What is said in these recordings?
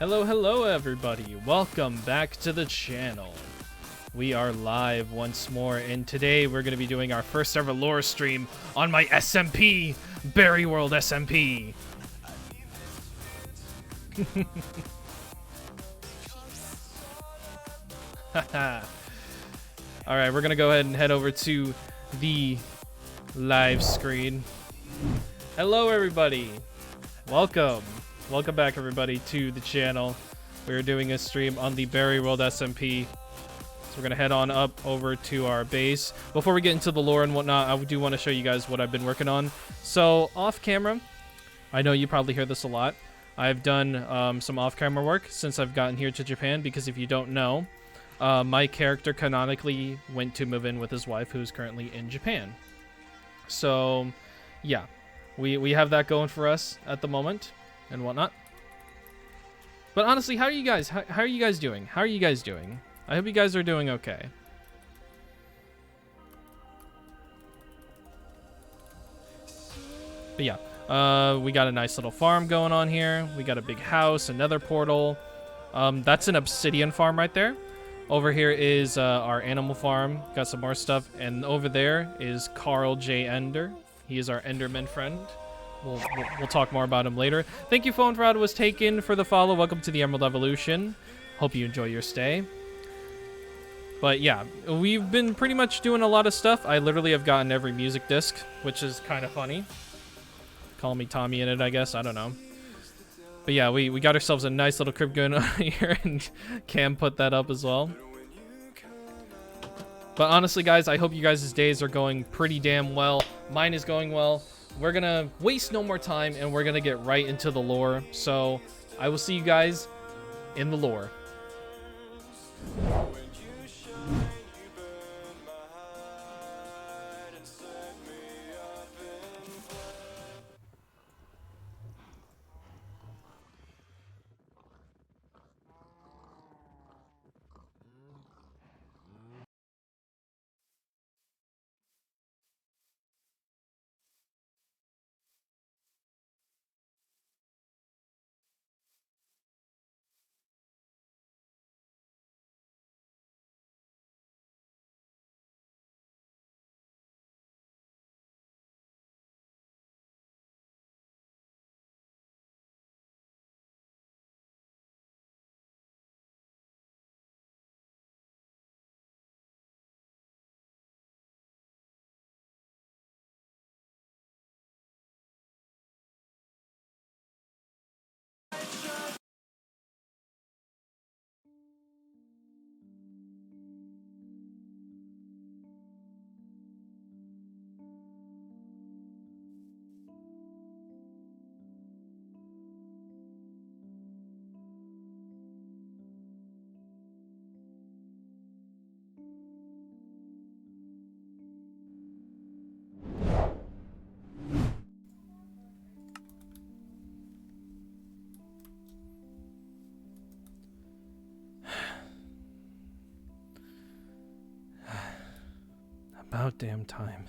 Hello everybody, welcome back to the channel. We are live once more, and today we're going to be doing our first ever lore stream on my SMP, Berry World SMP. Alright, we're going to go ahead and head over to the live screen. Hello everybody, welcome back everybody to the channel. We're doing a stream on the Berry World SMP. So we're gonna head on up over to our base. Before we get into the lore and whatnot, I do want to show you guys what I've been working on. So off camera, I know you probably hear this a lot. I've done some off camera work since I've gotten here to Japan, because if you don't know, my character canonically went to move in with his wife, who's currently in Japan. So yeah, we have that going for us at the moment and whatnot. But honestly, how are you guys? How are you guys doing? How are you guys doing? I hope you guys are doing okay. But yeah, we got a nice little farm going on here. We got a big house, another portal. That's an obsidian farm right there. Over here is our animal farm. Got some more stuff. And over there is Carl J. Ender. He is our Enderman friend. We'll talk more about him later. Thank you, Phone Fraud was taken, for the follow. Welcome to the Emerald Evolution. Hope you enjoy your stay. But yeah, we've been pretty much doing a lot of stuff. I literally have gotten every music disc, which is kind of funny. Call me Tommy in it, I guess. I don't know. But yeah, we got ourselves a nice little crib going on here, and Cam put that up as well. But honestly, guys, I hope you guys' days are going pretty damn well. Mine is going well. We're gonna waste no more time, and we're gonna get right into the lore. So I will see you guys in the lore. About damn time.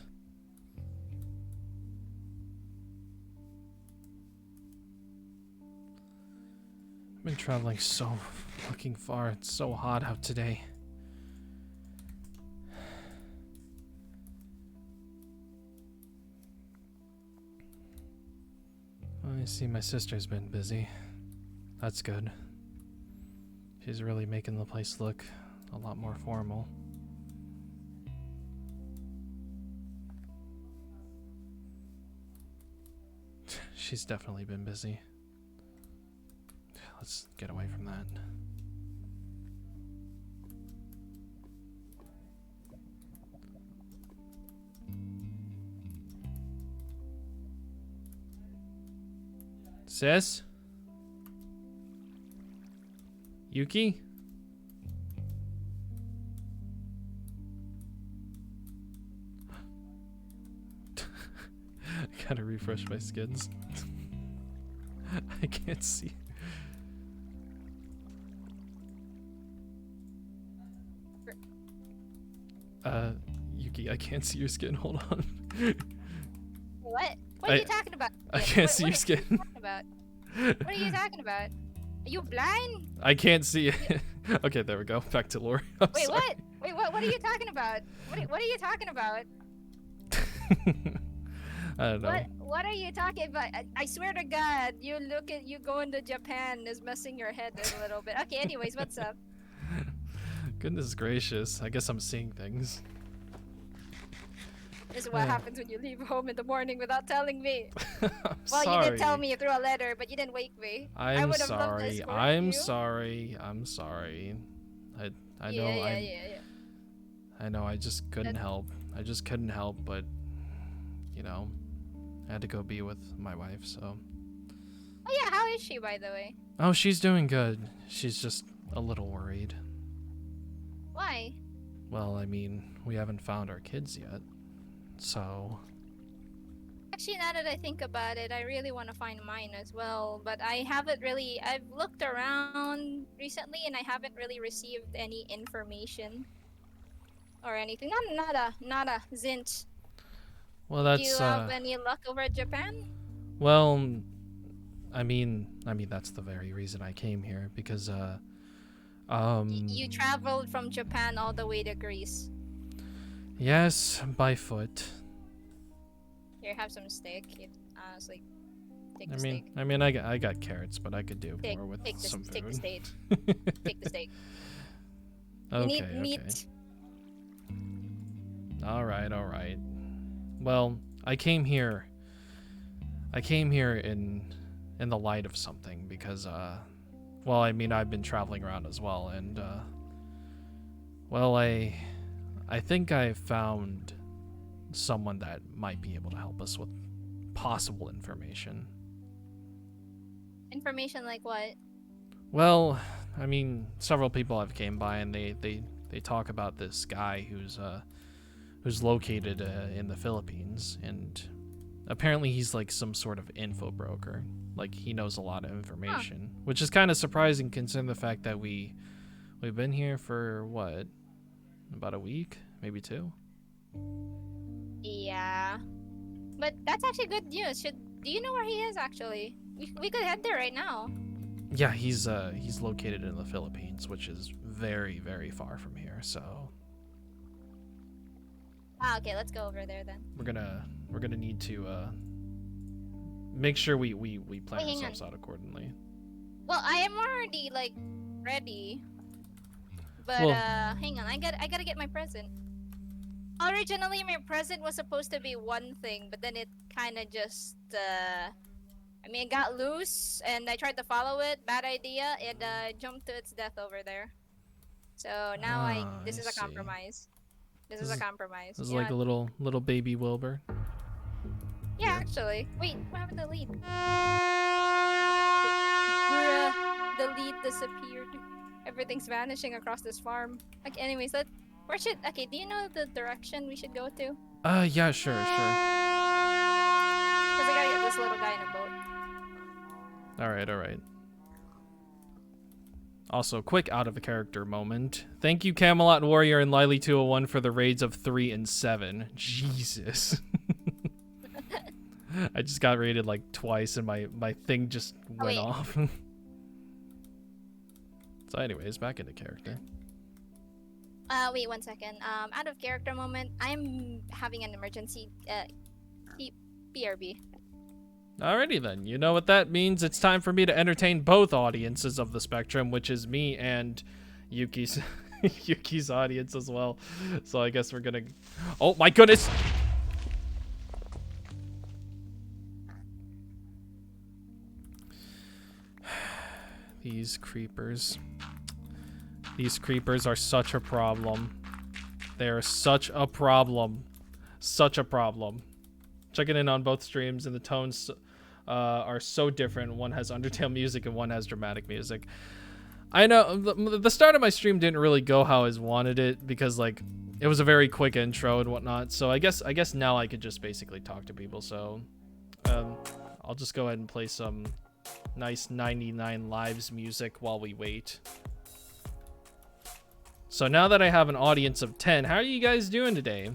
I've been traveling so fucking far. It's so hot out today. I see my sister's been busy. That's good. She's really making the place look a lot more formal. She's definitely been busy. Let's get away from that. Sis? Yuki? I gotta refresh my skins. I can't see. Yuki, I can't see your skin. Hold on. What? What are you talking about? I can't see your skin. What are you talking about? Are you blind? I can't see it. Okay, there we go. Back to Lori. I'm Wait, sorry. what? Wait, what are you talking about? What are you talking about? I don't know. What are you talking about? I swear to God, you going to Japan is messing your head a little bit. Okay, anyways, what's up? Goodness gracious. I guess I'm seeing things. This is what happens when you leave home in the morning without telling me. I'm Well, sorry. you did tell me through a letter, but you didn't wake me. I would have loved to escort I'm you. sorry. I'm sorry. I know Yeah. I know I just couldn't help. I just couldn't help, but you know, I had to go be with my wife, so. Oh yeah, how is she, by the way? Oh, she's doing good. She's just a little worried. Why? Well, I mean, we haven't found our kids yet, so. Actually, now that I think about it, I really want to find mine as well, but I've looked around recently and I haven't really received any information or anything. Not a zint. Well, that's. Do you have any luck over at Japan? Well, I mean, that's the very reason I came here, because You traveled from Japan all the way to Greece. yes, by foot. Here, have some steak. Honestly, take the I steak. mean, I got carrots, but I could do more with Take some food. Take the steak. Take the steak. Okay, You need okay. meat. All right. Well, I came here in the light of something, because well, I mean, I've been traveling around as well, and well, I think I found someone that might be able to help us with possible information. Information like what? Well, I mean, several people have came by, and they talk about this guy who's located in the Philippines, and apparently he's like some sort of info broker. Like, he knows a lot of information, which is kind of surprising considering the fact that we've been here for what, about a week, maybe 2. Yeah, but that's actually good news. Do you know where he is actually? We could head there right now. Yeah, he's located in the Philippines, which is very, very far from here. So. Ah, okay, let's go over there then. We're gonna need to make sure we plan ourselves out accordingly. Well, I am already like ready, but Well, hang on, I gotta get my present. Originally, my present was supposed to be one thing, but then it kind of just I mean, it got loose, and I tried to follow it. Bad idea. It jumped to its death over there. So now this is a compromise. This is a compromise. This is like a little baby Wilbur. Yeah, actually. Wait, what happened to the lead? The lead disappeared. Everything's vanishing across this farm. Okay, anyways, okay, do you know the direction we should go to? Yeah, sure. Because I gotta get this little guy in a boat. All right. Also, quick out of character moment. Thank you, Camelot Warrior and Lily201 for the raids of 3 and 7. Jesus. I just got raided like twice, and my thing just went off. So anyways, back into character. Wait 1 second. Out of character moment. I'm having an emergency. BRB. Alrighty then, you know what that means. It's time for me to entertain both audiences of the spectrum, which is me and Yuki's Yuki's audience as well. So I guess we're gonna. Oh my goodness! These creepers. These creepers are such a problem. They are such a problem. Such a problem. Checking in on both streams, and the tones are so different. One has Undertale music and one has dramatic music. I know the start of my stream didn't really go how I wanted it, because like it was a very quick intro and whatnot. So I guess now I could just basically talk to people. So I'll just go ahead and play some nice 99 Lives music while we wait. So now that I have an audience of 10, how are you guys doing today?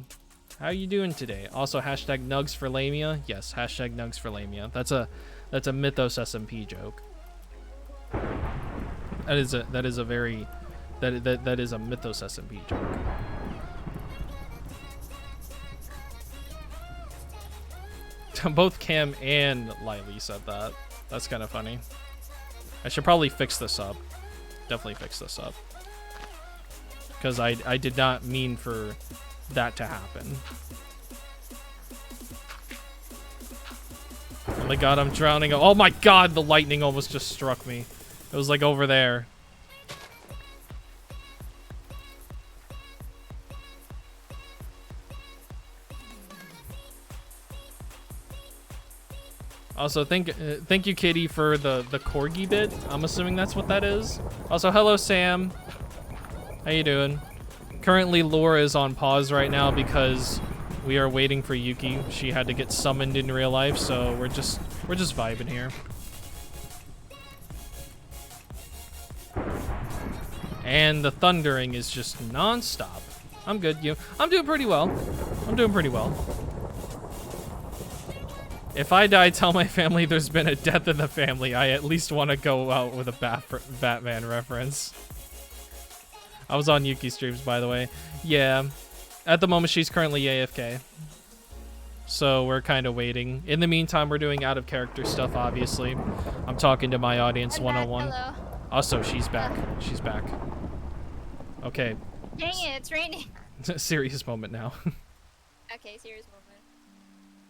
How are you doing today? Also, hashtag Nugs for Lamia. Yes, hashtag Nugs for Lamia. That's a Mythos SMP joke. That is a very that is a Mythos SMP joke. Both Cam and Lily said that. That's kind of funny. I should probably fix this up. Definitely fix this up. Because I did not mean for that to happen. Oh my god, I'm drowning. Oh my god, the lightning almost just struck me. It was like over there. Also, thank you, Kitty, for the corgi bit. I'm assuming that's what that is. Also, hello, Sam. How you doing? Currently, Laura is on pause right now because we are waiting for Yuki. She had to get summoned in real life, so we're just vibing here. And the thundering is just non-stop. I'm good. I'm doing pretty well. I'm doing pretty well. If I die, tell my family there's been a death in the family. I at least want to go out with a Batman reference. I was on Yuki streams, by the way. Yeah. At the moment, she's currently AFK. So we're kind of waiting. In the meantime, we're doing out-of-character stuff, obviously. I'm talking to my audience one-on-one. Hello. Also, she's back. She's back. Okay. Dang it, it's raining. Serious moment now. Okay, serious moment.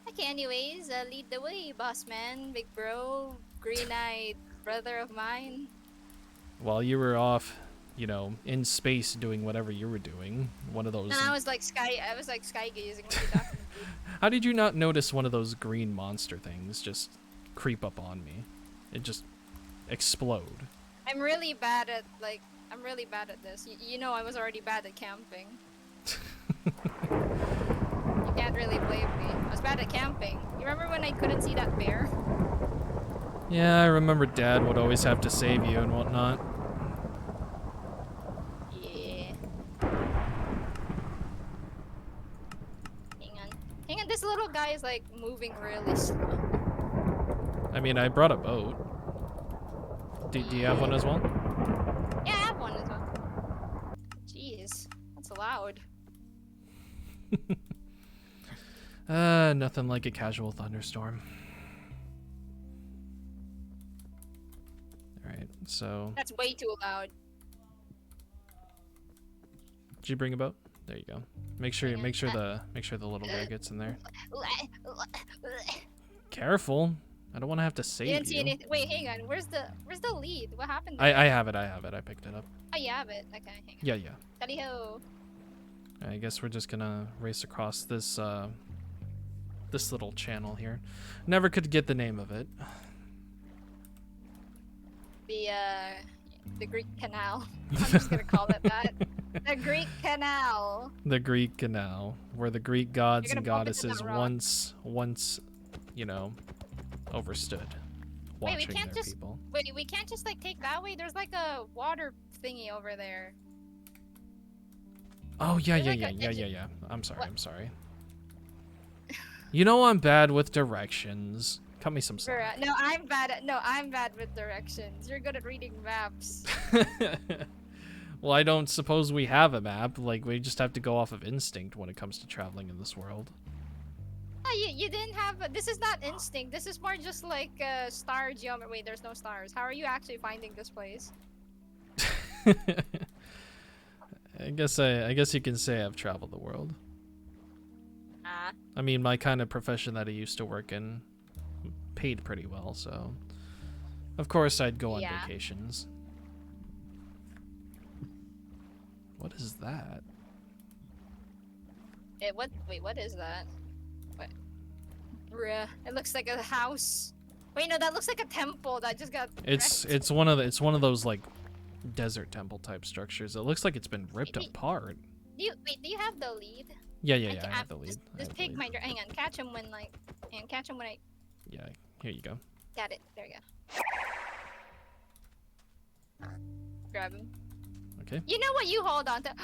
Okay, anyways, lead the way, boss man, big bro, green-eyed brother of mine. While you were off, you know, in space doing whatever you were doing, one of those... No, I was like sky gazing. What are you talking about? How did you not notice one of those green monster things just creep up on me? It just explode. I'm really bad at this. You know I was already bad at camping. You can't really blame me. I was bad at camping. You remember when I couldn't see that bear? Yeah, I remember Dad would always have to save you and whatnot. Yeah. Hang on, this little guy is like moving really slow. I mean, I brought a boat. Do you have one as well? Yeah, I have one as well. Jeez, that's loud. Nothing like a casual thunderstorm. Alright, so... That's way too loud. Did you bring a boat? There you go. Make sure the little guy gets in there. Careful. I don't want to have to save you. Didn't see anything. Wait, hang on. Where's the lead? What happened there? I have it. I picked it up. Oh, you have it. Okay, hang on. Yeah. Tally-ho. I guess we're just gonna race across this this little channel here. Never could get the name of it. The Greek Canal. I'm just gonna call it that. The Greek Canal. The Greek Canal, where the Greek gods and goddesses once, you know, overstood watching their people. Wait, we can't just like take that way. There's like a water thingy over there. Oh yeah. I'm sorry. You know I'm bad with directions. Cut me some slack. No, I'm bad with directions. You're good at reading maps. Well, I don't suppose we have a map. Like, we just have to go off of instinct when it comes to traveling in this world. Oh, you didn't have... This is not instinct. This is more just like star geometry. Wait, there's no stars. How are you actually finding this place? I guess you can say I've traveled the world. I mean, my kind of profession that I used to work in paid pretty well, so... Of course I'd go on vacations. What is that? Wait, what is that? What? Bruh, it looks like a house. Wait, no, that looks like a temple that just got It's one of those like desert temple type structures. It looks like it's been ripped apart. Do you have the lead? Yeah, I have the lead. This pig might... Hang on, catch him when I... Yeah, here you go. Got it. There we go. Grab him. Okay. You know what? You hold on to...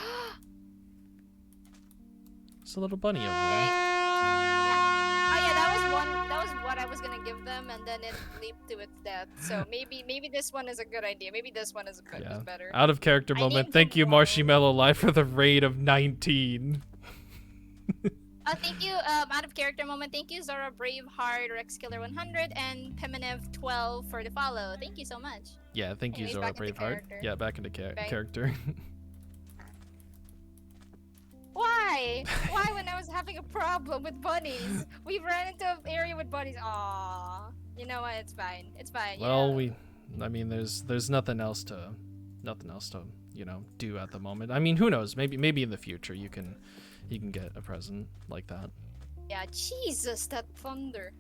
It's a little bunny over there. Oh yeah, that was what I was gonna give them. them, and then it leaped to its death. So maybe this one is a good idea. Maybe this one is better. Out of character I moment. named Thank him you, Waddle. Marshmallow Live, for the raid of 19. Thank you, out of character moment. Thank you, Zora Braveheart, Rex Killer 100, and Peminev 12 for the follow. Thank you so much. Yeah, thank you, Anyways, Zora back into Braveheart. character. Yeah, back into Right. character. Why? Why when I was having a problem with bunnies? We ran into an area with bunnies. Aww. You know what? It's fine. It's fine. Well, you know. I mean, there's nothing else to, do at the moment. I mean, who knows? Maybe in the future you can get a present like that. Yeah, Jesus, that thunder.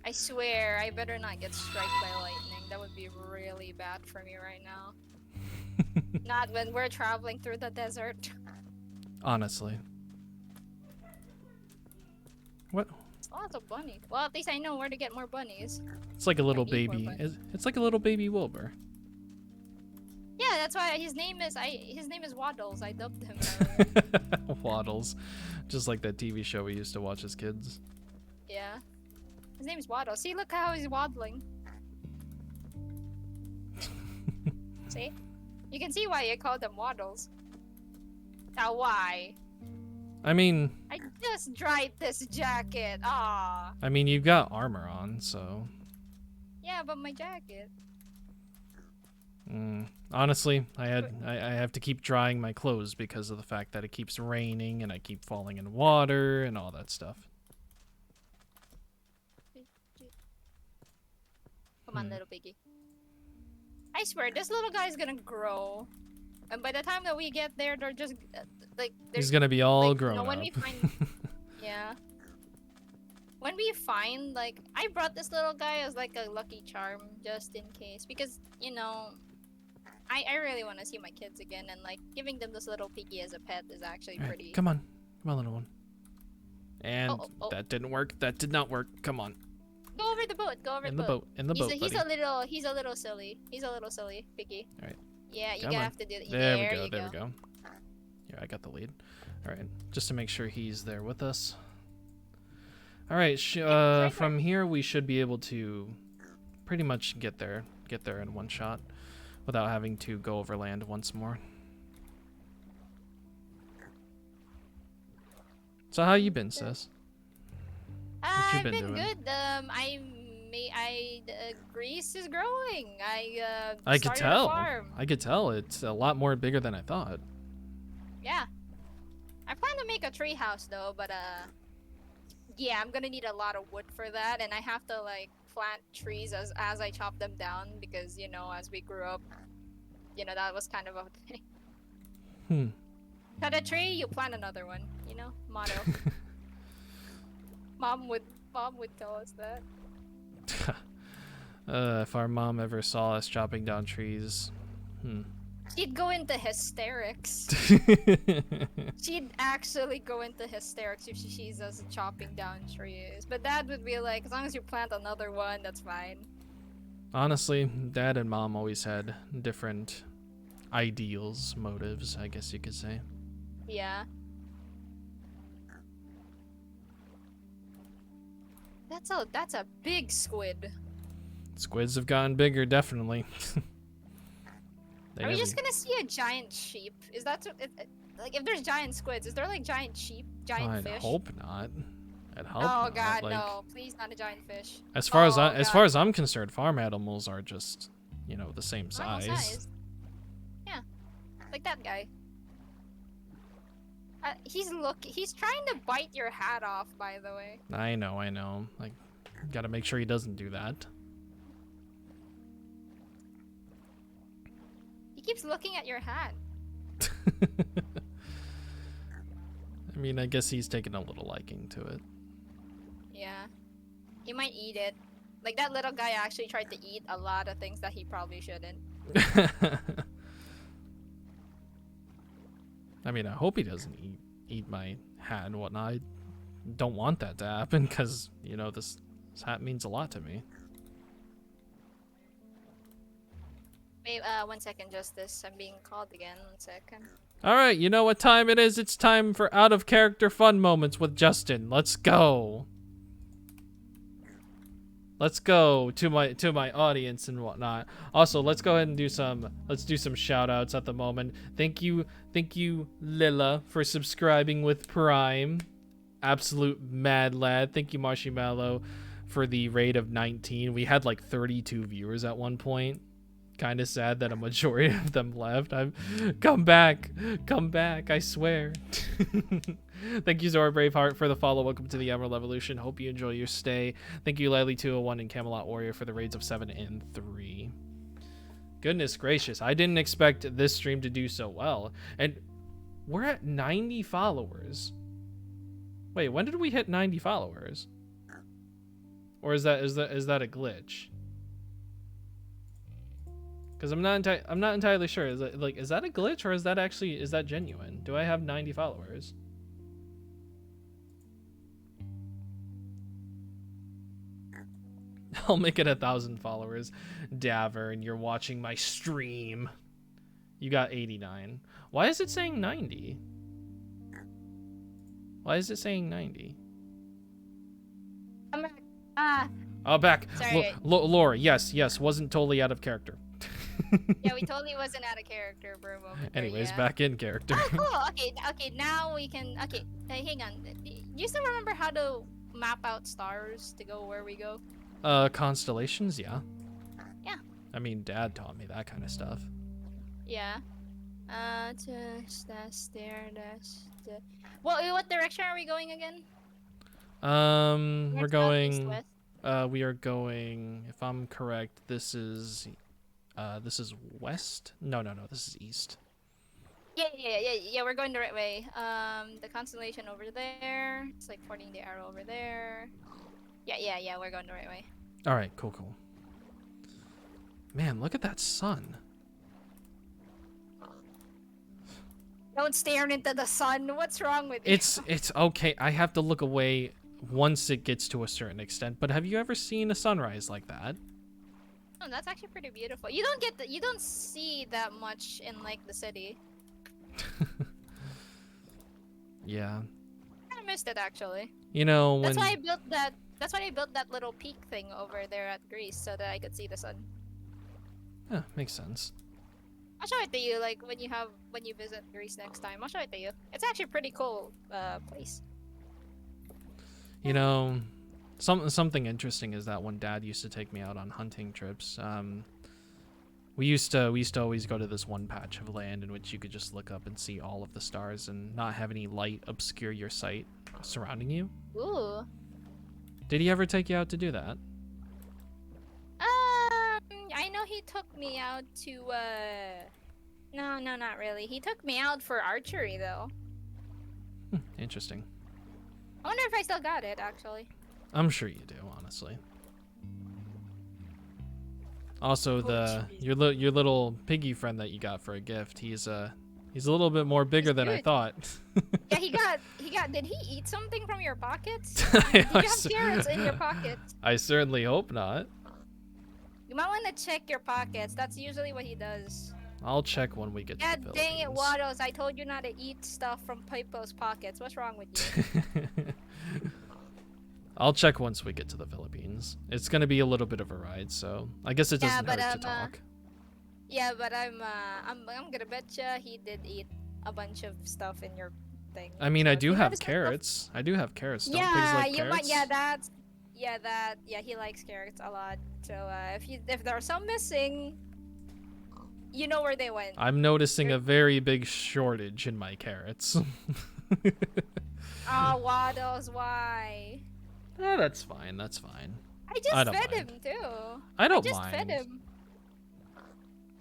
I swear, I better not get struck by lightning. That would be really bad for me right now. Not when we're traveling through the desert. Honestly. What? Lots of bunnies. Well, at least I know where to get more bunnies. It's like a little need more baby. bunnies. It's like a little baby Wilbur. Yeah, that's why his name is Waddles. I dubbed him. Waddles. Just like that TV show we used to watch as kids. Yeah. His name is Waddles. See, look how he's waddling. See? You can see why you call them Waddles. Now why? I mean, I just dried this jacket. Ah. I mean, you've got armor on, so. Yeah, but my jacket. Honestly, I have to keep drying my clothes because of the fact that it keeps raining and I keep falling in water and all that stuff. Come on, little piggy. I swear, this little guy's gonna grow. And by the time that we get there, they're just like He's gonna be all like, grown when up. we find, yeah. When we find, like, I brought this little guy as like a lucky charm just in case, because you know, I really want to see my kids again, and like giving them this little piggy as a pet is actually All right, pretty. come on, little one. And Oh. that didn't work. That did not work. Come on. Go over the boat. Go over In the the boat. boat. In the boat, He's buddy. he's a little silly. He's a little silly piggy. All right. Yeah, you Come gotta on. have to do it. There we you go. There we go. Here, I got the lead. All right, just to make sure he's there with us. All right, from here we should be able to pretty much get there in one shot without having to go over land once more. So how you been, sis? I've been been doing? good. Greece is growing. I could started a tell. farm. I could tell. It's a lot more bigger than I thought. Yeah. I plan to make a tree house though, but yeah, I'm gonna need a lot of wood for that, and I have to like plant trees as I chop them down because you know as we grew up, you know that was kind of a thing. Cut a tree, you plant another one. You know, motto. Mom would tell us that. If our mom ever saw us chopping down trees, She'd go into hysterics. She'd actually go into hysterics if she sees us chopping down trees. But Dad would be like, as long as you plant another one, that's fine. Honestly, Dad and Mom always had different ideals, motives, I guess you could say. Yeah. That's a big squid. Squids have gotten bigger, definitely. Are we just gonna see a giant sheep? Is that like if there's giant squids? Is there like giant sheep, giant fish? I'd hope not. I'd hope Oh not. God, Like, no! Please, not a giant fish. As far as God. as far as I'm concerned, farm animals are just, the same Normal size. Yeah, like that guy. He's trying to bite your hat off, by the way. I know. Like, gotta make sure he doesn't do that. He keeps looking at your hat. I mean, I guess he's taken a little liking to it. Yeah, he might eat it. Like that little guy actually tried to eat a lot of things that he probably shouldn't. I mean, I hope he doesn't eat my hat and whatnot. I don't want that to happen because, this hat means a lot to me. Wait, 1 second, Justice. I'm being called again. 1 second. All right, you know what time it is? It's time for out of character fun moments with Justin. Let's go. let's go to my audience and whatnot. Also, let's go ahead and do some shout outs at the moment. Thank you Lila for subscribing with Prime. Absolute mad lad. Thank you Marshmallow for the rate of 19. We had like 32 viewers at one point. Kind of sad that a majority of them left. Come back, I swear. Thank you Zora Braveheart for the follow. Welcome to the Emerald Evolution. Hope you enjoy your stay. Thank you Lily201 and Camelot Warrior for the raids of 7 and 3. Goodness gracious, I didn't expect this stream to do so well. And we're at 90 followers. Wait, when did we hit 90 followers? Or is that a glitch? Because I'm not entirely sure. Is that a glitch or is that genuine? Do I have 90 followers? I'll make it 1,000 followers, Daver, and you're watching my stream. You got 89. Why is it saying 90? Why is it saying 90? I'm back. Oh, back. Sorry. Laura, yes, wasn't totally out of character. Yeah, we totally wasn't out of character for a moment. Anyways, yeah. Back in character. Oh, cool. Okay, now we can. Okay, hang on. You still remember how to map out stars to go where we go? Constellations, yeah. Yeah. I mean, Dad taught me that kind of stuff. Yeah. What direction are we going again? We're North, south, going. east, west? We are going. If I'm correct, this is west. No, this is east. Yeah. We're going the right way. The constellation over there. It's like pointing the arrow over there. Yeah. We're going the right way. All right, cool. Man, look at that sun. Don't stare into the sun. What's wrong with you? It's okay. I have to look away once it gets to a certain extent. But have you ever seen a sunrise like that? Oh, that's actually pretty beautiful. You don't see that much in like the city. Yeah. I missed it actually. You know when. That's why I built that. That's why I built that little peak thing over there at Greece so that I could see the sun. Yeah, makes sense. I'll show it to you like when you visit Greece next time. I'll show it to you. It's actually a pretty cool place. You know, something interesting is that when Dad used to take me out on hunting trips, we used to always go to this one patch of land in which you could just look up and see all of the stars and not have any light obscure your sight surrounding you. Ooh. Did he ever take you out to do that? I know he took me out to no, not really. He took me out for archery though. Interesting. I wonder if I still got it actually. I'm sure you do, honestly. Also, your little piggy friend that you got for a gift, he's a little bit more bigger than I thought. Yeah, he got. Did he eat something from your pockets? Did you have carrots in your pockets? I certainly hope not. You might want to check your pockets. That's usually what he does. I'll check when we get to the Philippines. Dang it, Waddles. I told you not to eat stuff from Pipo's pockets. What's wrong with you? I'll check once we get to the Philippines. It's gonna be a little bit of a ride, so I guess it doesn't hurt to talk. Yeah, but I'm gonna betcha he did eat a bunch of stuff in your thing. I mean, I do have carrots. I do have carrots. Don't pigs like carrots? Yeah, he likes carrots a lot. So if there are some missing, you know where they went. I'm noticing a very big shortage in my carrots. Oh, Waddles, why? Oh, that's fine. That's fine. I just fed him too. I don't just mind. Fed him.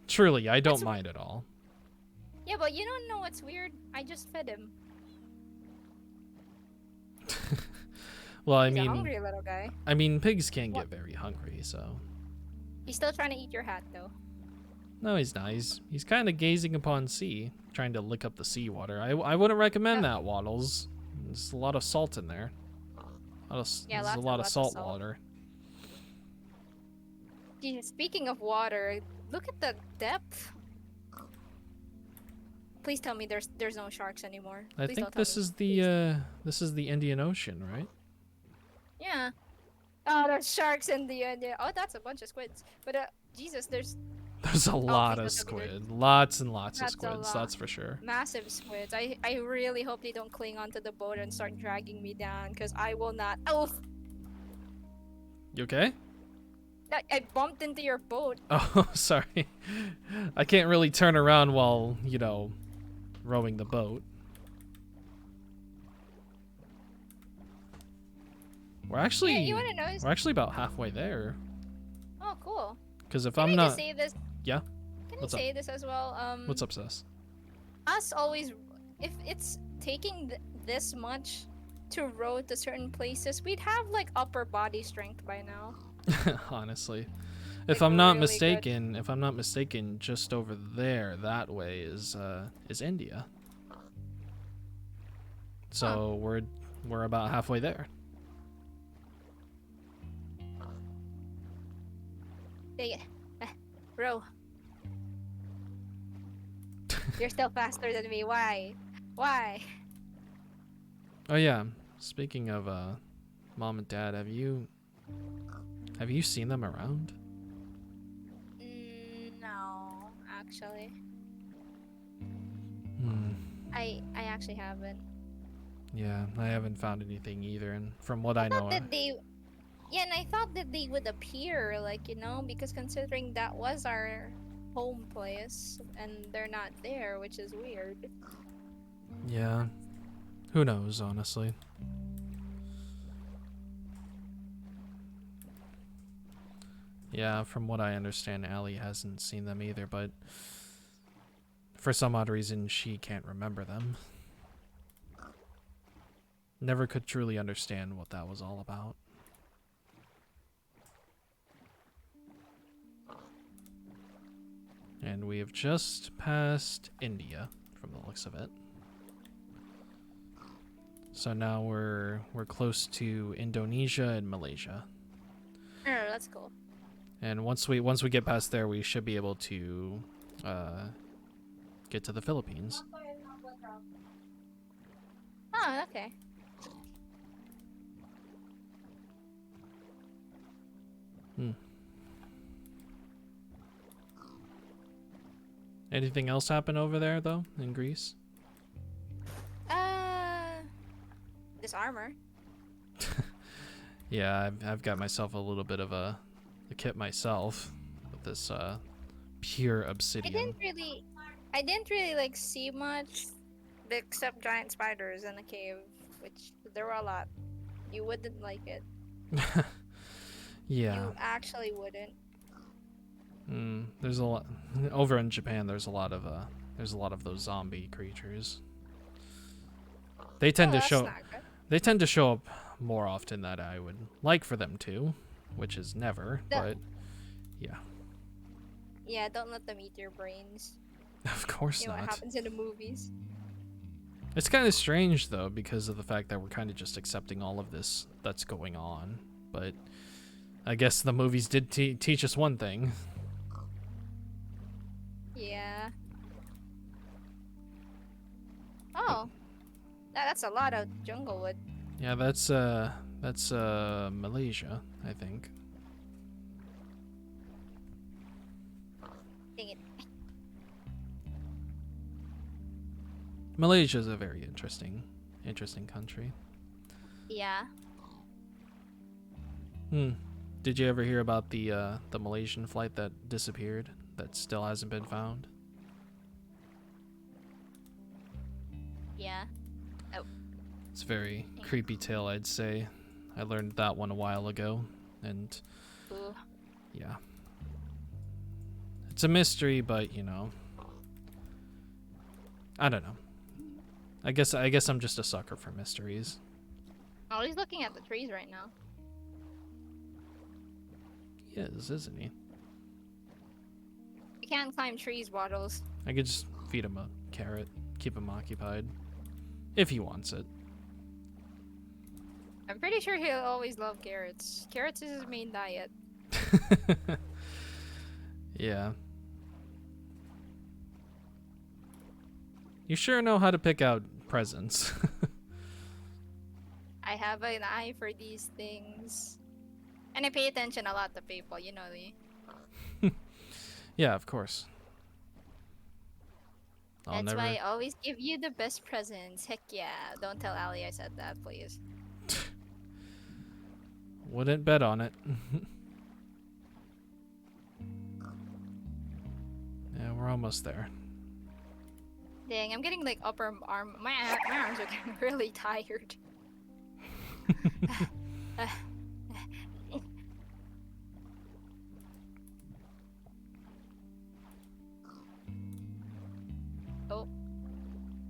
Truly, I don't mind at all. Yeah, but you don't know what's weird? I just fed him. Well, I He's mean, a hungry little guy. I mean, pigs can get very hungry, so. He's still trying to eat your hat, though. No, he's not. He's kind of gazing upon sea, trying to lick up the seawater. I wouldn't recommend that, Waddles. There's a lot of salt in there. There's a lot of salt water. Speaking of water, look at the depth. Please tell me there's no sharks anymore. I think this is the Indian Ocean, right? Yeah. Oh, there's sharks in the yeah. Oh, that's a bunch of squids. But Jesus, there's There's a lot of squid. Lots and lots of that's a squids, lot. that's for sure. Massive squids. I really hope they don't cling onto the boat and start dragging me down, because I will not. Oh, You okay? I bumped into your boat. Oh, sorry. I can't really turn around while, you know, rowing the boat. We're actually, Yeah, you wanna know? we're actually about halfway there. Oh, cool. Because if Can I'm I not, just say this? yeah. Can What's I up? say this as well? What's up, sis? Us always, if it's taking this much to row to certain places, we'd have like upper body strength by now. Honestly, Like, if I'm not really good. mistaken, just over there that way is India. So we're about halfway there. Dang it. Row. You're still faster than me. Why? Why? Oh yeah. Speaking of mom and dad, have you seen them around? No, actually. Hmm. I actually haven't. Yeah, I haven't found anything either, and from what I know, That they, yeah, and I thought that they would appear, like, you know, because considering that was our home place, and they're not there, which is weird. yeah, who knows, honestly. Yeah, from what I understand, Allie hasn't seen them either, but for some odd reason, she can't remember them. Never could truly understand what that was all about. And we have just passed India, from the looks of it. So now we're close to Indonesia and Malaysia. Oh, that's cool. And once we get past there, we should be able to get to the Philippines. Oh, okay. Hmm. Anything else happen over there though in Greece? This armor. Yeah, I've got myself a little bit of a kit myself with this pure obsidian. I didn't really like see much except giant spiders in the cave, which there were a lot. You wouldn't like it. Yeah. You actually wouldn't. There's a lot over in Japan. There's a lot of those zombie creatures. They tend to show. Not good. They tend to show up more often than I would like for them to, which is never. But yeah. Yeah, don't let them eat your brains. Of course You know not. what happens in the movies. It's kind of strange though, because of the fact that we're kind of just accepting all of this that's going on. But I guess the movies did teach us one thing. Yeah. Oh, that's a lot of jungle wood. Yeah, that's Malaysia, I think. Dang it. Malaysia is a very interesting country. Yeah. Did you ever hear about the Malaysian flight that disappeared that still hasn't been found? Yeah. Oh. It's a very creepy tale, I'd say. I learned that one a while ago, and Ooh. yeah. It's a mystery, but you know, I don't know. I guess I'm just a sucker for mysteries. Oh, he's looking at the trees right now. He is, isn't he? You can't climb trees, Waddles. I could just feed him a carrot, keep him occupied, if he wants it. I'm pretty sure he'll always love carrots. Carrots is his main diet. Yeah. You sure know how to pick out presents. I have an eye for these things. And I pay attention a lot to people, you know me. Yeah, of course. That's why I always give you the best presents. Heck yeah. Don't tell Ali I said that, please. Wouldn't bet on it. Yeah, we're almost there. Dang, I'm getting like upper arm. My arms are getting really tired. Oh.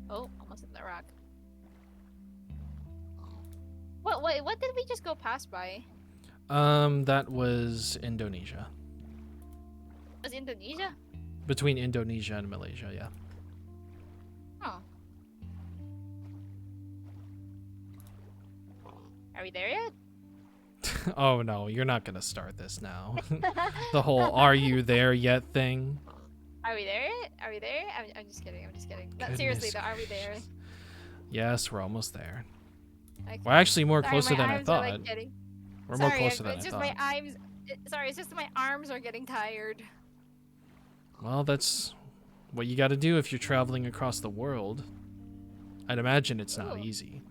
Oh, almost hit the rock. What did we just go past by? That was Indonesia. Was it Indonesia? Between Indonesia and Malaysia, yeah. Oh. Are we there yet? Oh no, you're not gonna start this now. The whole "Are you there yet?" thing. Are we there yet? Are we there? I'm just kidding. I'm just kidding. No, seriously though, are we there? Yes, we're almost there. Okay. We're actually more Sorry, closer my than I arms are, thought. like, getting... We're Sorry, more closer than I it's just thought. my arms. Sorry, it's just my arms are getting tired. Well, that's what you got to do if you're traveling across the world. I'd imagine it's not Ooh. easy.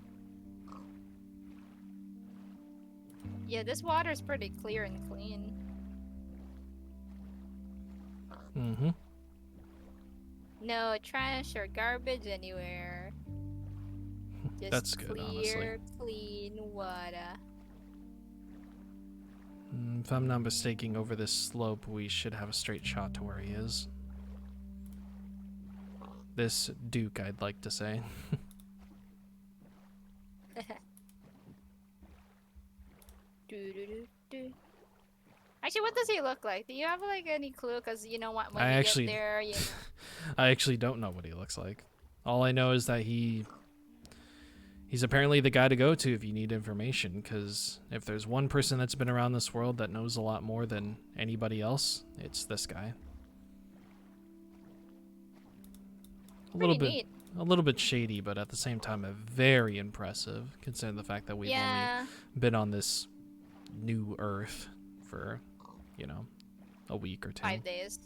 Yeah, this water's pretty clear and clean. Mm-hmm. No trash or garbage anywhere. Just That's good, clear, honestly. clean water. If I'm not mistaken, over this slope, we should have a straight shot to where he is. This Duke, I'd like to say. Actually, what does he look like? Do you have like any clue? Cause you know what, when I you actually, get there, you know. I actually don't know what he looks like. All I know is that he's apparently the guy to go to if you need information. Because if there's one person that's been around this world that knows a lot more than anybody else, it's this guy. A little bit shady, but at the same time, very impressive, considering the fact that we've only been on this new Earth for, you know, a week or two. 5 days.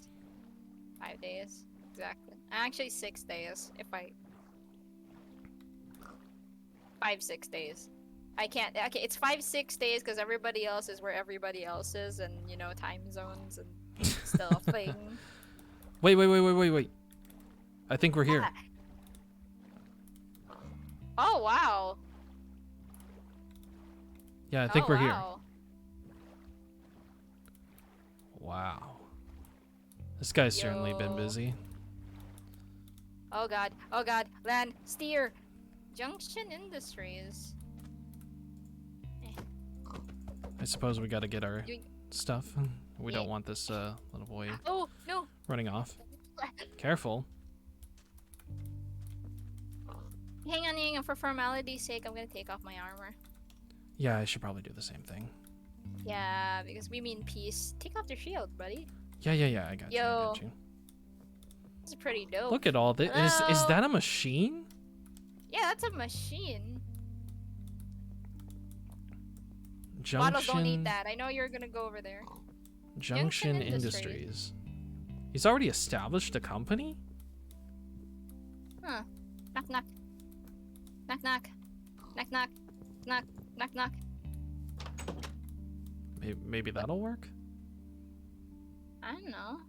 5 days, exactly. Actually, 6 days. 6 days. I can't. Okay, it's 5-6 days because everybody else is where everybody else is, and you know, time zones and stuff. Like. Wait. I think we're here. Oh wow. Yeah, I think we're here. Wow. Wow. This guy's certainly been busy. Oh god. Oh god. Land. Steer. Junction Industries. I suppose we gotta get our stuff. We don't want this little boy running off. Careful. Hang on, for formality's sake, I'm gonna take off my armor. Yeah, I should probably do the same thing. Yeah, because we mean peace. Take off your shield, buddy. Yeah, I got you. I got you. This is pretty dope. Look at all this. Is that a machine? Yeah, that's a machine. Junction... Models don't eat that. I know you're gonna go over there. Junction Industries. He's already established a company? Huh. Knock knock. Knock knock. Knock knock. Knock knock knock. Maybe that'll work? I don't know.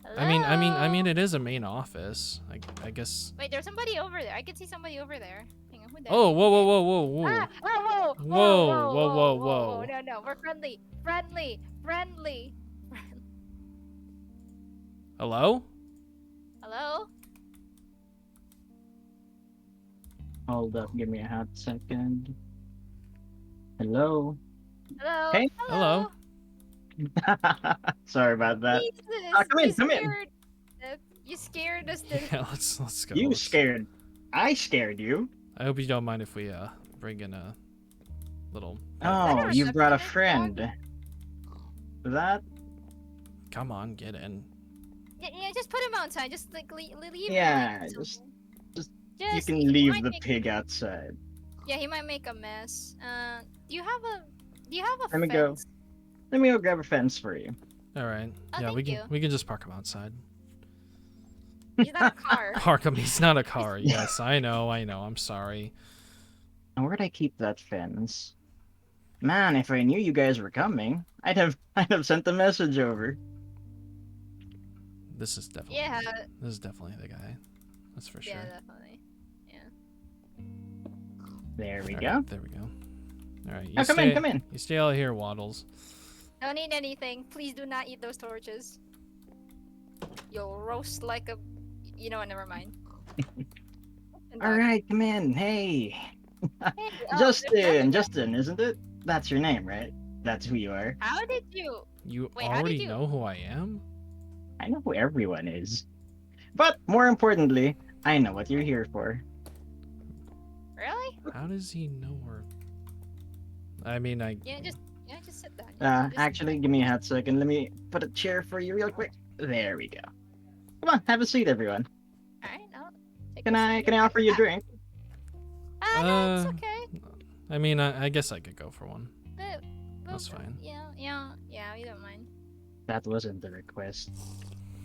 Hello? I mean, it is a main office. I guess. Wait, there's somebody over there. I can see somebody over there. Hang on, who that? Oh, whoa! Ah, Whoa! No, we're friendly. Hello? Hello? Hold up, give me a hot second. Hello? Hello? Hey? Hello? Sorry about that. Jesus, come in. You scared us. Yeah, let's go. You scared. I scared you. I hope you don't mind if we bring in a little. Oh, you brought a friend. dog? That? Come on, get in. Yeah, just put him outside. Just like leave Yeah, him. just you Just- can he leave might the make- pig outside. Yeah, he might make a mess. Do you have a Let me go. fence? Let me go grab a fence for you. All right. Oh, Yeah, thank you. we can just park him outside. He's not a car. Park him. He's not a car. Yes, I know. I'm sorry. And where'd I keep that fence? Man, if I knew you guys were coming, I'd have sent a message over. This is definitely. Yeah. This is definitely the guy. That's for sure. Yeah, definitely. Yeah. There we All go. right, there we go. All right. You Oh, stay, come in. You stay out here, Waddles. Don't eat anything. Please do not eat those torches. You'll roast like a. You know what? Never mind. All right, come in. Hey, Hey, oh, there's Justin. Justin. Justin, isn't it? That's your name, right? That's who you are. How did you? You Wait, how did already you- know who I am? I know who everyone is. But more importantly, I know what you're here for. Really? How does he know her? I mean, Just sit down. Just- Actually, give me a hot second. Let me put a chair for you real quick. There we go. Come on, have a seat, everyone. Alright, I'll take Can a I seat. can I offer you a drink? No, it's okay. I mean, I guess I could go for one. But- That's fine. Yeah, we don't mind. That wasn't the request.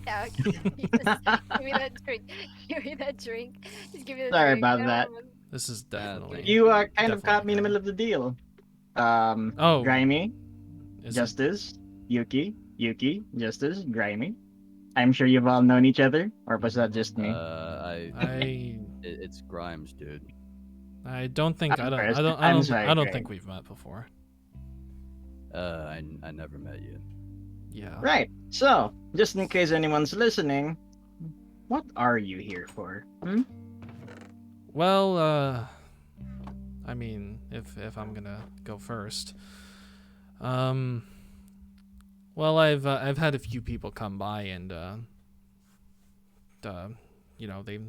Yeah, okay. Give me that drink. Give me that drink. Just give me the Sorry drink. about I don't that. want- This is definitely. You kind of Definitely caught me in the the guy. middle of the deal. Oh. Grimy, Is Justice, Yuki, Justice, Grimy. I'm sure you've all known each other, or was that just me? It's Grimes, dude. I don't think I'm sorry, I don't Greg. think we've met before. I never met you. Yeah. Right. So, just in case anyone's listening, what are you here for? Hmm? Well, I mean, if I'm gonna go first, well, I've had a few people come by and you know, they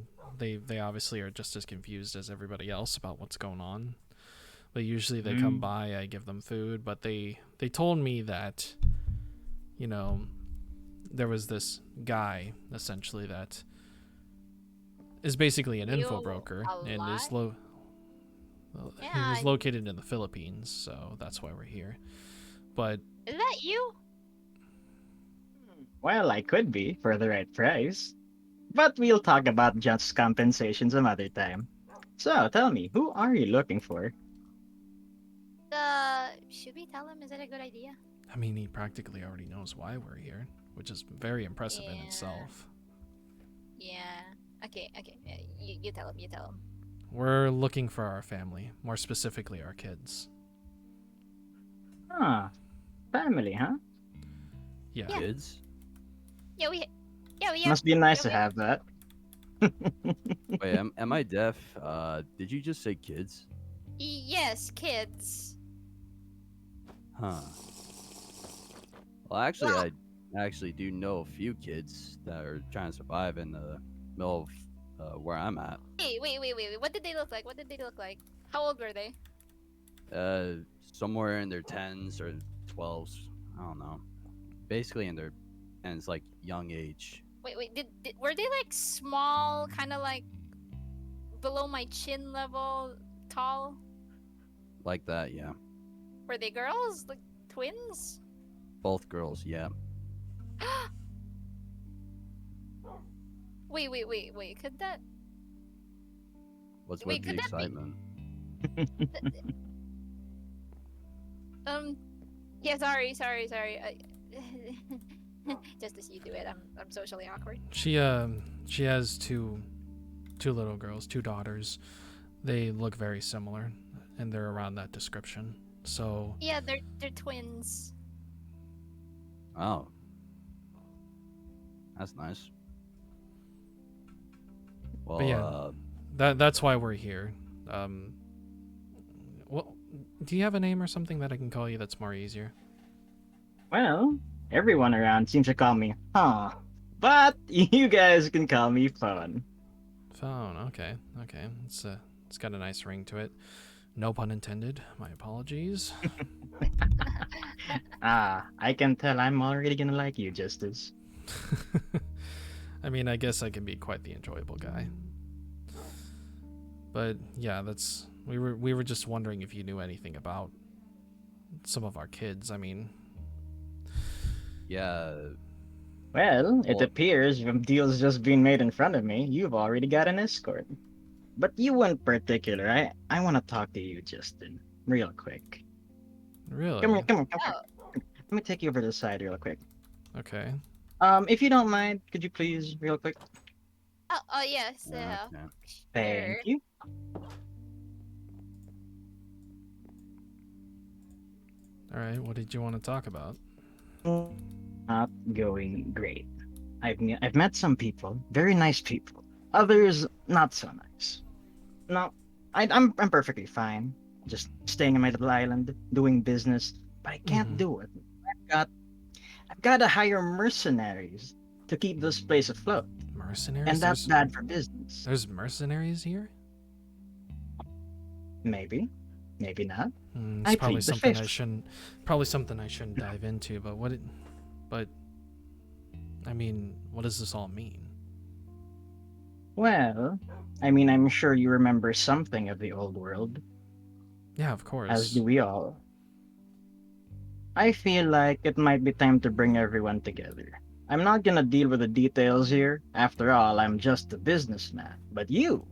obviously are just as confused as everybody else about what's going on. But usually they come by, I give them food, but they told me that, you know, there was this guy essentially that is basically an info broker and is he was located in the Philippines, so that's why we're here. But Is that you? Well, I could be for the right price. But we'll talk about just compensation some other time. So, tell me, who are you looking for? Should we tell him? Is that a good idea? I mean, he practically already knows why we're here, which is very impressive in Yeah. itself. Yeah. Okay. Yeah, you tell him. You tell him. We're looking for our family, more specifically our kids. Ah, family, huh? Yeah. Yeah. Kids? We Must be nice yeah, to have that. Wait, am I deaf? Did you just say kids? Yes, kids. Huh. Well, actually, I actually do know a few kids that are trying to survive in the middle of where I'm at. Hey, wait. What did they look like? How old were they? Somewhere in their 10s or 12s. I don't know. Basically and it's like young age. Wait. Were they like small, kind of like below my chin level, tall? Like that, yeah. Were they girls? Like twins? Both girls, yeah. Wait. Could that? What's Wait, with the could that be- excitement? Yeah. Sorry. Just as you do it, I'm socially awkward. She has two little girls, two daughters. They look very similar, and they're around that description. So Yeah, they're twins. Oh. That's nice. Well, But yeah. that's why we're here. Well, do you have a name or something that I can call you that's more easier? Well, everyone around seems to call me Huh. But you guys can call me Phone. Phone. Okay. It's got a nice ring to it. No pun intended. My apologies. I can tell I'm already gonna like you, Justice. I mean, I guess I can be quite the enjoyable guy. But yeah, we were just wondering if you knew anything about some of our kids. I mean, Yeah. Well, it Well, appears from deals just being made in front of me, you've already got an escort. But you in particular, I want to talk to you, Justin, real quick. Come here, Really? come here, come here. Oh, Let me take you over to the side real quick. Okay. If you don't mind, could you please, real quick? oh yes. okay. Thank Sure. you. All right. What did you want to talk about? Not going great. I've met some people, very nice people. Others not so nice. No, I'm perfectly fine. Just staying on my little island, doing business, but I can't Mm-hmm. do it. Got I've got to hire mercenaries to keep this place afloat, Mercenaries? and that's bad for business. There's mercenaries here? Maybe, maybe not. It's I probably plead the something fifth. I shouldn't. Probably something I shouldn't dive into. But what? But I mean, what does this all mean? Well, I mean, I'm sure you remember something of the old world, Yeah, of as course. do we all. I feel like it might be time to bring everyone together. I'm not gonna deal with the details here. After all, I'm just a businessman. But you,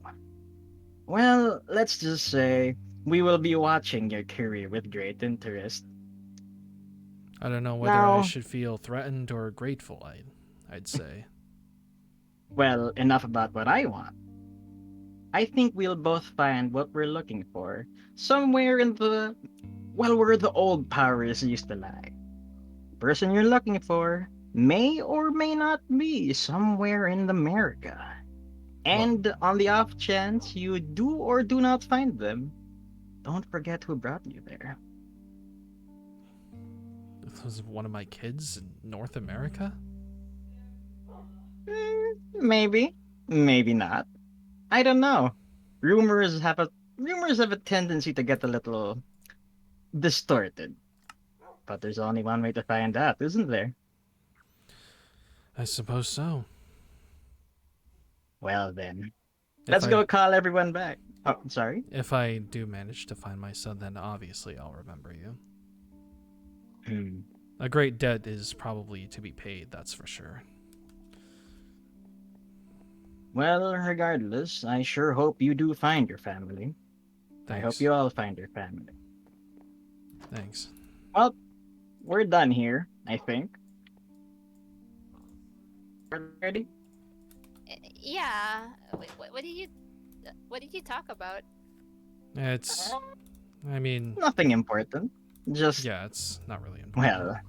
well, let's just say we will be watching your career with great interest. I don't know whether I Now, should feel threatened or grateful. I'd say. well, enough about what I want. I think we'll both find what we're looking for somewhere in the, well, where the old powers used to lie. The person you're looking for may or may not be somewhere in America. What? And on the off chance you do or do not find them, don't forget who brought you there. This was one of my kids in North America? Maybe, maybe not. I don't know. Rumors have a rumors have a tendency to get a little distorted. But there's only one way to find out, isn't there? I suppose so. Well then, If let's I go call everyone back. Oh, sorry. if I do manage to find my son, then obviously I'll remember you. Hmm. A great debt is probably to be paid, that's for sure. Well, regardless, I sure hope you do find your family. I hope Thanks. you all find your family. Thanks. Well, we're done here, I think. Ready? Yeah. Wait, what did you talk about? It's. I mean, Nothing important. Just, yeah, it's not really important. well,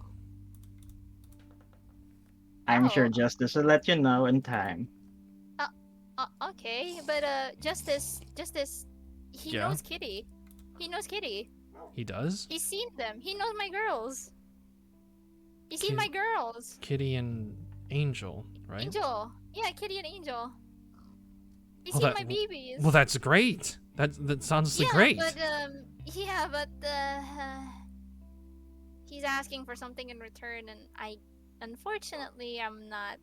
I'm sure Oh, Justice will let you know in time. okay. But Justice, he Yeah, knows Kitty. He knows Kitty. he does? He's seen them. He knows my girls. He's seen Kid- my girls. Kitty and Angel, right? Angel. Yeah, Kitty and Angel. He's Well, seen that- my babies. Well, that's great. That's honestly yeah, great. but he's asking for something in return, and unfortunately, I'm not.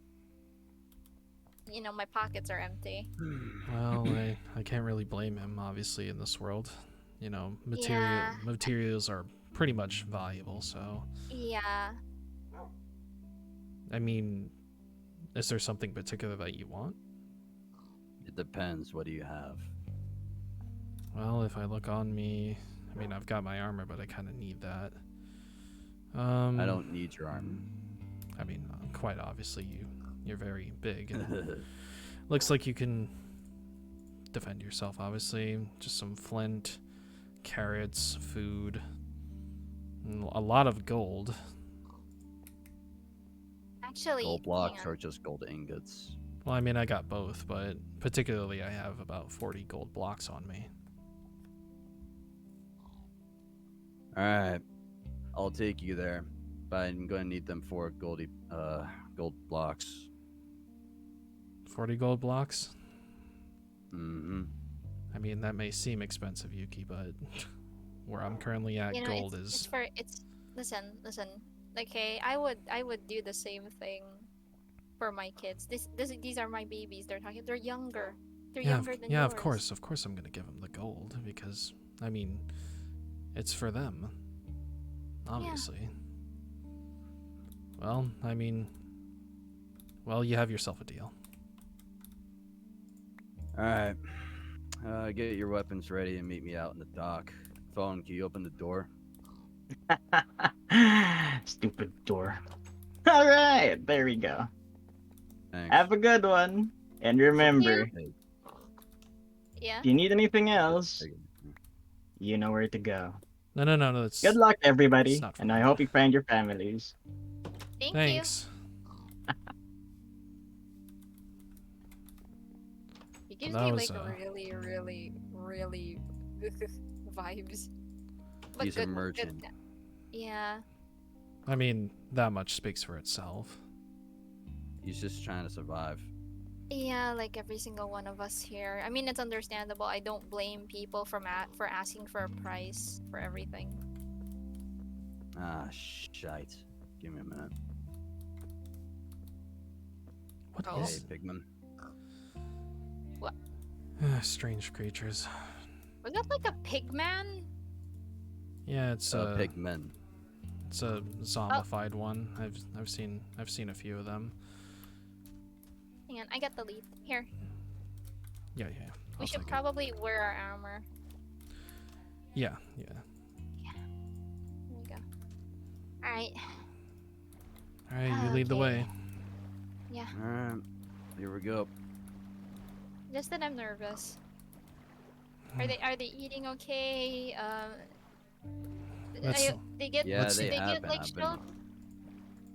My pockets are empty. Well, I can't really blame him, obviously, in this world. You know, Yeah. materials are pretty much valuable, so Yeah. I mean, is there something particular that you want? It depends. What do you have? Well, if I look on me, I mean, I've got my armor, but I kind of need that. I don't need your armor. I mean, quite obviously, you're very big. And looks like you can defend yourself, obviously. Just some flint, carrots, food, and a lot of gold. Actually, Gold blocks hang on. or just gold ingots? Well, I mean, I got both, but particularly I have about 40 gold blocks on me. Alright. I'll take you there. But I'm gonna need them for gold blocks. 40 gold blocks? Mm-hmm. I mean, that may seem expensive, Yuki, but where I'm currently at, gold is... Listen. Okay, I would do the same thing for my kids. These are my babies. They're younger. They're younger than yeah, yours. of course I'm gonna give them the gold, because, I mean, it's for them. Obviously. Well, I mean, well, you have yourself a deal. All right. Get your weapons ready and meet me out in the dock. Phone, can you open the door? Stupid door. All right, there we go. Thanks. Have a good one. And you. remember, Hey, Yeah. if you need anything else, take it. you know where to go. No. That's Good luck, everybody, not for and I me. hope you find your families. Thank thanks. you. It gives That me was, like really vibes. He's a merchant. Yeah. I mean, that much speaks for itself. He's just trying to survive. Yeah, like every single one of us here. I mean, it's understandable. I don't blame people for asking for a price for everything. Ah, shite. Give me a minute. What Oh. Hey, is Pigman. strange creatures? Was that like a pig man? Yeah, it's Pigmen. it's a zombified one. I've seen a few of them. Hang on, I got the lead. Here, Yeah. we I'll should take it. probably wear our armor. Yeah. There we go. Alright. All right, you lead the Okay. way. Yeah. All right. Here we go. Just that I'm nervous. Hmm. Are they eating okay? Let's- they get Yeah, did they they have get been. like I've been. shelled?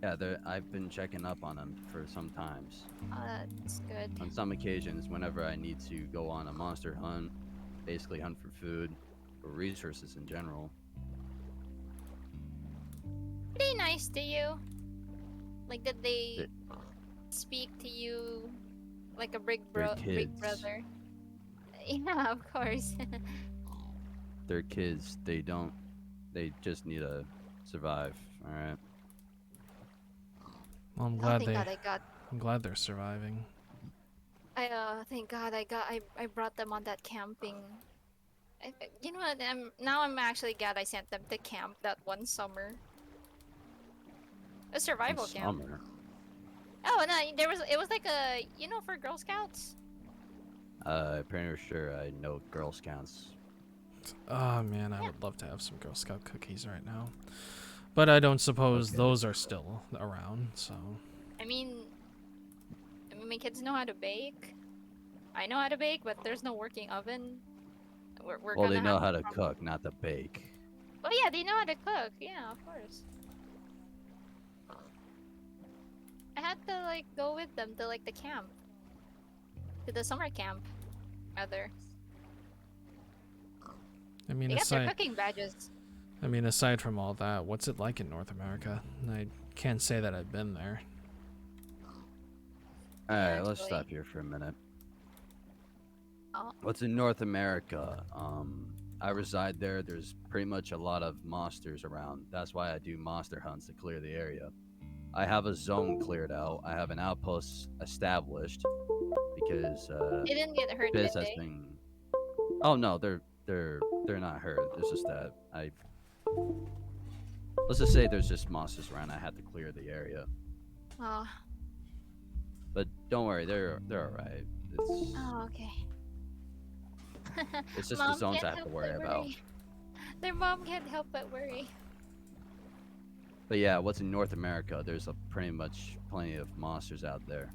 Yeah, I've been checking up on them for some times. That's good. On some occasions, whenever I need to go on a monster hunt, basically hunt for food or resources in general. Are they nice to you? Like, did they They're- speak to you like a big They're big kids. brother? Yeah, of course. They're kids. They just need to survive. All right. Well, I'm Oh, glad thank God I got. I'm glad they're surviving. Thank God I brought them on that camping. You know what? I'm actually glad I sent them to camp that one summer. A survival In camp. summer. Oh no, it was like a for Girl Scouts. Pretty sure I know Girl Scouts. Oh man, I Yeah. would love to have some Girl Scout cookies right now, but I don't suppose Okay. those are still around. So I mean, my kids know how to bake. I know how to bake, but there's no working oven. We're Well, gonna they know have how to to cook, not to bake. Oh yeah, they know how to cook. Yeah, of course. I had to like go with them to like the camp, to the summer camp, rather. I mean, They got their aside cooking badges. from all that, what's it like in North America? I can't say that I've been there. All Yeah, right, let's actually. stop here for a minute. Oh. What's in North America? I reside there. There's pretty much a lot of monsters around. That's why I do monster hunts to clear the area. I have a zone cleared out. I have an outpost established because They didn't get hurt, Biz did has they? been. Oh no, they're not hurt. It's just that let's just say there's just monsters around. I had to clear the area, Oh. but don't worry, they're all right. Oh, okay. It's just the Mom zones can't I have to help worry but about. worry. Their mom can't help but worry. But yeah, what's in North America? There's pretty much plenty of monsters out there.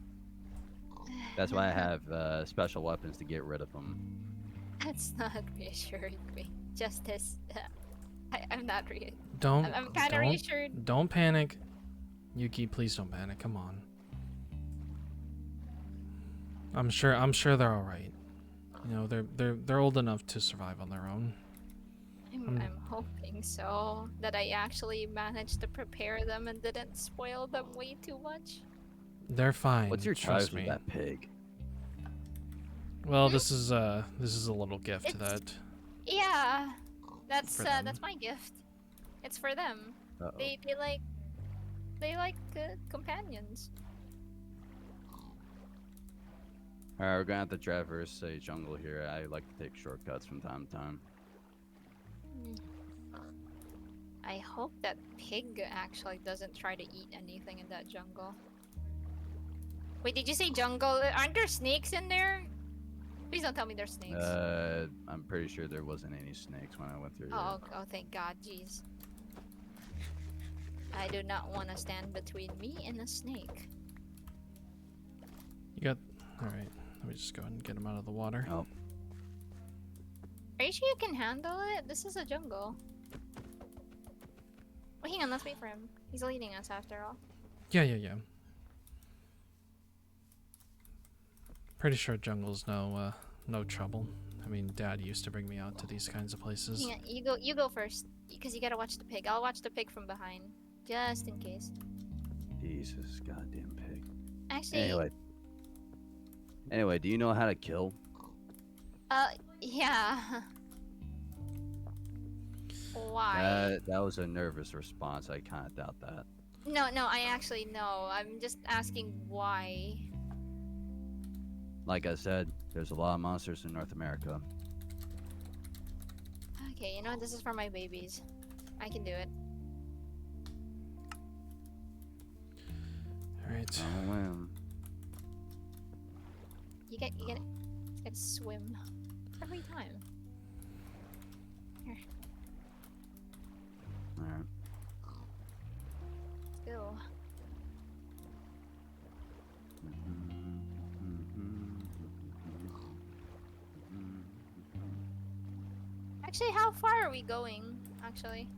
That's why I have special weapons to get rid of them. That's not reassuring me. Justice. I'm not Don't I'm kind of reassured. don't panic, Yuki. Please don't panic. Come on. I'm sure they're all right. You know, they're old enough to survive on their own. I'm hoping so. That I actually managed to prepare them and didn't spoil them way too much. They're fine. What's your trust ties me. with that pig? Well, this is a little gift It's- that Yeah, that's For them. that's my gift. It's for them. Uh-oh. They like companions. Alright, we're gonna have to traverse a jungle here. I like to take shortcuts from time to time. I hope that pig actually doesn't try to eat anything in that jungle. Wait, did you say jungle? Aren't there snakes in there? Please don't tell me there's snakes. I'm pretty sure there wasn't any snakes when I went through Oh, thank God, jeez. I do not want to stand between me and a snake. You got. All right. Let me just go ahead and get him out of the water. there. Oh, Are you sure you can handle it? This is a jungle. Oh, hang on, let's wait for him. He's leading us after all. Yeah. Pretty sure jungle's no trouble. I mean, Dad used to bring me out to these kinds of places. Yeah, you go first, because you gotta watch the pig. I'll watch the pig from behind, just in case. Jesus, goddamn pig. Actually, Anyway, do you know how to kill? yeah. Why? That was a nervous response. I kind of doubt that. No, I actually know. I'm just asking why. Like I said, there's a lot of monsters in North America. Okay, you know what? This is for my babies. I can do it. All right. Oh, man. You gotta swim every time. Here, All right. let's go. Actually, how far are we going? Actually,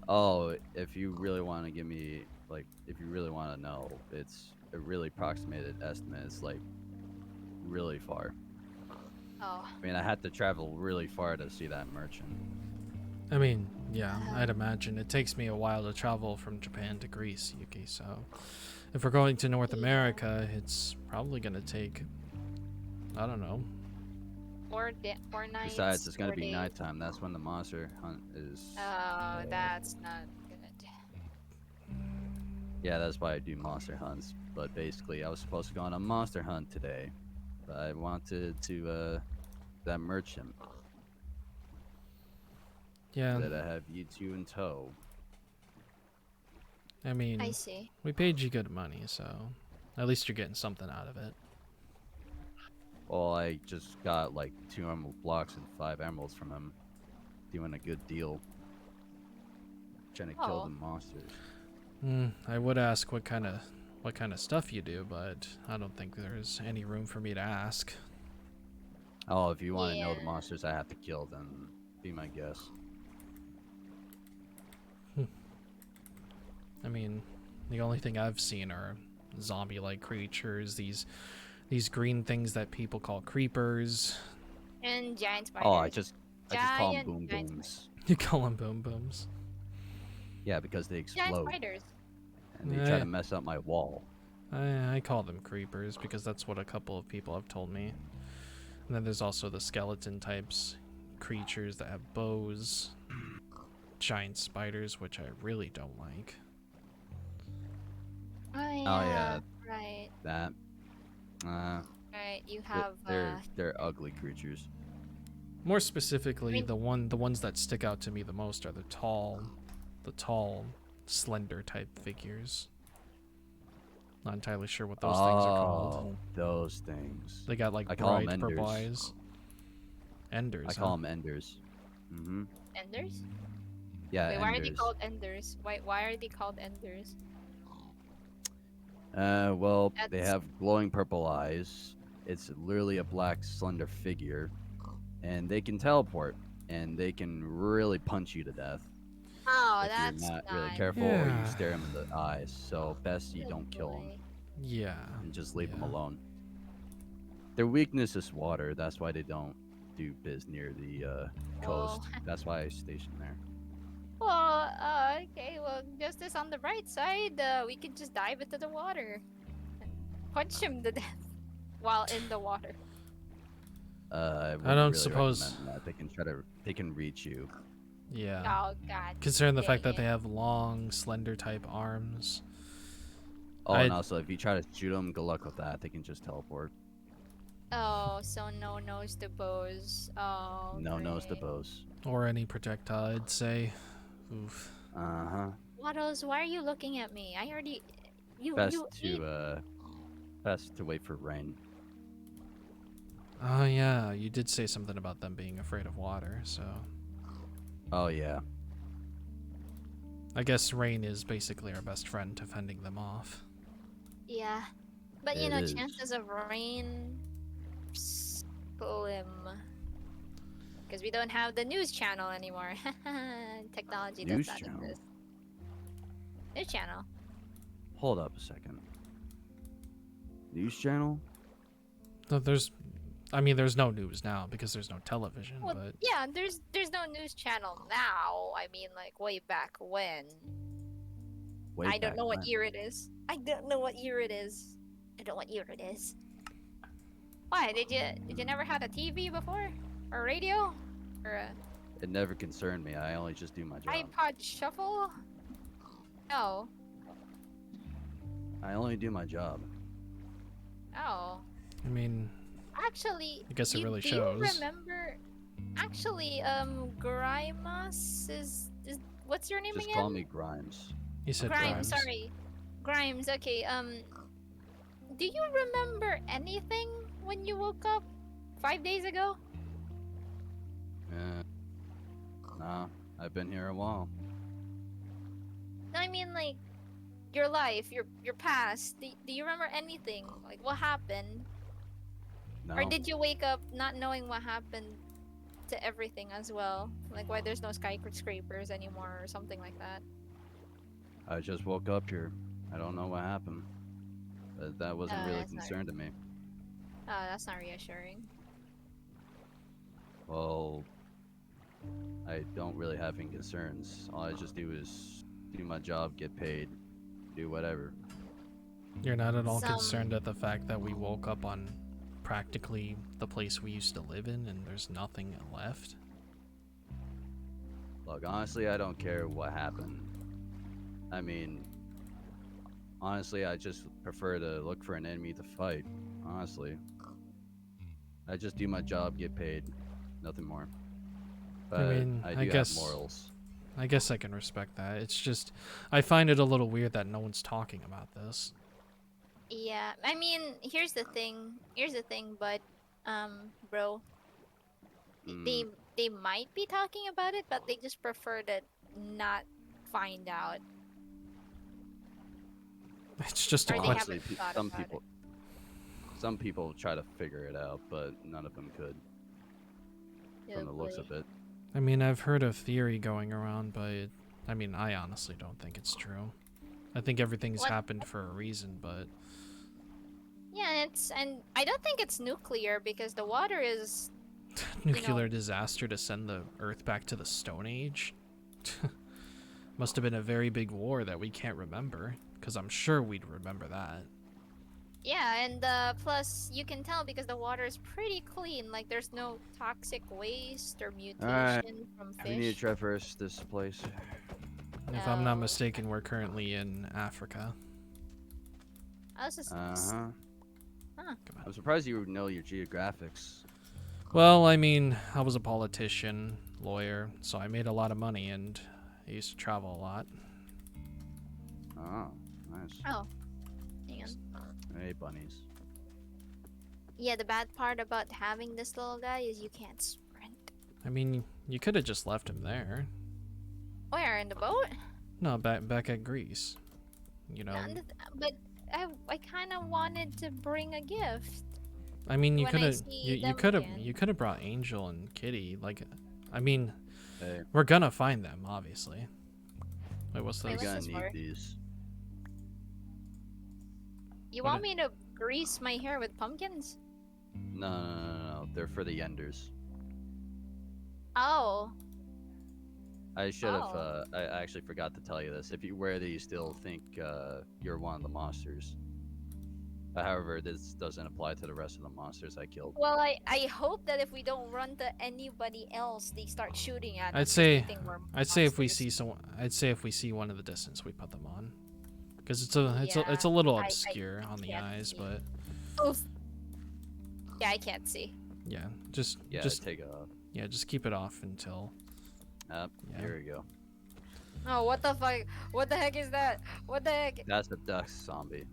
Oh, if you really want to give me, like, if you really want to know, it's a really approximated estimate. It's like really far. oh, I mean, I had to travel really far to see that merchant. I mean, yeah, I'd imagine it takes me a while to travel from Japan to Greece, Yuki. So, if we're going to North America, it's probably gonna take, I don't know. 4 nights. Besides, it's gonna 4 be days. nighttime. That's when the monster hunt is. Oh, that's not good. Yeah, that's why I do monster hunts. But basically, I was supposed to go on a monster hunt today, but I wanted to that merchant Yeah, that I have you two in tow. I mean, I see. we paid you good money, so at least you're getting something out of it. Well, I just got like 2 emerald blocks and 5 emeralds from him, doing a good deal. Trying to kill Oh. the monsters. I would ask what kind of stuff you do, but I don't think there's any room for me to ask. Oh, if you want to know the Yeah. monsters I have to kill, then be my guest. I mean, the only thing I've seen are zombie-like creatures, these green things that people call creepers. And giant spiders. Oh, I just call them Giant boom giant booms. You call them boom booms. Yeah, because they Giant explode spiders. and they try Yeah. to mess up my wall. I call them creepers because that's what a couple of people have told me. And then there's also the skeleton types creatures that have bows, giant spiders, which I really don't like. Oh yeah. yeah. Right. That. Right. You have. They're ugly creatures. More specifically, I mean- the ones that stick out to me the most are the tall, slender type figures. Not entirely sure what those things are called. Those things. They got like I call 'em bright purple enders. eyes. Enders. I call them enders. Mm-hmm. Enders. Yeah, Wait, why are they enders. called enders? Why are they called enders? Well, they That's- have glowing purple eyes. It's literally a black, slender figure, and they can teleport, and they can really punch you to death Oh, if that's you're not really not careful or Yeah. you stare them in the eyes. So best you good don't kill them boy. Yeah. and just leave them Yeah. alone. Their weakness is water. That's why they don't do biz near the coast. Oh. That's why I stationed there. Well, okay. Well, just as on the bright side, we could just dive into the water and punch him to death while in the water. I wouldn't don't really suppose- recommend that. They can reach you. Yeah. Oh God. Considering the Yeah, fact that yeah. they have long, slender type arms. Oh, I'd- and also if you try to shoot them, good luck with that. They can just teleport. Oh, so no nose to bows. Oh. No nose to great. bows. Or any projectile, I'd say. Oof. Uh-huh. Waddles, why are you looking at me? I already... You Best ate- to wait for rain. Oh yeah, you did say something about them being afraid of water, so Oh yeah. I guess rain is basically our best friend to fending them off. Yeah. But you It know, is. chances of rain... slim. Because we don't have the news channel anymore. Technology News does not channel? exist. News channel. Hold up a second. News channel? No, there's no news now because there's no television, Well, but yeah, there's no news channel now. I mean, like way back when. Way I don't back know what when. year it is. I don't know what year it is. I don't know what year it is. Why did you never had a TV before, or radio, or a It never concerned me. I only just do my job. iPod Shuffle? No. I only do my job. Oh. I mean, Actually, I guess it really do shows. you remember? Actually, Grimus is what's your name Just again? call me Grimes. he said Grimes. Grimes. Sorry, Grimes. Okay. Do you remember anything when you woke up 5 days ago? Nah, I've been here a while. No, I mean like your life, your past. Do you remember anything? Like what happened? No. Or did you wake up not knowing what happened to everything as well? Like why there's no skyscrapers anymore or something like that? I just woke up here. I don't know what happened. That wasn't really That's not- concerned to me. Oh, that's not reassuring. Well, I don't really have any concerns. All I just do is do my job, get paid, do whatever. You're not at all Some- concerned at the fact that we woke up on practically the place we used to live in and there's nothing left? Look, honestly, I don't care what happened. I mean, honestly, I just prefer to look for an enemy to fight. Honestly. I just do my job, get paid. Nothing more. But mean, I I do guess- have morals. I guess I can respect that. It's just, I find it a little weird that no one's talking about this. Yeah, I mean, here's the thing, but bro, Mm, they might be talking about it, but they just prefer to not find out. It's just a Or they question. haven't thought some about people some people try to figure it out, but none of them could from the looks of it. I mean, I've heard a theory going around, but I mean, I honestly don't think it's true. I think everything's What- happened for a reason, but Yeah, and I don't think it's nuclear because the water is. nuclear disaster to send the Earth back to the Stone Age? Must have been a very big war that we can't remember, because I'm sure we'd remember that. Yeah, and plus you can tell because the water is pretty clean. Like there's no toxic waste or mutation Alright, from We need to fish. traverse this place. If I'm not Oh. mistaken, we're currently in Africa. I was just. Uh-huh. Huh. I'm surprised you would know your geographics. Well, I mean, I was a politician, lawyer, so I made a lot of money and I used to travel a lot. Oh, nice. Oh, hang on. Hey, bunnies. Yeah, the bad part about having this little guy is you can't sprint. I mean, you could have just left him there. Where in the boat? No, back at Greece. You know, But I kind of wanted to bring a gift. I mean, you when could I have see you them could have again. you could have brought Angel and Kitty. Like, I mean, Hey, we're gonna find them, obviously. Wait, what's Wait, this? you're what's gonna this need for? these. You What want me to grease my hair with pumpkins? No. They're for the Enders. Oh, I should have. Oh. I actually forgot to tell you this. If you wear these, still think you're one of the monsters. However, this doesn't apply to the rest of the monsters I killed. well, I hope that if we don't run to anybody else, they start shooting at us. I'd 'cause say they think we're I'd say if we monsters. see someone, I'd say if we see one in the distance, we put them on, because it's a Yeah, a little I obscure on the can't eyes, see. but Oof. Yeah, I can't see. yeah, just Yeah, just take it off. yeah, just keep it off until Up. Yeah. Here we go. Oh, what the fuck? What the heck is that? What the heck? That's a duck zombie.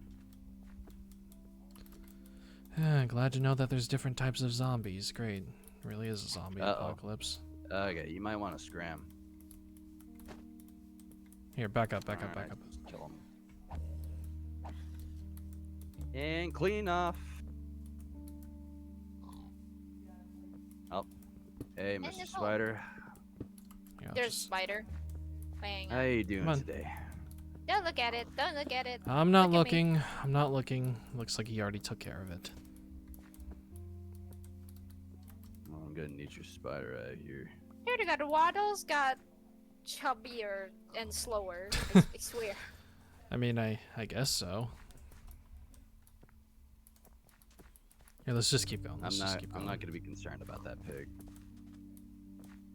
Glad to know that there's different types of zombies. Great. Really is a zombie apocalypse. Okay, you might want to scram. Here, back up, back up, back Alright, up. just kill him. And clean off. Oh. Hey, And Mr. it's home. Spider. Yeah, There's a just- spider. Hang How on. you doing Come on. today? Don't look at it. Don't look at it. I'm not Look at me. looking. I'm not looking. Looks like he already took care of it. Well, I'm gonna need your spider out here. Here we go. The waddles got chubbier and slower. I swear. I mean, I guess so. Here, let's just keep going. Let's just keep going. I'm not gonna be concerned about that pig.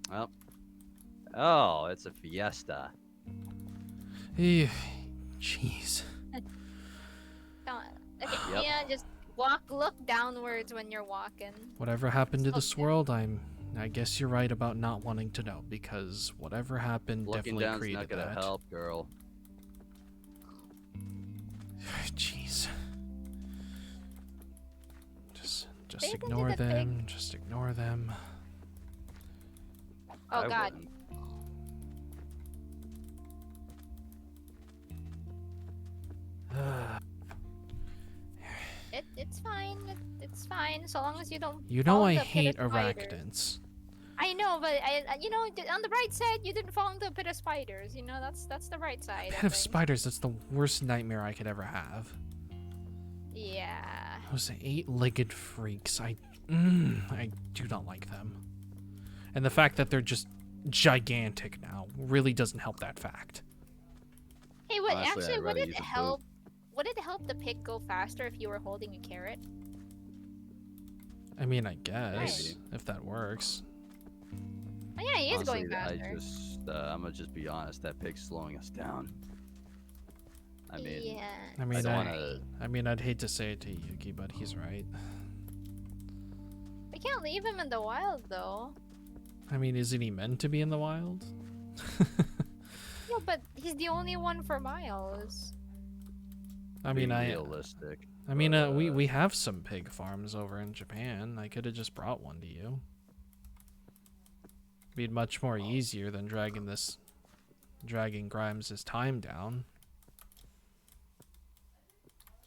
Well. Oh, it's a fiesta. Jeez. Don't. Okay, Yep. yeah, just look downwards when you're walking. Whatever happened to this Okay. world, I guess you're right about not wanting to know, because whatever happened Looking definitely down's created not gonna that. help, girl. Jeez. Just Pay attention ignore to the pig. them. Just ignore them. Oh I god. wouldn't. It's fine. It's fine. So long as you don't. You know fall I into a pit hate of spiders. arachnids. I know, but you know, on the bright side, you didn't fall into a pit of spiders. You know, that's the right side. I Pit of think. spiders, that's the worst nightmare I could ever have. Yeah. Those 8-legged freaks. I do not like them. And the fact that they're just gigantic now really doesn't help that fact. Hey, what? Honestly, Actually, I'd would rather it use a boot. help? Would it help the pig go faster if you were holding a carrot? I mean, I guess, Maybe. if that works. Oh, yeah, he is going Honestly, faster. I'm gonna just be honest. That pig's slowing us down. I mean, yeah. I mean, don't I, wanna- I mean, I'd hate to say it to Yuki, but he's right. We can't leave him in the wild, though. I mean, isn't he meant to be in the wild? No, but he's the only one for miles. I mean, being realistic. I mean, but, we have some pig farms over in Japan. I could have just brought one to you. Be much more easier than dragging Grimes' time down.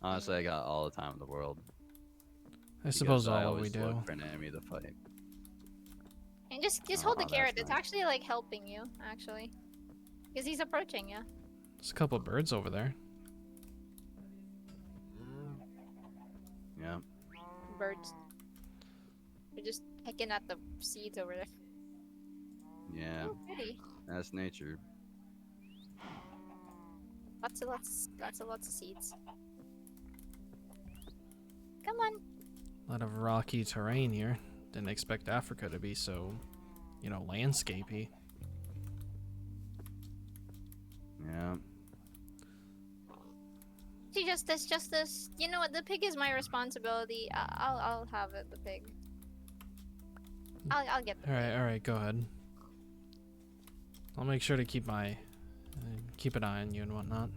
Honestly, I got all the time in the world. I suppose because I all we always do. look for an enemy to fight. And just hold the Aw, carrot. that's It's nice. actually like helping you, actually, because he's approaching you. There's a couple birds over there. Yeah. Birds. They're just pecking at the seeds over there. Yeah. Oh, pretty. That's nature. Lots of seeds. Come on. A lot of rocky terrain here. Didn't expect Africa to be so, landscapey. Yeah. See, Justice. You know what? The pig is my responsibility. I'll have it. The pig. I'll get the pig. All right, go ahead. I'll make sure to keep an eye on you and whatnot.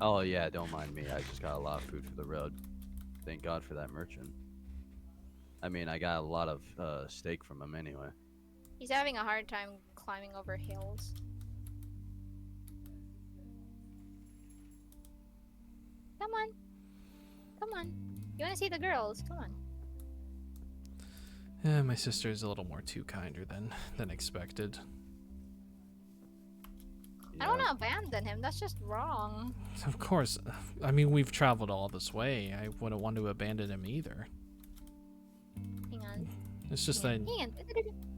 Oh yeah, don't mind me. I just got a lot of food for the road. Thank God for that merchant. I mean, I got a lot of steak from him anyway. He's having a hard time climbing over hills. Come on. Come on. You wanna see the girls? Come on. Yeah, my sister's a little more too kinder than expected. I don't wanna abandon him. That's just wrong. Of course. I mean, we've traveled all this way. I wouldn't want to abandon him either. Hang on. It's just Hang that on.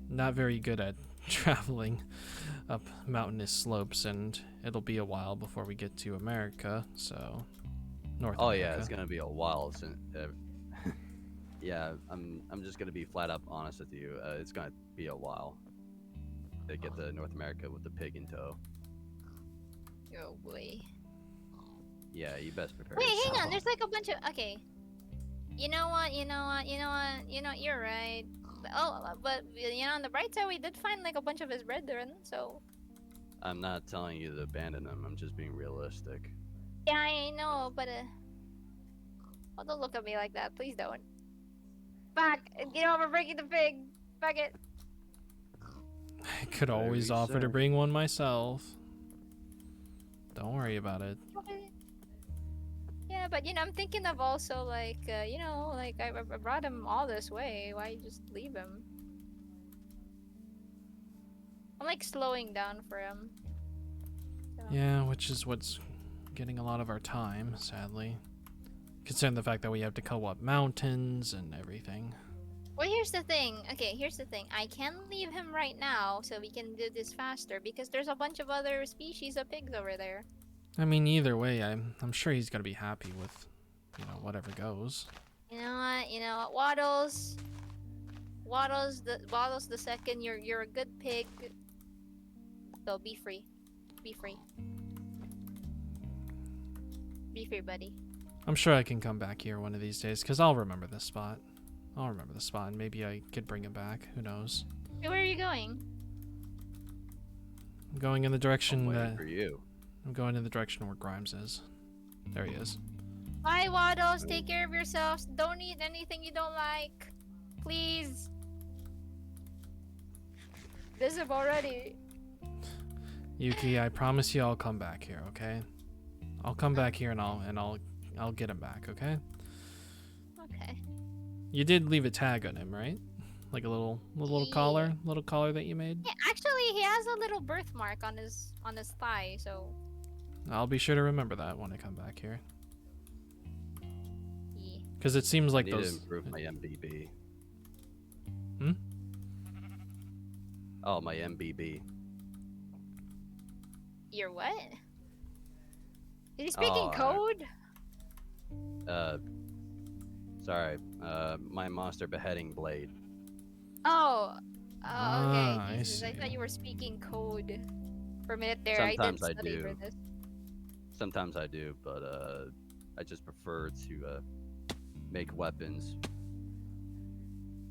not very good at traveling up mountainous slopes, and it'll be a while before we get to America, so North Oh America. yeah, it's gonna be a while since. Yeah, I'm just gonna be flat up honest with you. It's gonna be a while to get to North America with the pig in tow. Oh boy. Yeah, you best prepare. Wait, hang yourself. on. There's like a bunch of. Okay. You know what? You know what? You know what? You know, you're right. But you know, on the bright side, we did find like a bunch of his brethren. So I'm not telling you to abandon him. I'm just being realistic. yeah, I know. But oh, don't look at me like that. Please don't. Back. Get over breaking the pig. Back it. I could Whatever always you offer to say. bring one myself. Don't worry about it. Yeah, but you know, I'm thinking of also like, you know, like I brought him all this way. Why just leave him? I'm like slowing down for him. So. Yeah, which is what's getting a lot of our time, sadly. Considering the fact that we have to go up mountains and everything. Well, here's the thing. Okay, here's the thing. I can leave him right now so we can do this faster because there's a bunch of other species of pigs over there. I mean, either way, I'm sure he's gonna be happy with, you know, whatever goes. You know what? You know what? Waddles the second. You're a good pig. So be free. Be free. Be free, buddy. I'm sure I can come back here one of these days, because I'll remember this spot. I'll remember the spot, and maybe I could bring him back. Who knows? Hey, where are you going? I'm going in the direction I'm waiting that for you. I'm going in the direction where Grimes is. There he is. Bye, Waddles. Take care of yourselves. Don't eat anything you don't like. Please. This is already. Yuki, I promise you I'll come back here, okay? I'll come back here and I'll get him back, okay? Okay. You did leave a tag on him, right? Like a little collar that you made? Yeah, actually, he has a little birthmark on his thigh, so. I'll be sure to remember that when I come back here. Yeah. Because it seems like I need those. to improve my MBB. Hmm? Oh, my MBB. You're what? Is he speaking Oh, code? Sorry. My monster beheading blade. Oh. Oh, Ah, okay. I Jesus, I see. thought you were speaking code. For a minute there, I Sometimes did I study do. for this. Sometimes I do, but I just prefer to make weapons.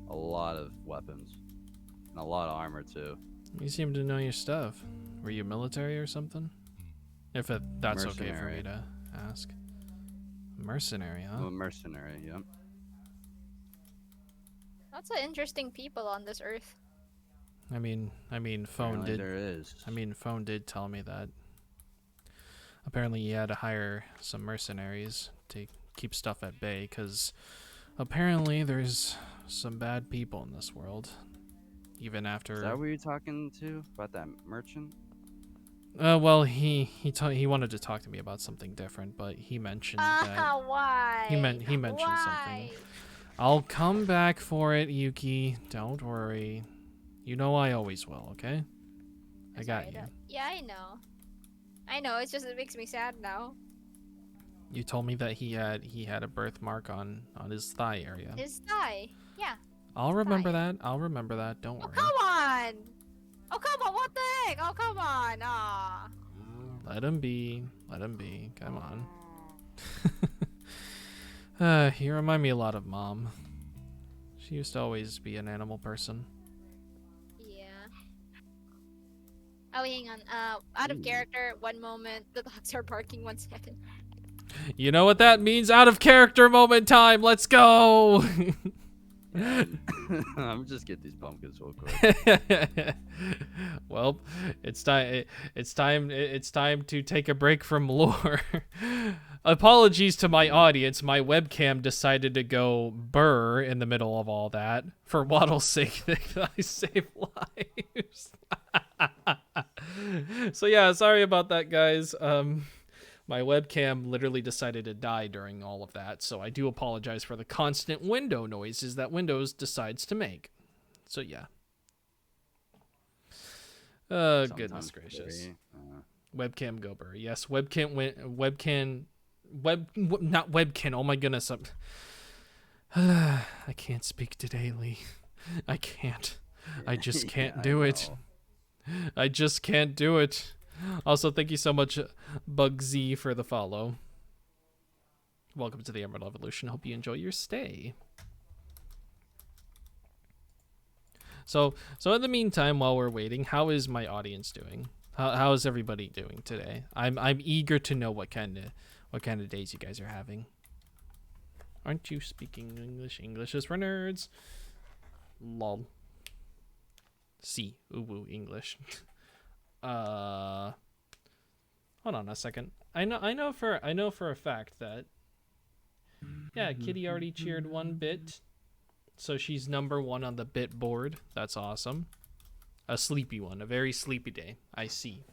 A lot of weapons. And a lot of armor too. You seem to know your stuff. Were you military or something? If that's okay for me Mercenary. to ask. Mercenary, I'm huh? a mercenary, yep. Lots of interesting people on this earth. I mean, Phone Apparently did. there is. I mean, Phone did tell me that. Apparently, he had to hire some mercenaries to keep stuff at bay, because apparently there's some bad people in this world. Even after. Is that what you're talking to? About that merchant? Well, he wanted to talk to me about something different, but he mentioned that Why? he mentioned Why? something. I'll come back for it, Yuki. Don't worry. You know I always will, okay? I got you. Yeah, I know. I know. It's just it makes me sad now. You told me that he had a birthmark on his thigh area. His thigh. Yeah. I'll remember thigh. that. I'll remember that. Don't Oh worry. come on! Oh come on! What the heck? Oh come on! Ah. Let him be. Let him be. Come on. You remind me a lot of Mom. She used to always be an animal person. Yeah. Oh, hang on. Out of character. One moment. The dogs are barking. 1 second. You know what that means? Out of character moment time. Let's go. I'm just get these pumpkins real quick. Well, it's time to take a break from lore. Apologies to my audience. My webcam decided to go burr in the middle of all that. For Waddle's sake, that I save lives. So yeah, sorry about that, guys. My webcam literally decided to die during all of that, so I do apologize for the constant window noises that Windows decides to make. So yeah. Goodness Sometimes gracious. very, Webcam Gober. Yes, not webcam. Oh my goodness. I can't speak today, Lee. I can't. I just can't Yeah, do I it. know. I just can't do it. Also, thank you so much, Bugsy, for the follow. Welcome to the Emerald Evolution. Hope you enjoy your stay. So in the meantime, while we're waiting, how is my audience doing? How is everybody doing today? I'm eager to know what kind of days you guys are having. Aren't you speaking English? English is for nerds. Lol. See, ooh, English. Hold on a second. I know for a fact that Kitty already cheered 1 bit, so she's number 1 on the bit board. That's awesome. A sleepy one, a very sleepy day. I see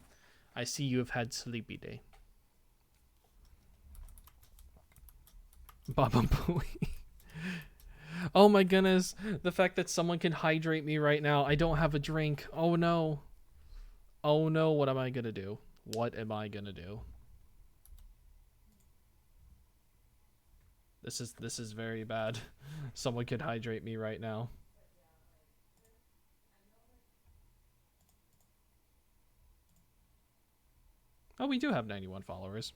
you have had sleepy day. Baba Booey. Oh my goodness, the fact that someone can hydrate me right now. I don't have a drink. Oh no. Oh no, what am I gonna do? What am I gonna do? This is very bad. Someone could hydrate me right now. Oh, we do have 91 followers.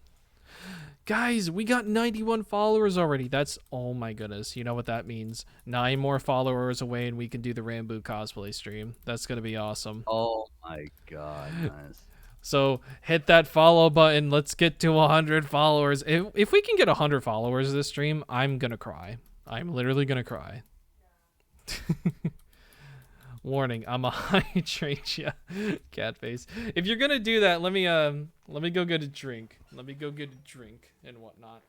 Guys, we got 91 followers already. That's, oh my goodness. You know what that means? 9 more followers away and we can do the Rambo cosplay stream. That's going to be awesome. Oh my god, nice. So hit that follow button. Let's get to 100 followers. If we can get 100 followers this stream, I'm going to cry. I'm literally going to cry. Warning, I'm a hydrate ya, cat face. If you're gonna do that, let me go get a drink. Let me go get a drink and whatnot.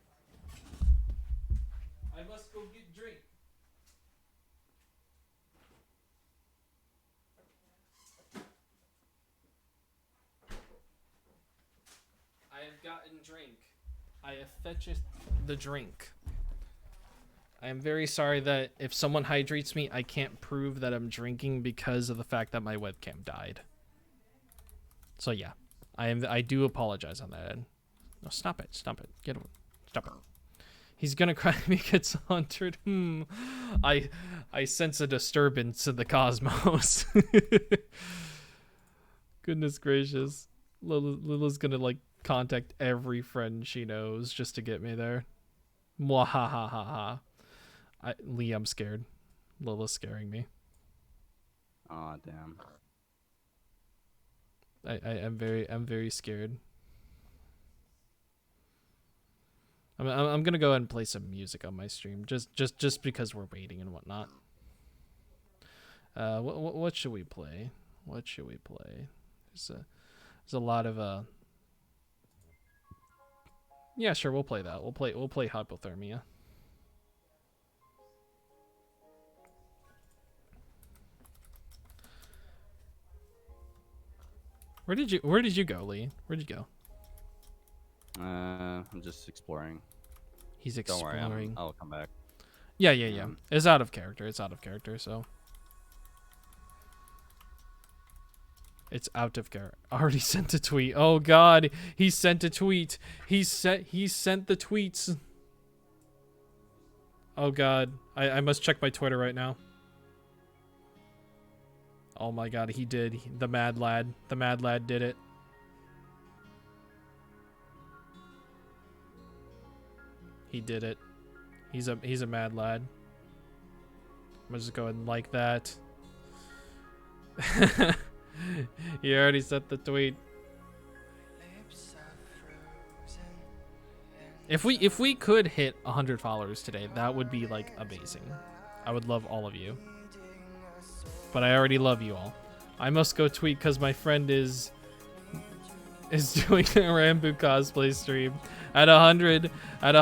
I must go get a drink. I have gotten drink. I have fetched the drink. I am very sorry that if someone hydrates me, I can't prove that I'm drinking because of the fact that my webcam died. So yeah, I do apologize on that end. No, stop it. Get away. Stop it. He's gonna cry if he gets 100. I sense a disturbance in the cosmos. Goodness gracious. Lila's gonna like contact every friend she knows just to get me there. Mwahahaha. Lee, I'm scared. Lila's scaring me. Aw, damn. I'm very scared. I'm gonna go ahead and play some music on my stream, just because we're waiting and whatnot. What should we play? What should we play? There's a lot of Yeah, sure, we'll play that. We'll play Hypothermia. Where did you go, Lee? Where'd you go? I'm just exploring. He's Don't worry, exploring. I'll come back. Yeah. It's out of character. So. It's out of character. Already sent a tweet. Oh god, he sent a tweet. He sent the tweets. Oh god, I must check my Twitter right now. Oh my god, he did. The mad lad did it. He did it. He's a mad lad. I'm gonna just go ahead and like that. He already sent the tweet. If we could hit 100 followers today, that would be like amazing. I would love all of you. But I already love you all. I must go tweet because my friend is doing a Rambo cosplay stream at 100. At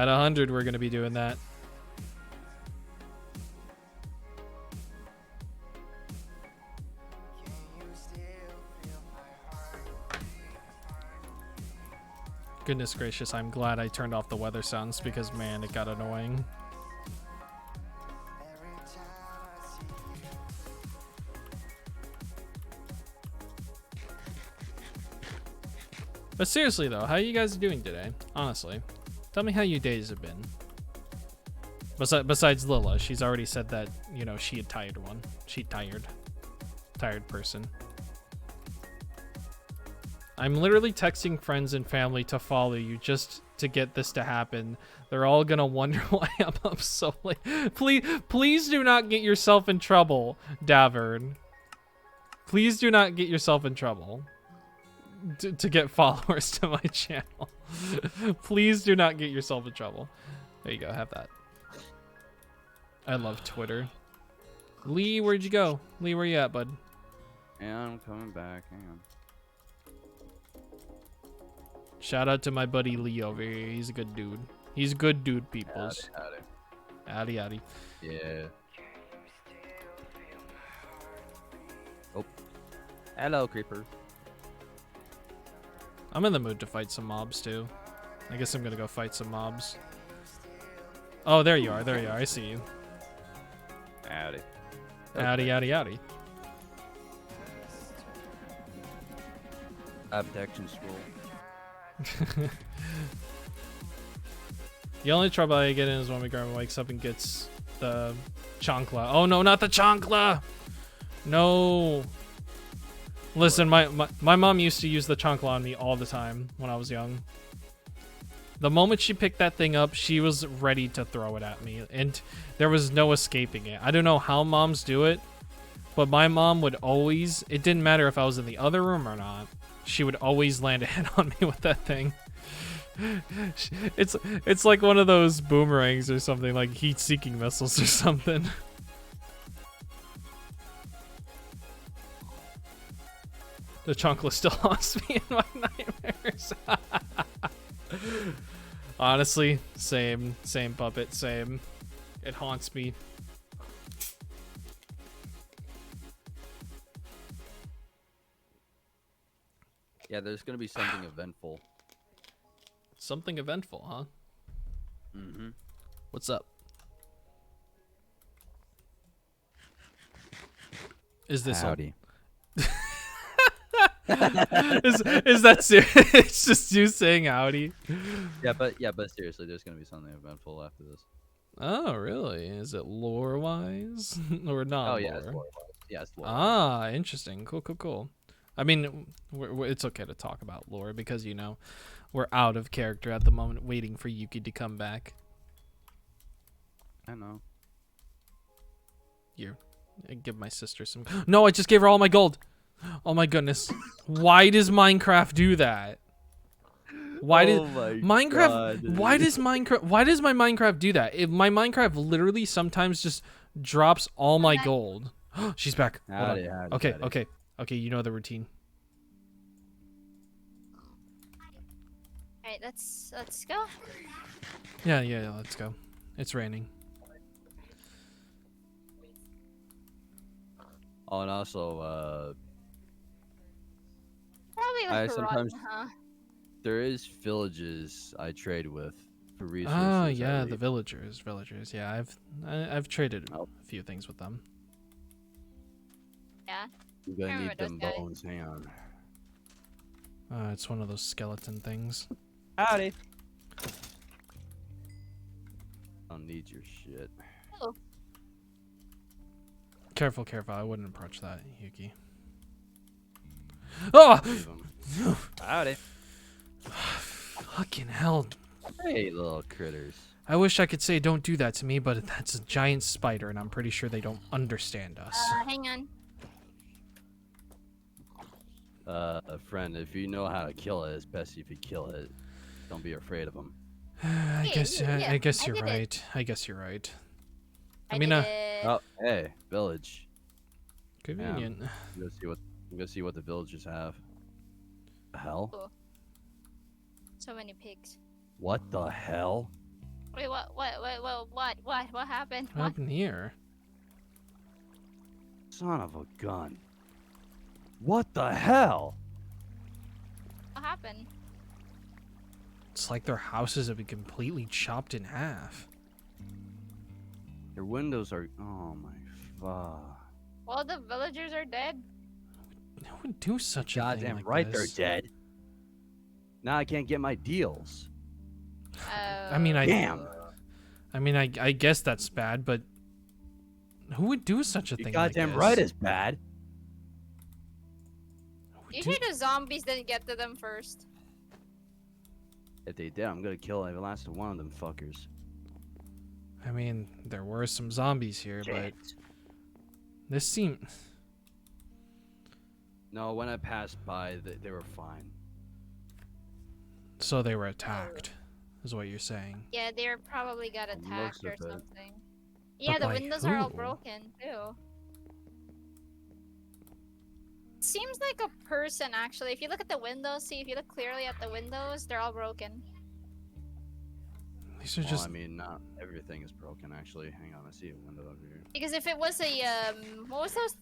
100, we're gonna be doing that. Goodness gracious, I'm glad I turned off the weather sounds because man, it got annoying. But seriously though, how you guys doing today? Honestly, tell me how your days have been. Besides Lila, she's already said that, you know, she a tired one. She tired person. I'm literally texting friends and family to follow you just to get this to happen. They're all gonna wonder why I'm up so late. Please do not get yourself in trouble, Davern. Please do not get yourself in trouble to get followers to my channel. Please do not get yourself in trouble. There you go, have that. I love Twitter. Lee, where'd you go? Lee, where you at, bud? Yeah, I'm coming back. Hang on. Shout out to my buddy Lee over here. He's a good dude. He's a good dude, peoples. Howdy. Howdy. Yeah. Oh. Hello, creeper. I'm in the mood to fight some mobs, too. I guess I'm gonna go fight some mobs. Oh, there you are. There you are. I see you. Howdy. Howdy, howdy, howdy. Abduction scroll. The only trouble I get in is when my grandma wakes up and gets the chancla. Oh no, not the chancla! No. Listen, my mom used to use the chancla on me all the time when I was young. The moment she picked that thing up, she was ready to throw it at me, and there was no escaping it. I don't know how moms do it, but my mom would always, it didn't matter if I was in the other room or not, she would always land a hit on me with that thing. It's like one of those boomerangs or something, like heat-seeking missiles or something. The chancla still haunts me in my nightmares. Honestly, same puppet, same. It haunts me. Yeah, there's gonna be something eventful. Something eventful, huh? Mm-hmm. What's up? Is this Howdy. is that serious? It's just you saying howdy. Yeah, but seriously, there's gonna be something eventful after this. Oh, really? Is it lore wise or not? Oh yeah, it's lore. Yeah, it's lore. Ah, interesting. Cool. I mean, it's okay to talk about lore because you know we're out of character at the moment, waiting for Yuki to come back. I know. Here, give my sister some. No, I just gave her all my gold. Oh my goodness! Why does Minecraft do that? Why did Minecraft? God. Why does Minecraft? Why does my Minecraft do that? If my Minecraft literally sometimes just drops all my gold. She's back. Hold on. Okay. You know the routine. Alright, let's go. Yeah. Let's go. It's raining. Oh, and also, Probably I like sometimes- rotten, huh? there is villages I trade with for resources. Oh yeah, I the leave. villagers. Yeah, I've traded Oh. a few things with them. Yeah. I'm gonna remember need them those guys. bones. Hang on. It's one of those skeleton things. Howdy. I'll need your shit. Oh. Careful. I wouldn't approach that, Yuki. Oh! Leave 'em. Howdy. Fucking hell. Hey, little critters. I wish I could say don't do that to me, but that's a giant spider, and I'm pretty sure they don't understand us. Hang on. A friend, if you know how to kill it, it's best if you kill it. Don't be afraid of them. I Hey, guess yeah, I guess I you're did it. right. I guess you're right. I mean, did it. Oh, hey, village. Convenient. I'm gonna see what the villagers have. The hell? So many pigs. What the hell? Wait, what happened? What happened here? Son of a gun. What the hell? What happened? It's like their houses have been completely chopped in half. Their windows are. Oh my fuck. Well, the villagers are dead. Who would do such a thing Goddamn like right, this? they're dead. Now I can't get my deals. I mean, Damn. I guess that's bad, but who would do such a You thing? goddamn like right, this? it's bad. Who You sure the zombies didn't get to them first? If they did, I'm gonna kill every last one of them fuckers. I mean, there were some zombies here, but this seemed... No, when I passed by, they were fine. So they were attacked, is what you're saying. Yeah, they were probably got attacked or Most of it. something. Yeah, But the by windows are all who? broken too. Seems like a person actually. If you look at the windows, see if you look clearly at the windows, they're all broken. These are Well, just... I mean, not everything is broken actually. Hang on, I see a window over here. Because if it was a what was those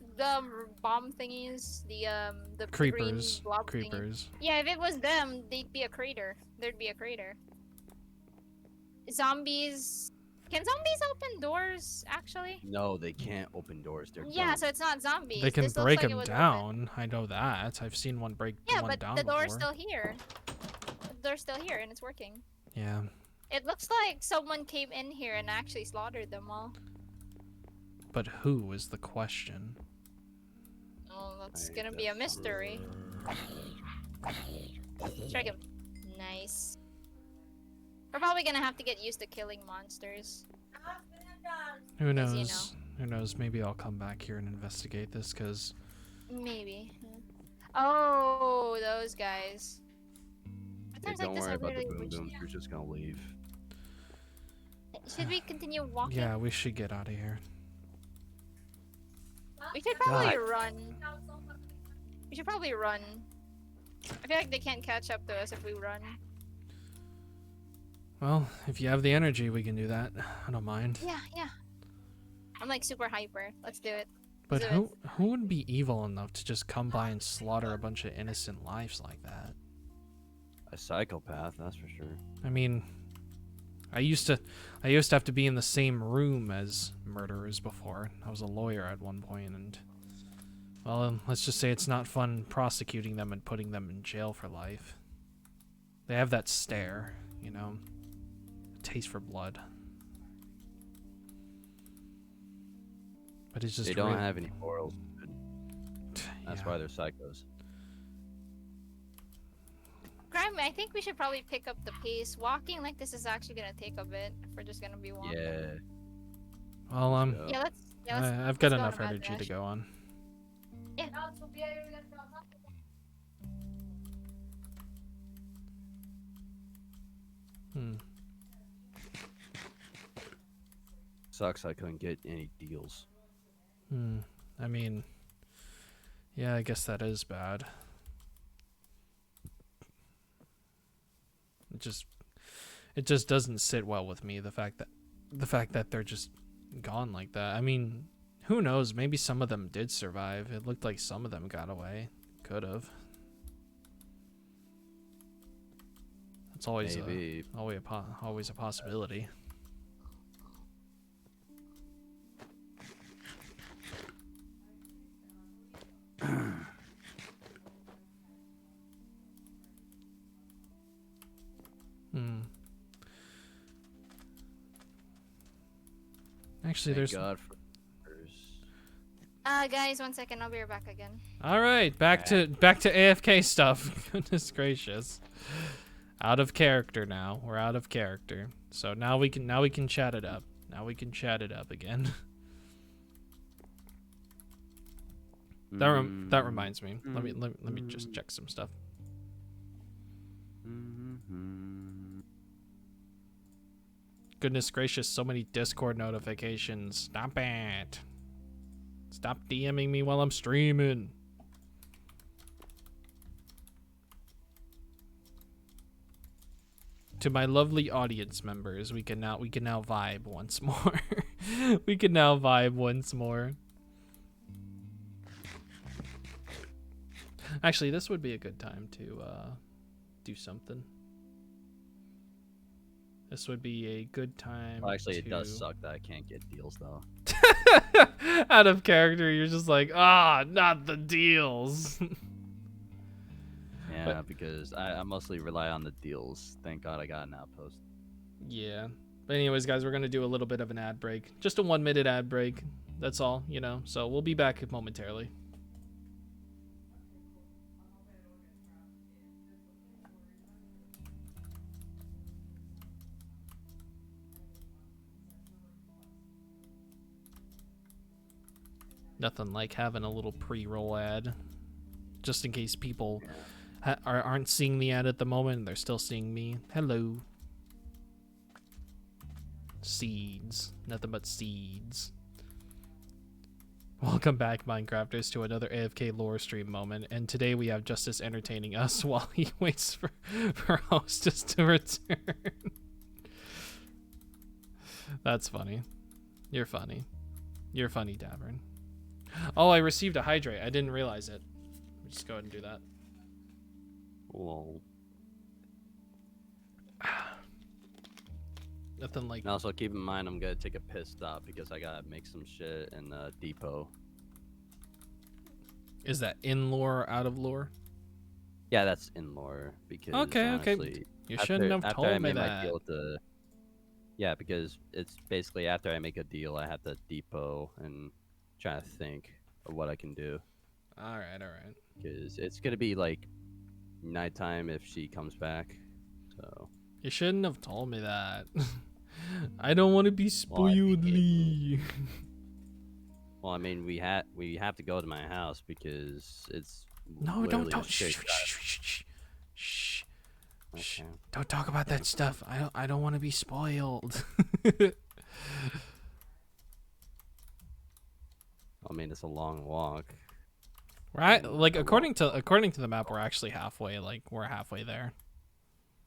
bomb thingies? The creepers. green blob thingy. Creepers. Yeah, if it was them, they'd be a crater. There'd be a crater. Zombies. Can zombies open doors actually? No, they can't open doors. They're Yeah, done. so it's not zombies. They can This looks break like it them was down. open. I know that. I've seen one break Yeah, one but down the door's before. still here. The door's still here and it's working. Yeah. It looks like someone came in here and actually slaughtered them all. But who is the question? Oh, that's I gonna be a guess. mystery. Strike him. Nice. We're probably gonna have to get used to killing monsters. Who Because, you knows? Who knows? Maybe I'll come back here and investigate this, because... Maybe. Oh, those guys. Hey, Sometimes don't like this, worry I about the literally boom wish... booms. We're just gonna leave. Should we continue walking? Yeah, we should get out of here. We should probably God. run. We should probably run. I feel like they can't catch up to us if we run. Well, if you have the energy, we can do that. I don't mind. Yeah, yeah. I'm like super hyper. Let's do it. But do who would be evil enough to just come by and slaughter a bunch of innocent lives like that? A psychopath, that's for sure. I mean, I used to have to be in the same room as murderers before. I was a lawyer at one point, and well, let's just say it's not fun prosecuting them and putting them in jail for life. They have that stare, you know, taste for blood. But it's just They don't real- have any morals. That's yeah. why they're psychos. Graham, I think we should probably pick up the pace. Walking like this is actually gonna take a bit if we're just gonna be walking. Yeah. Well, Yeah, let's I've got let's go enough on a energy to dash. go on. Yeah. Hmm. Sucks I couldn't get any deals. Hmm. I mean, yeah, I guess that is bad. It just doesn't sit well with me, the fact that they're just gone like that. I mean, who knows? Maybe some of them did survive. It looked like some of them got away. Could have. That's always Maybe. always a possibility. Hmm. Actually, Thank there's... God for Guys, 1 second. I'll be right back again. All right, back to AFK stuff. Goodness gracious. Out of character now. We're out of character. So now we can chat it up. Now we can chat it up again. That reminds me. Let me just check some stuff. Goodness gracious, so many Discord notifications. Stop it. Stop DMing me while I'm streaming. To my lovely audience members, we can now vibe once more. We can now vibe once more. Actually, this would be a good time to do something. This would be a good time. Well, actually, it does to- suck that I can't get deals though. Out of character, you're just like, not the deals. Yeah, because I mostly rely on the deals. Thank God I got an outpost. Yeah. But anyways, guys, we're going to do a little bit of an ad break. Just a 1-minute ad break. That's all, you know. So we'll be back momentarily. Nothing like having a little pre-roll ad, just in case people aren't seeing the ad at the moment. They're still seeing me. Hello. Seeds. Nothing but seeds. Welcome back, Minecrafters, to another AFK lore stream moment. And today we have Justice entertaining us while he waits for Hostess to return. That's funny. You're funny. You're funny, Davern. Oh, I received a hydrate. I didn't realize it. Just go ahead and do that. Well, Nothing like. and also keep in mind I'm gonna take a piss stop because I gotta make some shit in the depot. Is that in lore or out of lore? Yeah, that's in lore because Okay, honestly, You shouldn't have after told I me made my that. deal with the, yeah, because it's basically after I make a deal, I have to depot and try to think of what I can do. All right. Because it's gonna be like nighttime if she comes back. So You shouldn't have told me that. I don't want to be Well, I spoiled. mean- well, I mean, we have to go to my house because it's No, don't literally a talk. straight Shh, shot. shh. Shh. Okay. Don't talk about that stuff. I don't want to be spoiled. I mean, it's a long walk. Right? Like according to the map, we're actually halfway. Like we're halfway there.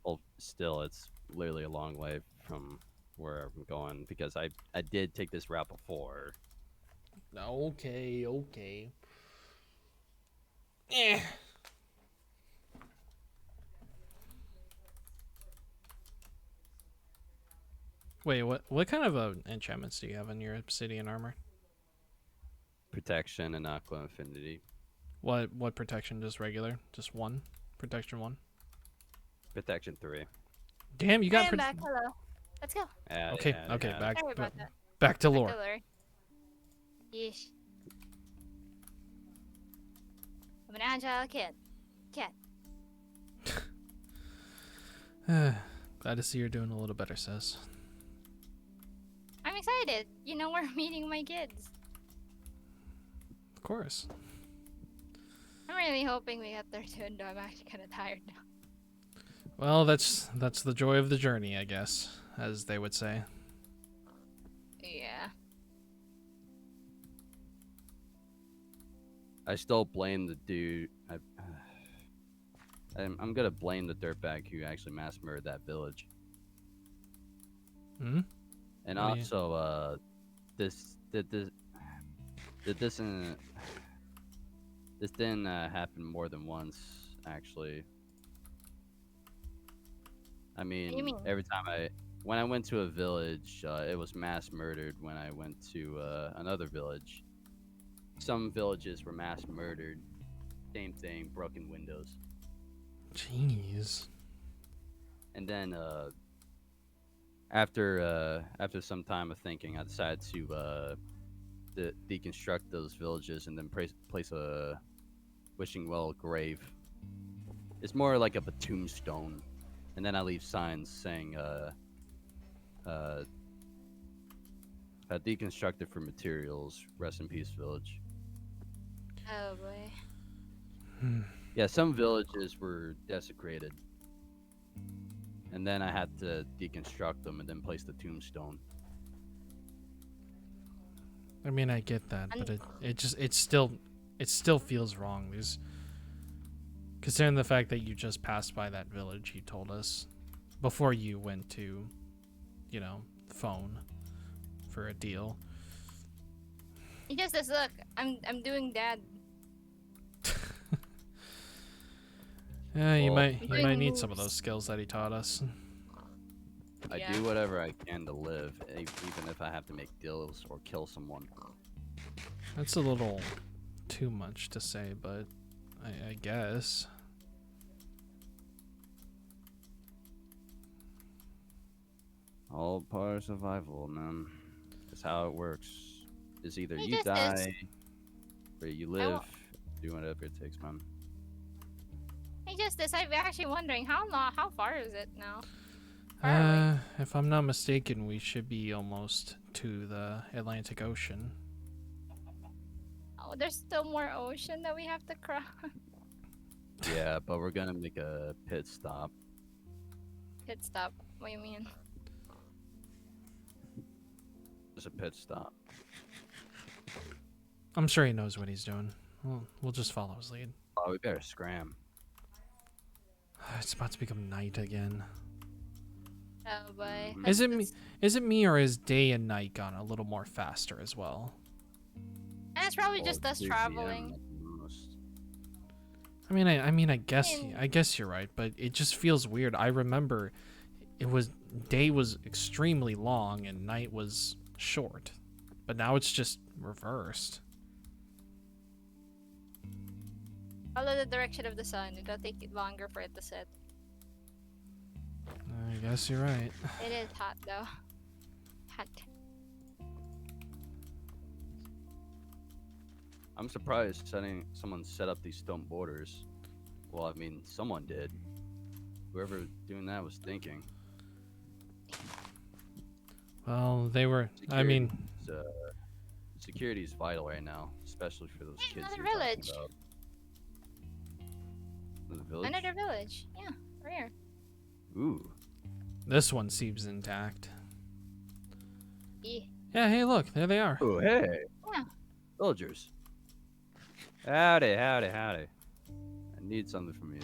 Well, still, it's literally a long way from where I'm going because I did take this route before. Okay. Eh. Wait, what kind of enchantments do you have in your obsidian armor? Protection and Aqua Infinity. What protection? Just regular? Just one? Protection 1? Protection 3. Damn, you I got am back. Hello. Let's go. Yeah, Okay, yeah, okay, yeah. back Sorry about that. back to Back lore. to lore. Yeesh. I'm an agile kid. Glad to see you're doing a little better, sis. I'm excited. You know, we're meeting my kids. Of course. I'm really hoping we get there soon, though. I'm actually kind of tired now. Well, that's the joy of the journey, I guess, as they would say. Yeah. I still blame the dude. I'm gonna blame the dirtbag who actually mass murdered that village. Hmm? And What do you- also, this didn't happen more than once, actually. I do you mean, mean? every time when I went to a village, it was mass murdered. When I went to another village, some villages were mass murdered. Same thing, broken windows. Jeez. And then after some time of thinking, I decided to deconstruct those villages and then place a wishing well grave. It's more like a tombstone, and then I leave signs saying deconstructed for materials. Rest in peace, village. Oh boy. Yeah, some villages were desecrated, and then I had to deconstruct them and then place the tombstone. I mean, I get that, but it still feels wrong. There's, considering the fact that you just passed by that village, you told us before you went to, you know, phone for a deal. You just look. I'm doing dad. Yeah, you Well, might doing need some of moves. those skills that he taught us. I Yeah. do whatever I can to live, even if I have to make deals or kill someone. That's a little too much to say, but I guess. All part of survival, man. That's how it works. It's either Hey, you Justice. die or you wa- live. Do whatever it takes, man. Hey, Justice. I'm actually wondering how far is it now? Far away. If I'm not mistaken, we should be almost to the Atlantic Ocean. Oh, there's still more ocean that we have to cross. Yeah, but we're gonna make a pit stop. Pit stop. What do you mean? Just a pit stop. I'm sure he knows what he's doing. We'll just follow his lead. Oh, we better scram. It's about to become night again. Oh boy. Mhm. Is it me? Is it me, or is day and night gone a little more faster as well? And it's probably Well, just us 3 traveling. PM at the most. I guess you're right, but it just feels weird. I remember day was extremely long and night was short, but now it's just reversed. Follow the direction of the sun. It'll take it longer for it to set. I guess you're right. It is hot though. Hot. I'm surprised someone set up these stone borders. Well, I mean, someone did. Whoever doing that was thinking. Well, they were. I mean, Security is vital right now, especially for those Hey, kids. another you're talking village. about. Another village. Another village. Yeah, we're here. Ooh. this one seems intact. Yeah. Yeah. Hey, look, there they are. Oh, hey. Yeah. Villagers. Howdy, howdy, howdy. I need something from you.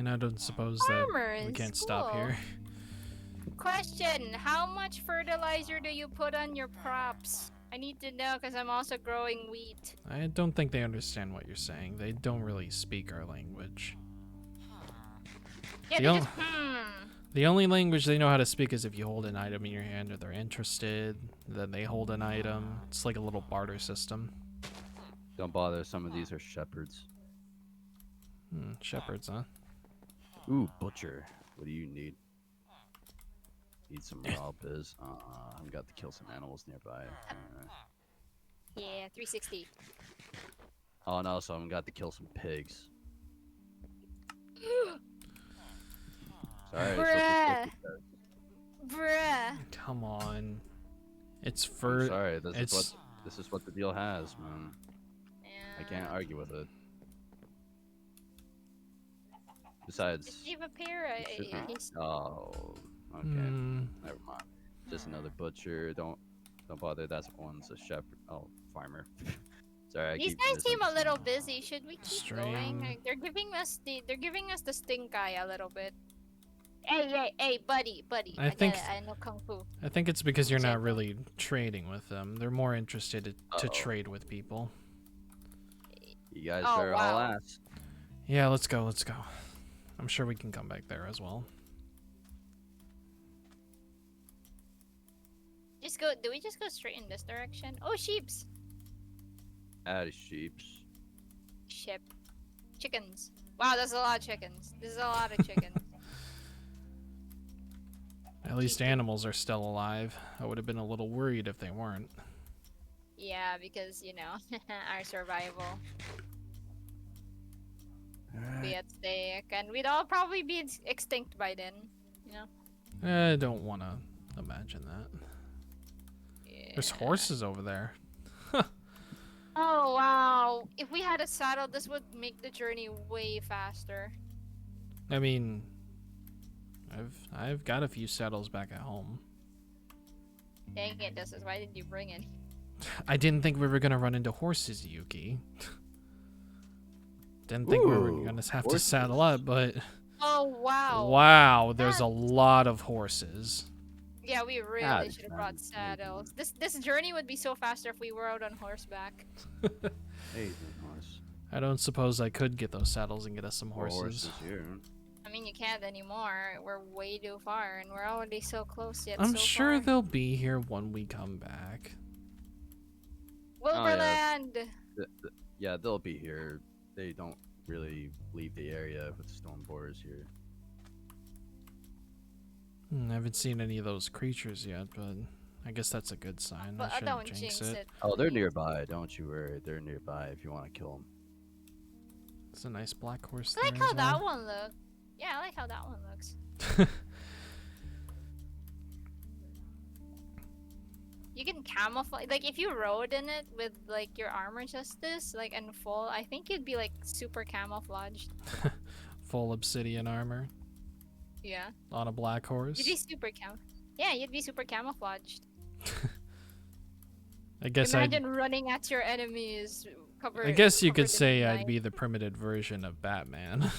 I don't suppose that we Farmers, can't stop cool. here. Question: how much fertilizer do you put on your crops? I need to know because I'm also growing wheat. I don't think they understand what you're saying. They don't really speak our language. Yeah, The they ol- just The only language they know how to speak is if you hold an item in your hand or they're interested, then they hold an item. It's like a little barter system. Don't bother, some of these are shepherds. Shepherds, huh? Ooh, butcher. What do you need? Need some raw biz. I've got to kill some animals nearby. Yeah, 360. Oh, and also I've got to kill some pigs. Sorry. Bruh. Bruh. Come on. It's I'm for. sorry. it's- This is what the deal has, man. I can't argue with it. Besides, Just leave a pair. it's just- He's oh, okay. Hmm. Never mind. Just another butcher. Don't bother. That's one's a shepherd. Oh, farmer. Sorry. I These keep guys seem a little misunderstanding. busy. Should we keep Stream. going? Like, they're giving us the stink eye a little bit. Hey, buddy. I think- I know kung fu. I think it's because you're not Gentle. really trading with them. They're more interested to Uh-oh. trade with people. You guys Oh, are all wow. ass. Yeah, let's go. I'm sure we can come back there as well. Do we just go straight in this direction? Oh, sheeps. Add sheeps. Sheep. Chickens. Wow, that's a lot of chickens. This is a lot of chickens. At least animals are still alive. I would have been a little worried if they weren't. Yeah, because, our survival be at stake. And we'd all probably be extinct by then. I don't want to imagine that. There's Yeah. horses over there. Oh, wow. If we had a saddle, this would make the journey way faster. I mean, I've got a few saddles back at home. Dang it, this is why did you bring it? I didn't think we were gonna run into horses, Yuki. Didn't think we were Ooh, gonna have to saddle up, but Oh, wow. wow, there's a lot of horses. Yeah, we really God, should have brought saddles. This journey would be so faster if we were out on horseback. Amazing horse. I don't suppose I could get those saddles and get us some More horses. here. I mean, you can't anymore. We're way too far, and we're already so close yet I'm so sure far. they'll be here when we come back. Wilberland! Yeah, they'll be here. They don't really leave the area with stone borders here. I haven't seen any of those creatures yet, but I guess that's a good sign. But I I shouldn't don't jinx jinx it. it. Oh, they're nearby. Don't you worry. They're nearby if you want to kill them. It's a nice black horse. I like there how as that well. one looks. Yeah, I like how that one looks. You can camouflage. Like if you rode in it with like your armor justice, like in full, I think you'd be like super camouflaged. Full obsidian armor Yeah. on a black horse. You'd be super Yeah, you'd be super camouflaged. I guess Imagine running at your enemies covered. I guess you could covered in say I'd light. be the primitive version of Batman.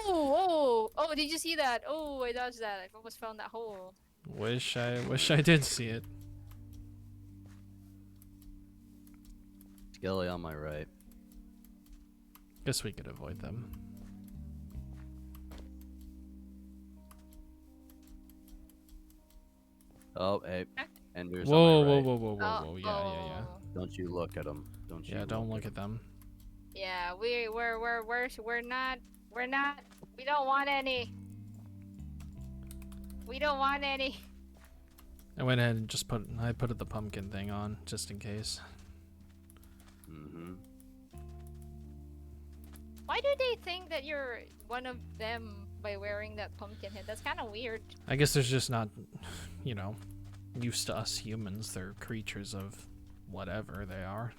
Oh! Did you see that? Oh, I dodged that. I almost found that hole. wish I did see it. Skelly on my right. Guess we could avoid them. Oh, hey. Ender's Whoa, on my whoa, right. whoa, whoa, whoa, whoa. Yeah. Don't you look at them. Don't you? Yeah, don't look at them. Yeah, we're not, we don't want any. We don't want any. I went ahead and just put the pumpkin thing on just in case. Mm-hmm. Why do they think that you're one of them by wearing that pumpkin head? That's kind of weird. I guess there's just not, used to us humans. They're creatures of whatever they are.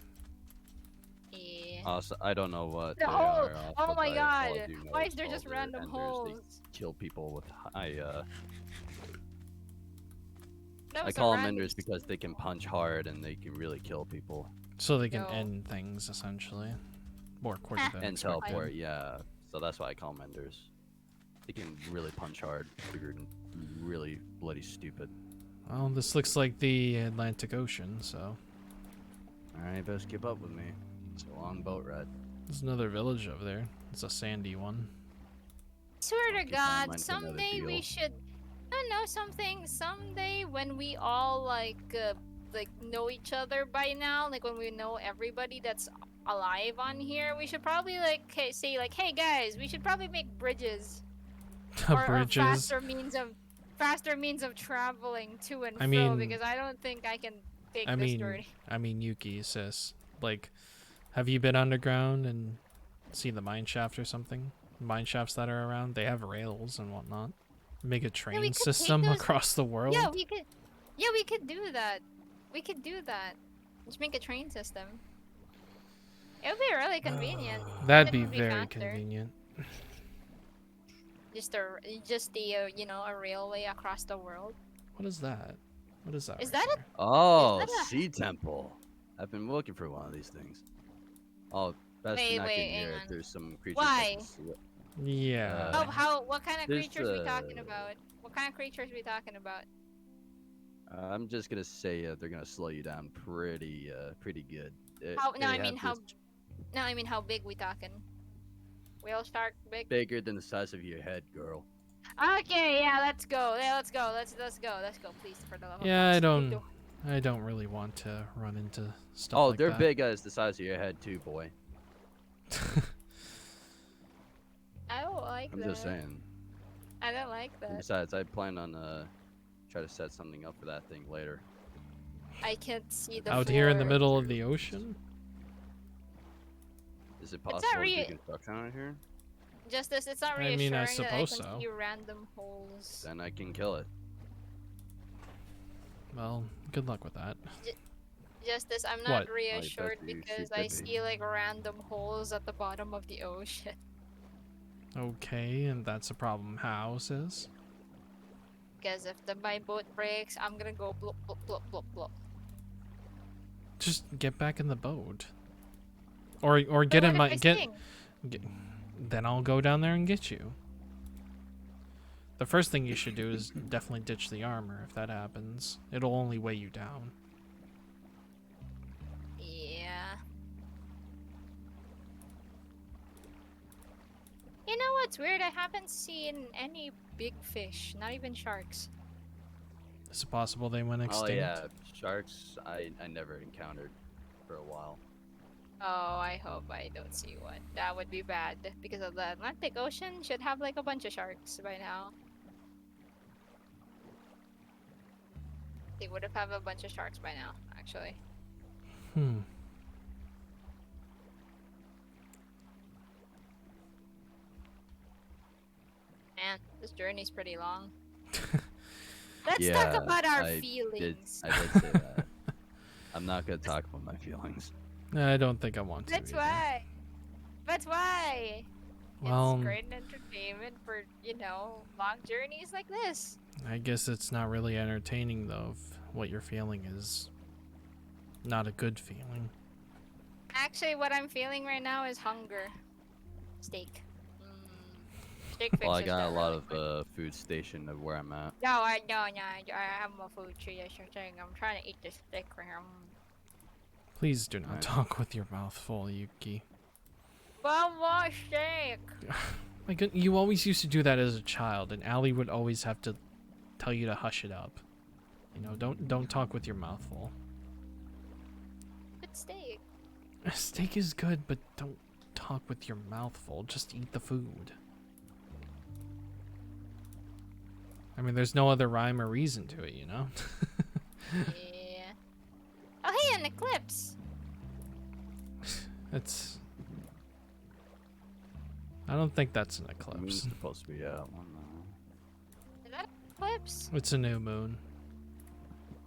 Yeah. Also, I don't know what The they hole! are. Oh my all I god! do know Why is is there all just they're random Enders. holes? They kill people with high. That I was a call them random Enders because they can punch hard and they can really kill people. So they can No. end things essentially, more quicker than And expected. teleport, yeah. So that's why I call them Enders. They can really punch hard, bigger and really bloody stupid. Well, this looks like the Atlantic Ocean, so Alright, best keep up with me. It's a long boat ride. there's another village over there. It's a sandy one. Swear to Keep that in God, mind for another someday we deal. should. I don't know something. Someday when we all like know each other by now, like when we know everybody that's alive on here, we should probably say like, hey guys, we should probably make bridges. Or Bridges. faster means of traveling to and I fro, mean- because I don't think I can take I this mean, journey. Yuki, sis, like, have you been underground and seen the mine shaft or something? Mine shafts that are around, they have rails and whatnot. Make a train could take system those- across the world. Yeah, we could do that. We could do that. Just make a train system. It would be really convenient. That'd It be would be very faster. convenient. Just a railway across the world. What is that? What is that? Is right that there? Oh, that a- Sea Temple. I've been looking for one of these things. Oh, best Wait, to not wait, get hang near it. on. There's some creatures. Why? That can slip. Yeah. What kind of There's creatures we talking the- about? What kind of creatures we talking about? I'm just gonna say they're gonna slow you down pretty good. How? No, They I mean have how. this No, I mean how big we talking? Whale shark big? bigger than the size of your head, girl. Okay, yeah, let's go. Yeah, let's go. Let's go. Please, for the love of Yeah, God. I don't really want to run into stuff Oh, like they're that. big as the size of your head too, boy. I don't like I'm that. just saying. I don't like And that. besides, I plan on try to set something up for that thing later. I can't see the Out here in the floor. middle of the ocean? Is it not possible to rea- do construction out here? Justice, it's not I reassuring mean, I that I suppose can so. see random holes. Then I can kill it. Well, good luck with that. Justice, I'm What? not Oh, reassured you because should I be. see like random holes at the bottom of the ocean. Okay, and that's a problem. How, sis? Because if my boat breaks, I'm gonna go blop blop blop blop blop. Just get back in the boat. Or get But in what my if I get, sink? get. Then I'll go down there and get you. The first thing you should do is definitely ditch the armor. If that happens, it'll only weigh you down. Yeah. You know what's weird? I haven't seen any big fish, not even sharks. Is it possible they went extinct? Oh yeah, sharks. I never encountered for a while. Oh, I hope I don't see one. That would be bad because of the Atlantic Ocean should have like a bunch of sharks by now. They would have a bunch of sharks by now, actually. Hmm. Man, this journey's pretty long. Let's Yeah, talk about our I feelings. I did say that. I'm not gonna talk about my feelings. I don't think I want to. That's either. why. That's why. Well, It's great entertainment for, long journeys like this. I guess it's not really entertaining though if what you're feeling is not a good feeling. Actually, what I'm feeling right now is hunger. Steak. Steak Well, I fixes got a that lot really of quick. food station of where I'm at. No, I have my food tree. You're saying I'm trying to eat this steak right here. Please do not Right. talk with your mouth full, Yuki. One more steak. My good, you always used to do that as a child, and Allie would always have to tell you to hush it up. You know, don't talk with your mouth full. Good steak. Steak is good, but don't talk with your mouth full. Just eat the food. I mean, there's no other rhyme or reason to it, you know? Yeah. Oh, hey, an eclipse. It's... I don't think that's an The moon's eclipse. supposed to be out. One Is that an eclipse? It's a new moon.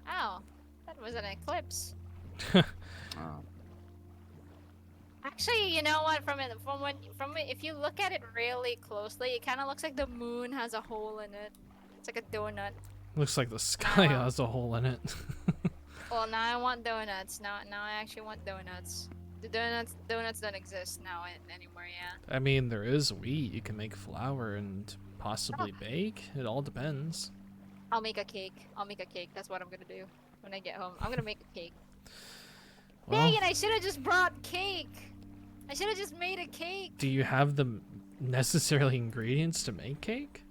Oh, that was an eclipse. oh. Actually, you know what? If you look at it really closely, it kind of looks like the moon has a hole in it. It's like a donut. Looks like the sky Wow. has a hole in it. Well, now I want donuts. Now I actually want donuts. The donuts don't exist now anymore. Yeah. I mean, there is wheat. You can make flour and possibly bake. It all depends. I'll make a cake. That's what I'm gonna do when I get home. I'm gonna make a cake. Well, Dang it! I should have just brought cake. I should have just made a cake. do you have the necessary ingredients to make cake?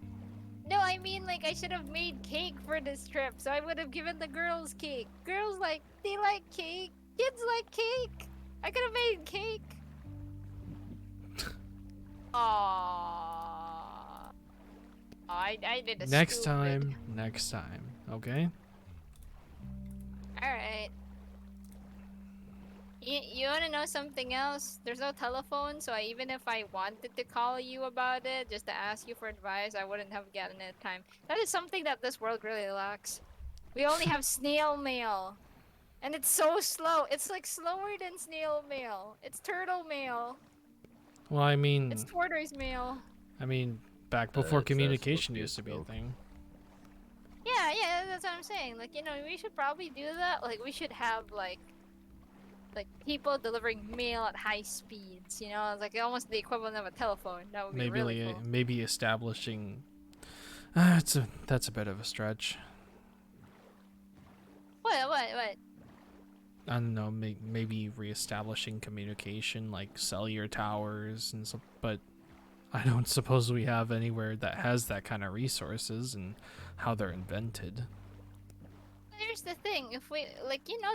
No, I mean like I should have made cake for this trip, so I would have given the girls cake. Girls they like cake. Kids like cake. I could have made cake. Aww. I did a Next stupid. time, okay? Alright. You wanna know something else? There's no telephone, so even if I wanted to call you about it, just to ask you for advice, I wouldn't have gotten it time. That is something that this world really lacks. We only have snail mail. And it's so slow. It's like slower than snail mail. It's turtle mail. Well, I mean, It's tortoise mail. back before It's, communication supposed to be used to be a silk. thing. Yeah, that's what I'm saying. Like, we should probably do that. Like, we should have like people delivering mail at high speeds. You know, it's like almost the equivalent of a telephone. That would be Maybe really cool. maybe establishing. That's a bit of a stretch. What? I don't know. Maybe reestablishing communication, like cellular towers and so. But I don't suppose we have anywhere that has that kind of resources and how they're invented. Here's the thing. If we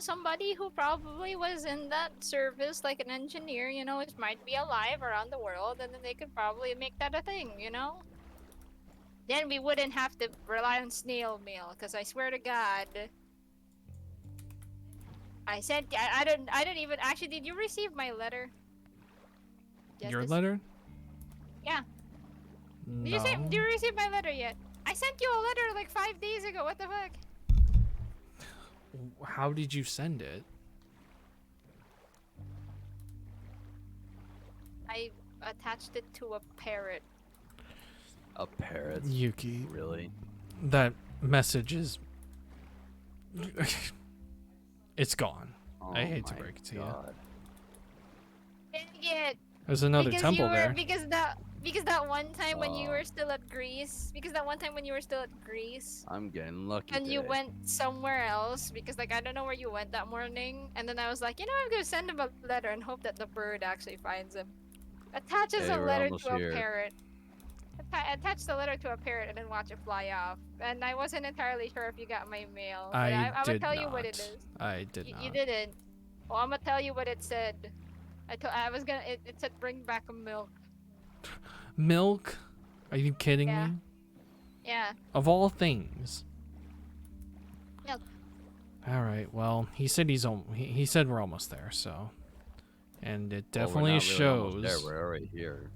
somebody who probably was in that service, like an engineer, it might be alive around the world, and then they could probably make that a thing. Then we wouldn't have to rely on snail mail, because I swear to God, I don't even actually. Did you receive my letter? Your Justice? letter? Yeah. No. Did you receive my letter yet? I sent you a letter like 5 days ago. What the fuck? How did you send it? I attached it to a parrot. A parrot? Yuki, Really? that message is. It's gone. Oh I hate to my break it to you. God. Dang it! There's another because temple you were, there. Because that one time when you Oh. were still at Greece. Because that one time when you were still at Greece. I'm getting lucky And you today. went somewhere else because I don't know where you went that morning, and then I was like, I'm gonna send him a letter and hope that the bird actually finds him. Attaches Hey, a we're letter almost to here. a parrot. Attach the letter to a parrot and then watch it fly off. And I wasn't entirely sure if you got my mail. But I I'm gonna did tell you what it not. is. I did You not. didn't. Well, I'm gonna tell you what it said. I was gonna. It said bring back a milk. Milk? Are you kidding Yeah. me? Yeah. Of all things. Milk. All right. Well, he said he said we're almost there. So, and it Well, we're definitely not really almost there. shows. We're already here.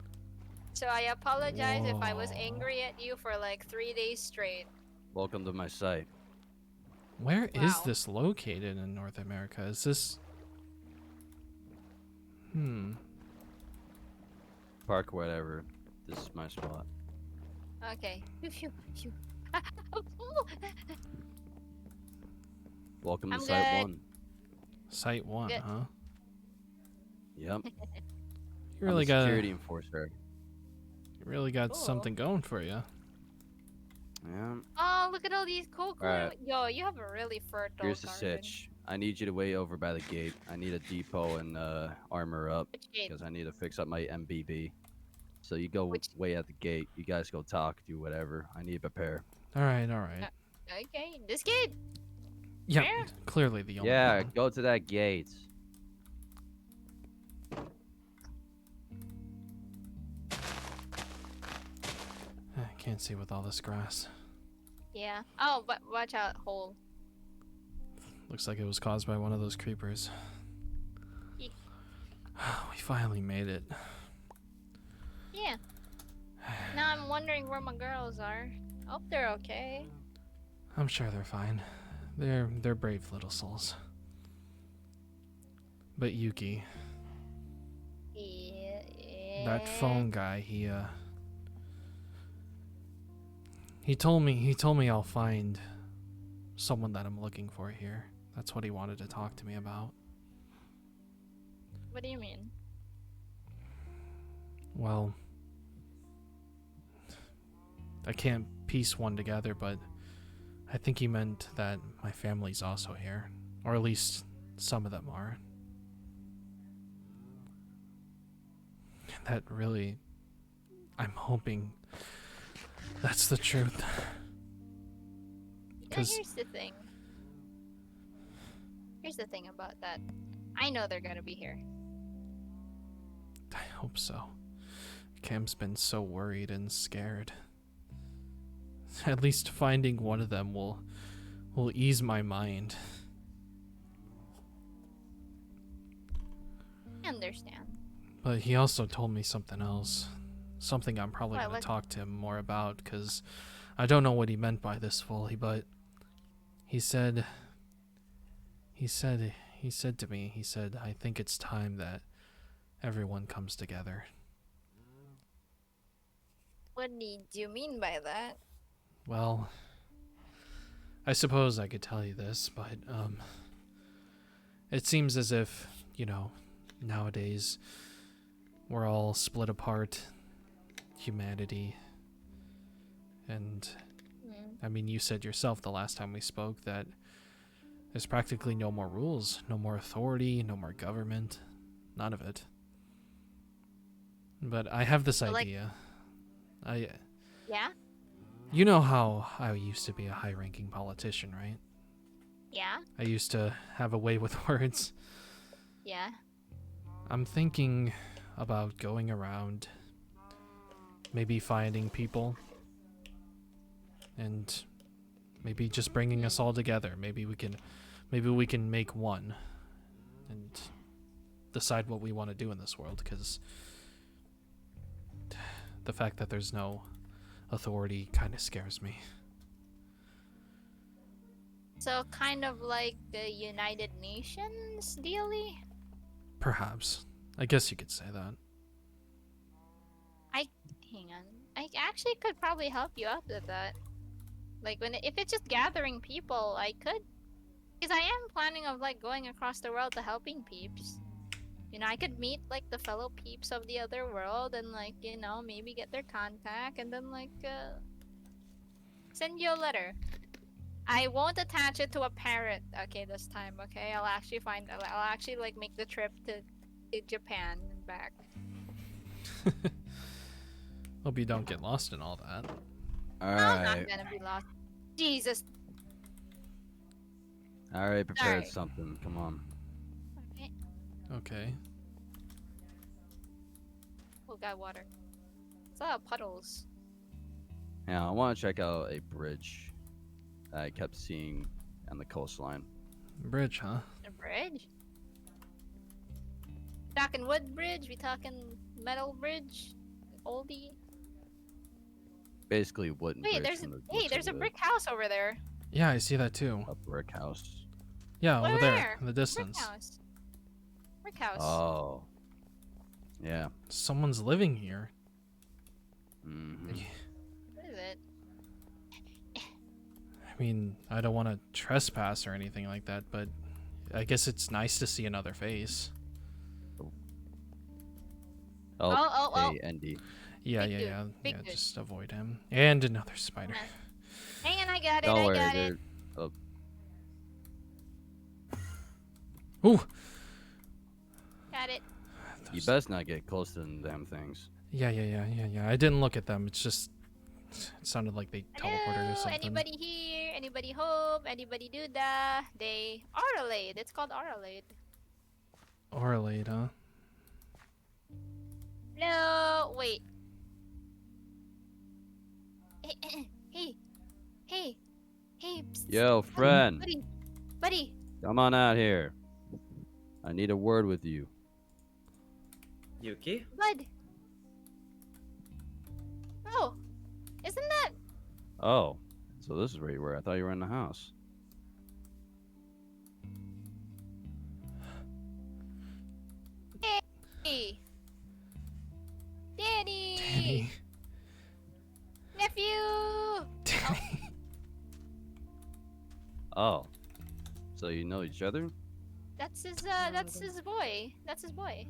So I apologize if I was Whoa. angry at you for like 3 days straight. Welcome to my site. Where is Wow. this located in North America? Is this... Park whatever. This is my spot. Okay. Phew, phew, phew. Welcome I'm to Site good. 1. Site 1, Good. huh? Yep. You I'm really a got security enforcer. Cool. something going for you. Yeah. Oh, look at all these cocoa. Alright. Yo, you have a really fertile Here's the garden. sitch. I need you to wait over by the gate. I need a depot and armor up Which gate? because I need to fix up my MBB. So you go Which- wait at the gate. You guys go talk, do whatever. I need to prepare. All right, all right. Okay, this gate. Yeah, where? clearly the only Yeah, one. go to that gate. I can't see with all this grass. Yeah. Oh, but watch out, hole. Looks like it was caused by one of those creepers. Eek. We finally made it. Yeah. Now I'm wondering where my girls are. Hope they're okay. I'm sure they're fine. They're brave little souls. But Yuki, Yeah. that phone guy, he told me I'll find someone that I'm looking for here. That's what he wanted to talk to me about. What do you mean? Well, I can't piece one together, but I think he meant that my family's also here. Or at least some of them are. That really... I'm hoping that's the truth. Now, here's the thing. Here's the thing about that. I know they're gonna be here. I hope so. Cam's been so worried and scared. At least finding one of them will ease my mind. I understand. But he also told me something else. Something I'm probably going What? to talk to him more about, because I don't know what he meant by this fully, but he said to me, I think it's time that everyone comes together. What do you mean by that? Well, I suppose I could tell you this, but it seems as if, nowadays we're all split apart, humanity, and I mean, you said yourself the last time we spoke that there's practically no more rules, no more authority, no more government, none of it. But I have this idea. Yeah? You know how I used to be a high-ranking politician, right? Yeah? I used to have a way with words. Yeah? I'm thinking about going around, maybe finding people, and maybe just bringing us all together. Maybe we can make one and decide what we want to do in this world, because the fact that there's no authority kind of scares me. So kind of like the United Nations dealy? Perhaps. I guess you could say that. Hang on. I actually could probably help you out with that. Like if it's just gathering people, I could. Because I am planning of like going across the world to helping peeps. I could meet like the fellow peeps of the other world and like, maybe get their contact and then like send you a letter. I won't attach it to a parrot, okay, this time, okay? I'll actually like make the trip to Japan and back. Hope you don't get lost in all that. I'm not Alright. gonna be lost. Jesus. Alright, prepared Sorry. something. Come on. Okay. Okay. Oh, got water. It's a lot of puddles. Yeah, I want to check out a bridge that I kept seeing on the coastline. Bridge, huh? A bridge? Talking wood bridge? We talking metal bridge? Oldie? Basically wooden Wait, bridge. from the looks of there's a it. brick house over there. Yeah, I see that too. A brick house. Yeah, over there Where? in the Brick distance. house. Brick house. Oh. Yeah. Someone's living here. Mm-hmm. What is it? I mean, I don't want to trespass or anything like that, but I guess it's nice to see another face. Oh. Hey, Andy. Yeah, Big yeah, dude, yeah. big Yeah, dude. just avoid him. And another spider. Hang on, I got it. Don't I worry, got it. oh, Ooh! Got it. you best not get close to them damn things. Yeah. I didn't look at them. It's just, it sounded like they teleported Hello, or something. anybody here? Anybody home? Anybody do that? They Aralade. It's called Aralade. Oralade, huh? No, wait. Hey, psst, Yo, friend. buddy. Come on out here. I need a word with you. Yuki? Bud. Oh, isn't that? Oh, so this is where you were. I thought you were in the house. Hey, Danny. Danny. Nephew. Danny. Oh, so you know each other? That's his boy. That's his boy.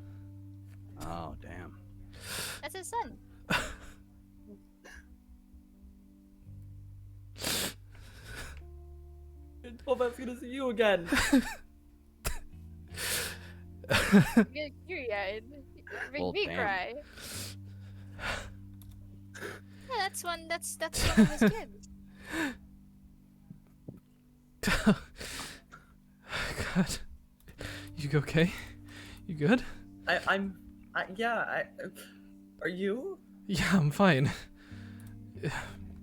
Oh, damn. That's his son. Hope I'm gonna see you again. Get teary-eyed. Make Well, me damn. cry. Yeah, that's one of his kids. God. You okay? You good? Are you? Yeah, I'm fine.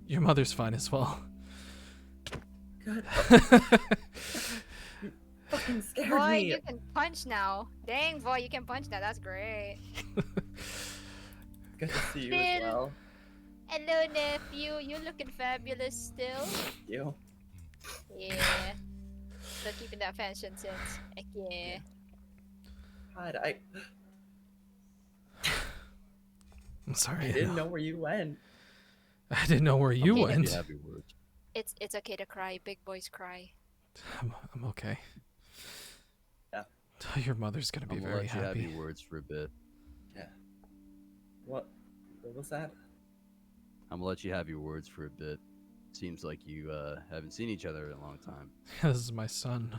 Your mother's fine as well. Good. You fucking scared Boy, me. you can punch now. Dang, boy, you can punch now. That's great. Good to see you as Phil. well. Hello, nephew. You looking fabulous still? You. Yeah. Still keeping that fashion sense. Heck yeah. God, I'm sorry. I didn't know where you went. I didn't know where you Okay, You went. have your words. It's okay to cry. Big boys cry. I'm okay. Yeah. Your mother's gonna be I'm gonna very let you have happy. your words for a bit. Yeah. What was that? I'm gonna let you have your words for a bit. Seems like you haven't seen each other in a long time. This is my son.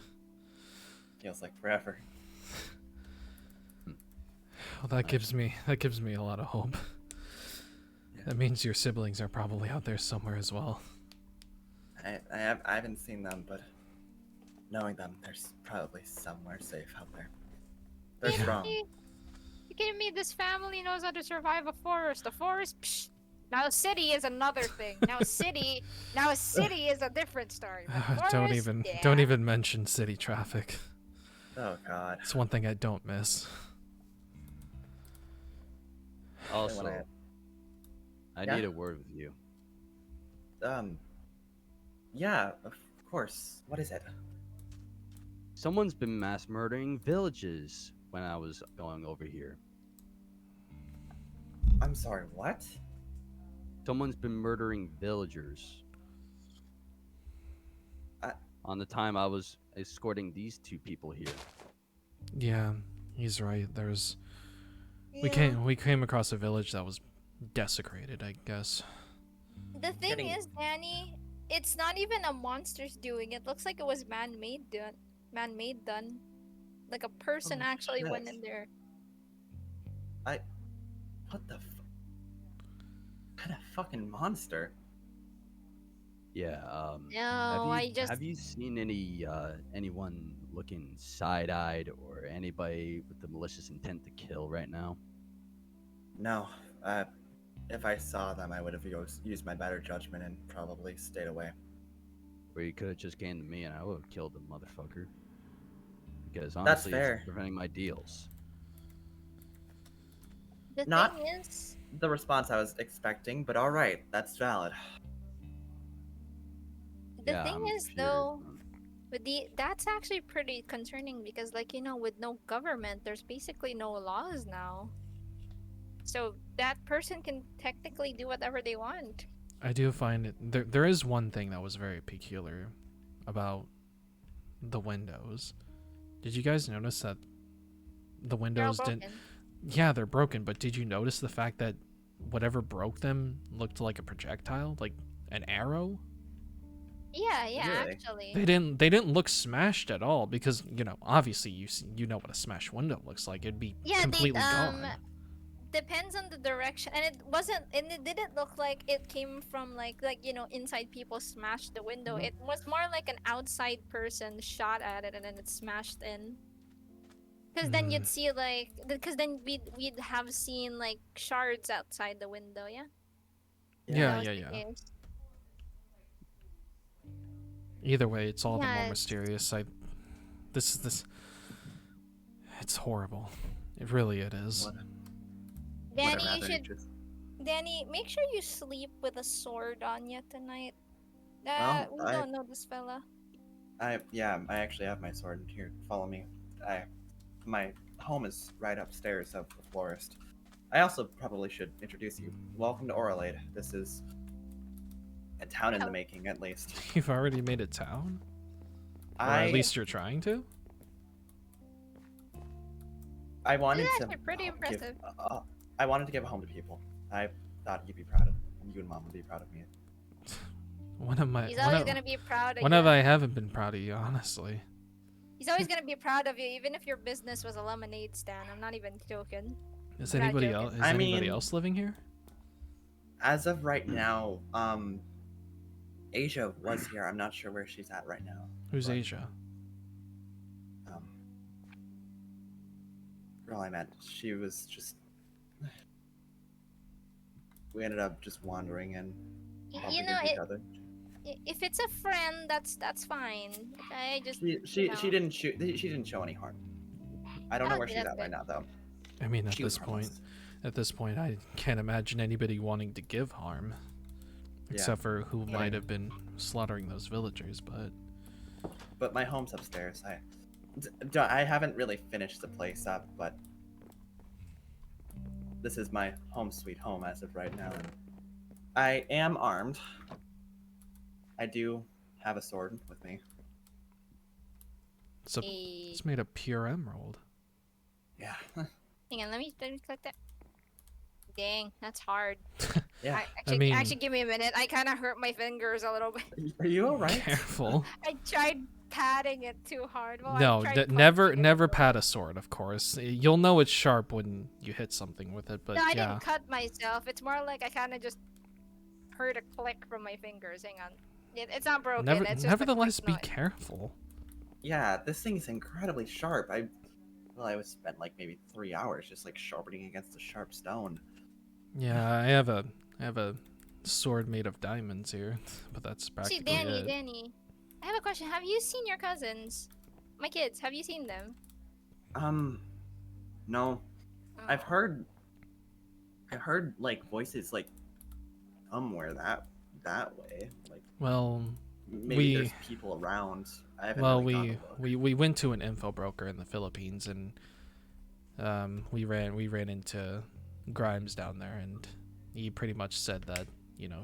Feels like forever. Well, that gives me a lot of hope. Yeah. That means your siblings are probably out there somewhere as well. I haven't seen them, but knowing them, there's probably somewhere safe out there. They're strong. You kidding me? This family knows how to survive a forest. A forest? Psh. Now a city is another thing. Now a city is a different story. But Don't forest, don't yeah. even mention city traffic. Oh God. It's one thing I don't miss. Also, when I Yeah? need a word with you. Yeah, of course. What is it? Someone's been mass murdering villages when I was going over here. I'm sorry, what? Someone's been murdering villagers. On the time I was escorting these two people here. Yeah, he's right. We came across a village that was desecrated, I guess. The thing Getting- is, Danny, it's not even a monster's doing it. Looks like it was man-made done. Like a person Oh, actually went shit. in there. What the kind of fucking monster? Yeah. No, Have you seen anyone looking side-eyed or anybody with the malicious intent to kill right now? No. If I saw them, I would have used my better judgment and probably stayed away. Or you could have just came to me and I would have killed the motherfucker. Because That's honestly, fair. it's preventing my deals. The Not- thing is, The response I was expecting, but alright, that's valid. The Yeah, thing I'm is, furious, though, man. with that's actually pretty concerning because, like, with no government, there's basically no laws now. So that person can technically do whatever they want. I do find it there is one thing that was very peculiar about the windows. Did you guys notice that the They're all windows didn't broken. Yeah, they're broken, but did you notice the fact that whatever broke them looked like a projectile, like an arrow? Yeah, yeah, Really? actually. They didn't look smashed at all because, obviously you know what a smashed window looks like. It'd be Yeah, completely gone. depends on the direction, and it didn't look like it came from like inside people smashed the window. It was more like an outside person shot at it and then it smashed in. Because then you'd see because then we'd have seen like shards outside the window. Yeah, Yeah, that was yeah, the yeah. case. Either way, it's all the more Yeah, mysterious. This it's horrible. It is. What? Danny, Whatever, you Heather, should just- Danny, make sure you sleep with a sword on you tonight. Well, We don't know this fella. I actually have my sword here. Follow me. My home is right upstairs of the florist. I also probably should introduce you. Welcome to Oralade. This is a town in the Oh. making, at least. You've already made a town? Or at least you're trying to? I wanted This is to. actually pretty impressive. I wanted to give a home to people. I thought you'd be proud of. You and Mom would be proud of me. He's always gonna be proud of When you. have I haven't been proud of you, honestly? He's always gonna be proud of you, even if your business was a lemonade stand. I'm not even joking. Is Not anybody joking. else? Is I anybody mean- else living here? As of right now, Asia was here. I'm not sure where she's at right now. Who's But, Asia? Girl I met, she was just. We ended up just wandering and bumping You know, into each other. if it's a friend, that's fine. Okay, just She didn't shoot. She didn't show any harm. I don't know where Okay, she's that's at right good. now, though. I mean, She was harmless. at this point, I can't imagine anybody wanting to give harm, Yeah. except for who Yeah. might have been slaughtering those villagers. But But my home's upstairs. I haven't really finished the place up, but this is my home sweet home as of right now. And I am armed. I do have a sword with me. it's made of pure emerald. Yeah. hang on, let me click that. Dang, that's hard. Yeah. Actually, mean- give me a minute. I kind of hurt my fingers a little bit. Are you alright? Careful. I tried patting it too hard. Well, No, I tried never, punching it never too pat a sword. Of course, you'll know it's sharp when you hit something with it. But No, I yeah, didn't cut myself. It's more like I kind of just heard a click from my fingers. Hang on. It's not broken. It's just a nevertheless, quick be noise. careful. Yeah, this thing's incredibly sharp. I spent like maybe 3 hours just like sharpening against a sharp stone. Yeah, I have a sword made of diamonds here, but that's See, practically it. Danny, I have a question. Have you seen your cousins? My kids, have you seen them? No. Oh. I've heard like voices like somewhere that way. Like Well, maybe there's people around. I haven't really gone to look. we went to an info broker in the Philippines, and we ran into Grimes down there, and he pretty much said that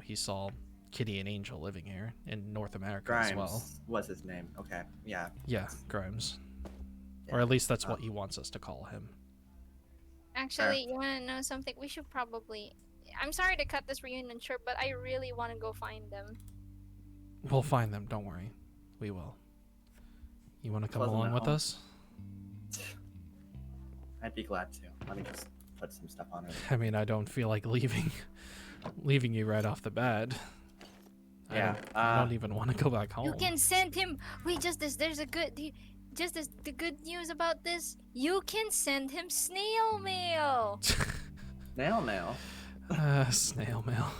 he saw Kitty and Angel living here in North America Grimes as well. was his name. Okay, yeah. Yeah, Grimes, or Yeah. at least that's what he wants us to call him. Actually, you want to know something? We should probably. I'm sorry to cut this reunion short, but I really want to go find them. We'll find them. Don't worry, we will. You want to come Pleasant along at with home. us? I'd be glad to. Let me just put some stuff on it. I mean, I don't feel like leaving you right off the bat. Yeah, I don't even want to go back home. You can send him. Wait, Justice. There's a good. Justice. The good news about this. You can send him snail mail. Now. Snail mail.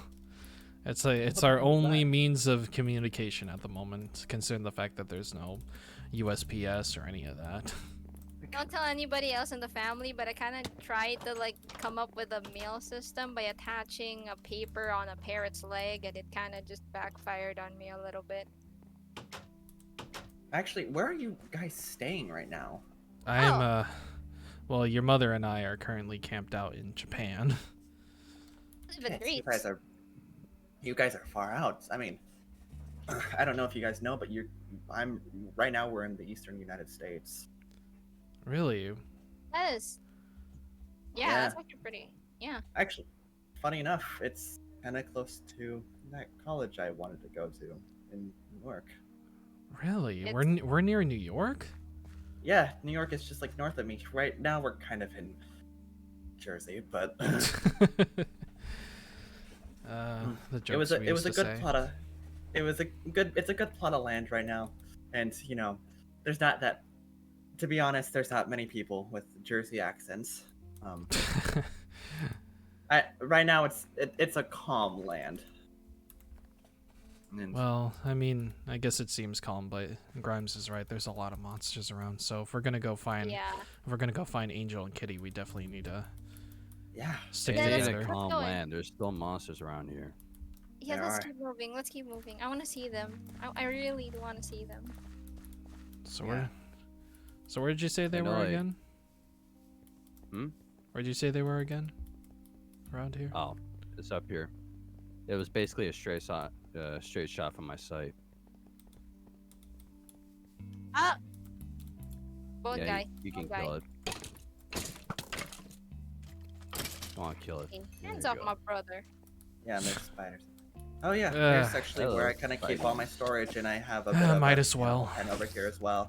It's our only means of communication at the moment, considering the fact that there's no USPS or any of that. Don't tell anybody else in the family, but I kind of tried to come up with a mail system by attaching a paper on a parrot's leg, and it kind of just backfired on me a little bit. Actually, where are you guys staying right now? I'm well, your mother and I are currently camped out in Japan. Live in Greece. You guys are far out. I mean, I don't know if you guys know, but I'm right now. We're in the eastern United States. Really? Yes. Yeah, Yeah. that's actually pretty. Yeah. Actually, funny enough, it's kind of close to that college I wanted to go to in New York. Really? It's- We're near New York? Yeah, New York is just like north of me. Right now, we're kind of in Jersey, but The it was jokes we a used to good say. plot of it's a good plot of land right now, and there's not that. To be honest, there's not many people with Jersey accents. Right now it's a calm land. And Well, I mean, I guess it seems calm, but Grimes is right. There's a lot of monsters around. So if we're gonna go find Angel and Kitty, we definitely need to yeah, stick Yeah, Stay in let's- a together. calm go. land. There's still monsters around here. Yeah, There let's are. keep moving. Let's keep moving. I want to see them. I really do want to see them. So Yeah. where did you say they I know, were like- again? Hmm? Where'd you say they were again? Around here? Oh, it's up here. It was basically a straight shot from my sight. Ah! Bone Yeah, guy. you can Bone kill guy. it. Come on, kill it. Okay, There hands you off go. my brother. yeah, and there's spiders. Oh yeah, Ugh. here's actually where I Hello, kind of keep all my spiders. storage, and I have a bit of Might a, as well. and over here as well.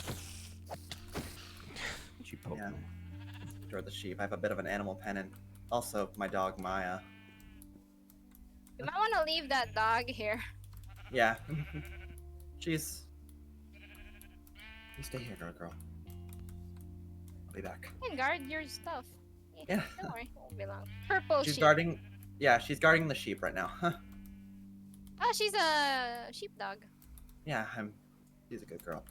You poke Yeah. me. For the sheep, I have a bit of an animal pen, and also my dog Maya. You might want to leave that dog here. Yeah, she's. You stay here, girl. I'll be back. You can guard your stuff. Yeah. Don't worry, it won't be long. Purple She's sheep. guarding. Yeah, she's guarding the sheep right now. Oh, she's a sheepdog. Yeah, she's a good girl.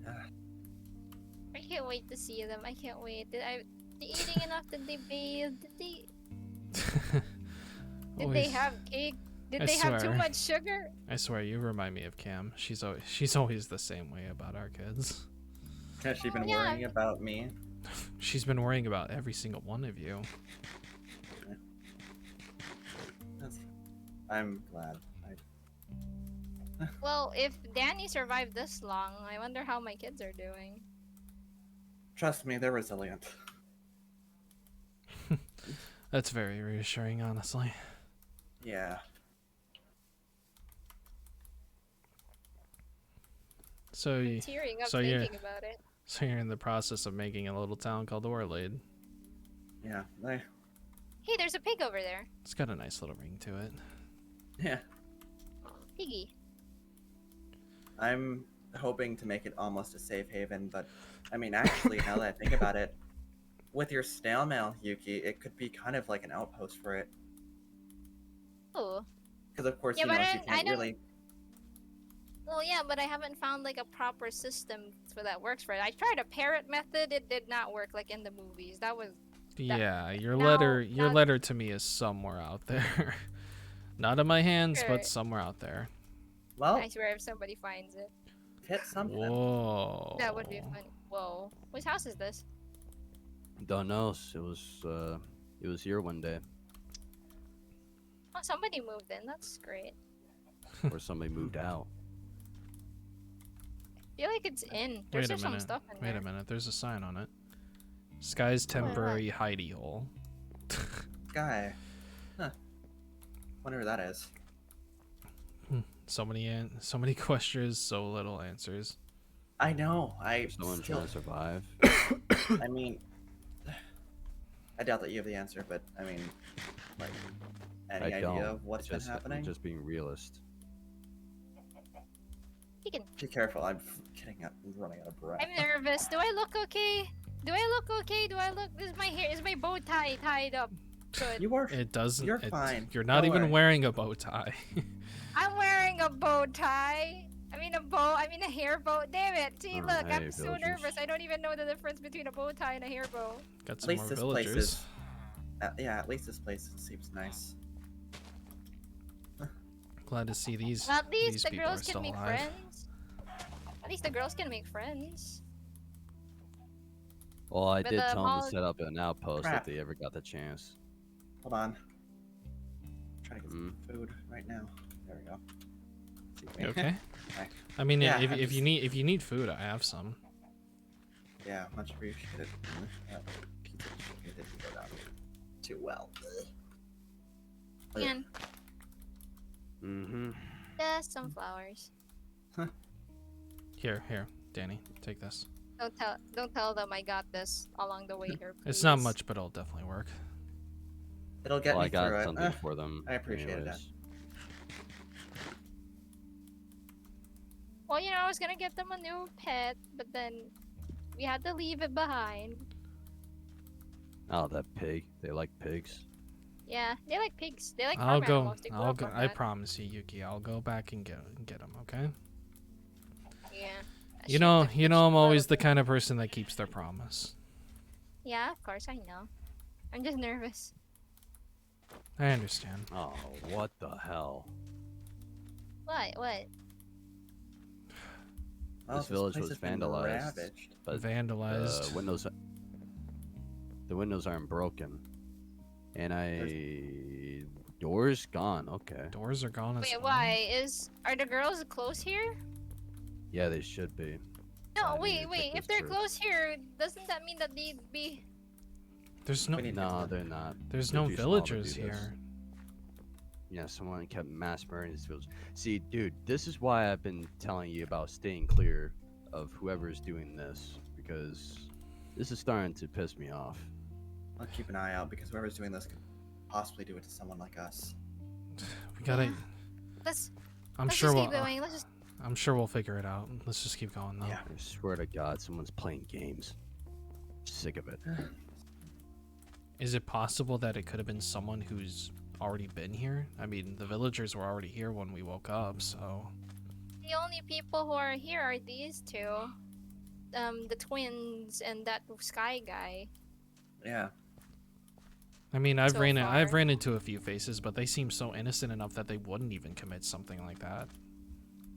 Ah, I can't wait to see them. I can't wait. They eating enough? Did they bathe? Did they Always- have cake? Did I they have too swear. much sugar? I swear, you remind me of Cam. She's always the same way about our kids. has she been Yeah. worrying about me? She's been worrying about every single one of you. I'm glad. Well, if Danny survived this long, I wonder how my kids are doing. Trust me, they're resilient. That's very reassuring, honestly. Yeah. So, Tearing up so you're- thinking about it. so you're in the process of making a little town called Orlade. Yeah. Hey, there's a pig over there. It's got a nice little ring to it. Yeah. Piggy. I'm hoping to make it almost a safe haven, but I mean, actually, now that I think about it, with your snail mail, Yuki, it could be kind of like an outpost for it. Oh. Because of course, Yeah, you know, but she I can't don't- really. Well, yeah, but I haven't found like a proper system for that works for it. I tried a parrot method. It did not work like in the movies. That was Yeah, your now- your now- letter to me is somewhere out there. Not in my hands, Sure. but somewhere out there. Well, I swear if somebody finds it. hit something. Whoa. That would be funny. Whoa. Whose house is this? Don't know. It was here one day, Oh, somebody moved in. That's great. or somebody moved out. I feel like it's in. There's Wait a just some minute. stuff in Wait there. a minute. There's a sign on it. Sky's temporary hidey hole. Guy. Huh. Wonder who that is. So many questions, so little answers. I know. There's no one still- trying to survive. I mean, I doubt that you have the answer, but I mean, like, any I idea don't. of what's been I'm happening? just being realist. He can. Be careful. I'm running out of breath. I'm nervous. Do I look okay? Do I look okay? Do I look? Is my hair? Is my bow tie tied up? Good. You were. It doesn't. You're fine. You're not Don't even worry. wearing a bow tie. I'm wearing a bow tie. I mean a bow. I mean a hair bow. Damn it! See, look, I'm Alright, so villagers. nervous. I don't even know the difference between a bow tie and a hair bow. Got At some least more this place villagers. is. Yeah, at least this place seems nice. Glad to see these. At these least the people are girls still can make alive. friends. At least the girls can make friends. Well, I But did the tell them to mall- set up an outpost Crap. if they ever got the chance. Hold on. Trying to get Mm. some food right now. There we go. You okay? Okay. I mean, Yeah, if, I'm if you just- need food, I have some. Yeah, much appreciated. That pizza chicken didn't go down too well. And Mm-hmm. just some flowers. Here, Danny, take this. Don't tell them I got this along the way here. It's not please. much, but it'll definitely work. It'll get Well, me I got through something it. for them. I appreciate that. anyways. Well, you know, I was gonna get them a new pet, but then we had to leave it behind. Oh, that pig. They like pigs. Yeah, they like pigs. They like I'll farm go. animals. They grew I'll up go. on I that. promise you, Yuki. I'll go back and get them. Okay. Yeah. You She know, took you the know, I'm always the photo. kind of person that keeps their promise. Yeah, of course I know. I'm just nervous. I understand. Oh, what the hell? What? What? Oh, This village place was has been vandalized. ravaged. But Vandalized. the windows aren't broken, and doors gone. Okay. Doors are gone as Wait, well. why? Are the girls close here? Yeah, they should be. No, I need wait, to wait. check If this they're first. close here, doesn't that mean that they'd be? There's no. We need to No, get they're not. There's They're no too small to villagers do this. here. Yeah, someone kept mass murdering this village. See, dude, this is why I've been telling you about staying clear of whoever's doing this, because this is starting to piss me off. I'll keep an eye out because whoever's doing this could possibly do it to someone like us. We gotta. Yeah. Let's I'm let's sure just we'll. keep going. Let's just. I'm sure we'll figure it out. Let's just keep going though. Yeah. I swear to God, someone's playing games. Sick of it. Is it possible that it could have been someone who's already been here? I mean, the villagers were already here when we woke up, so. The only people who are here are these two, the twins and that sky guy. Yeah. I mean, I've So ran far. into a few faces, but they seem so innocent enough that they wouldn't even commit something like that.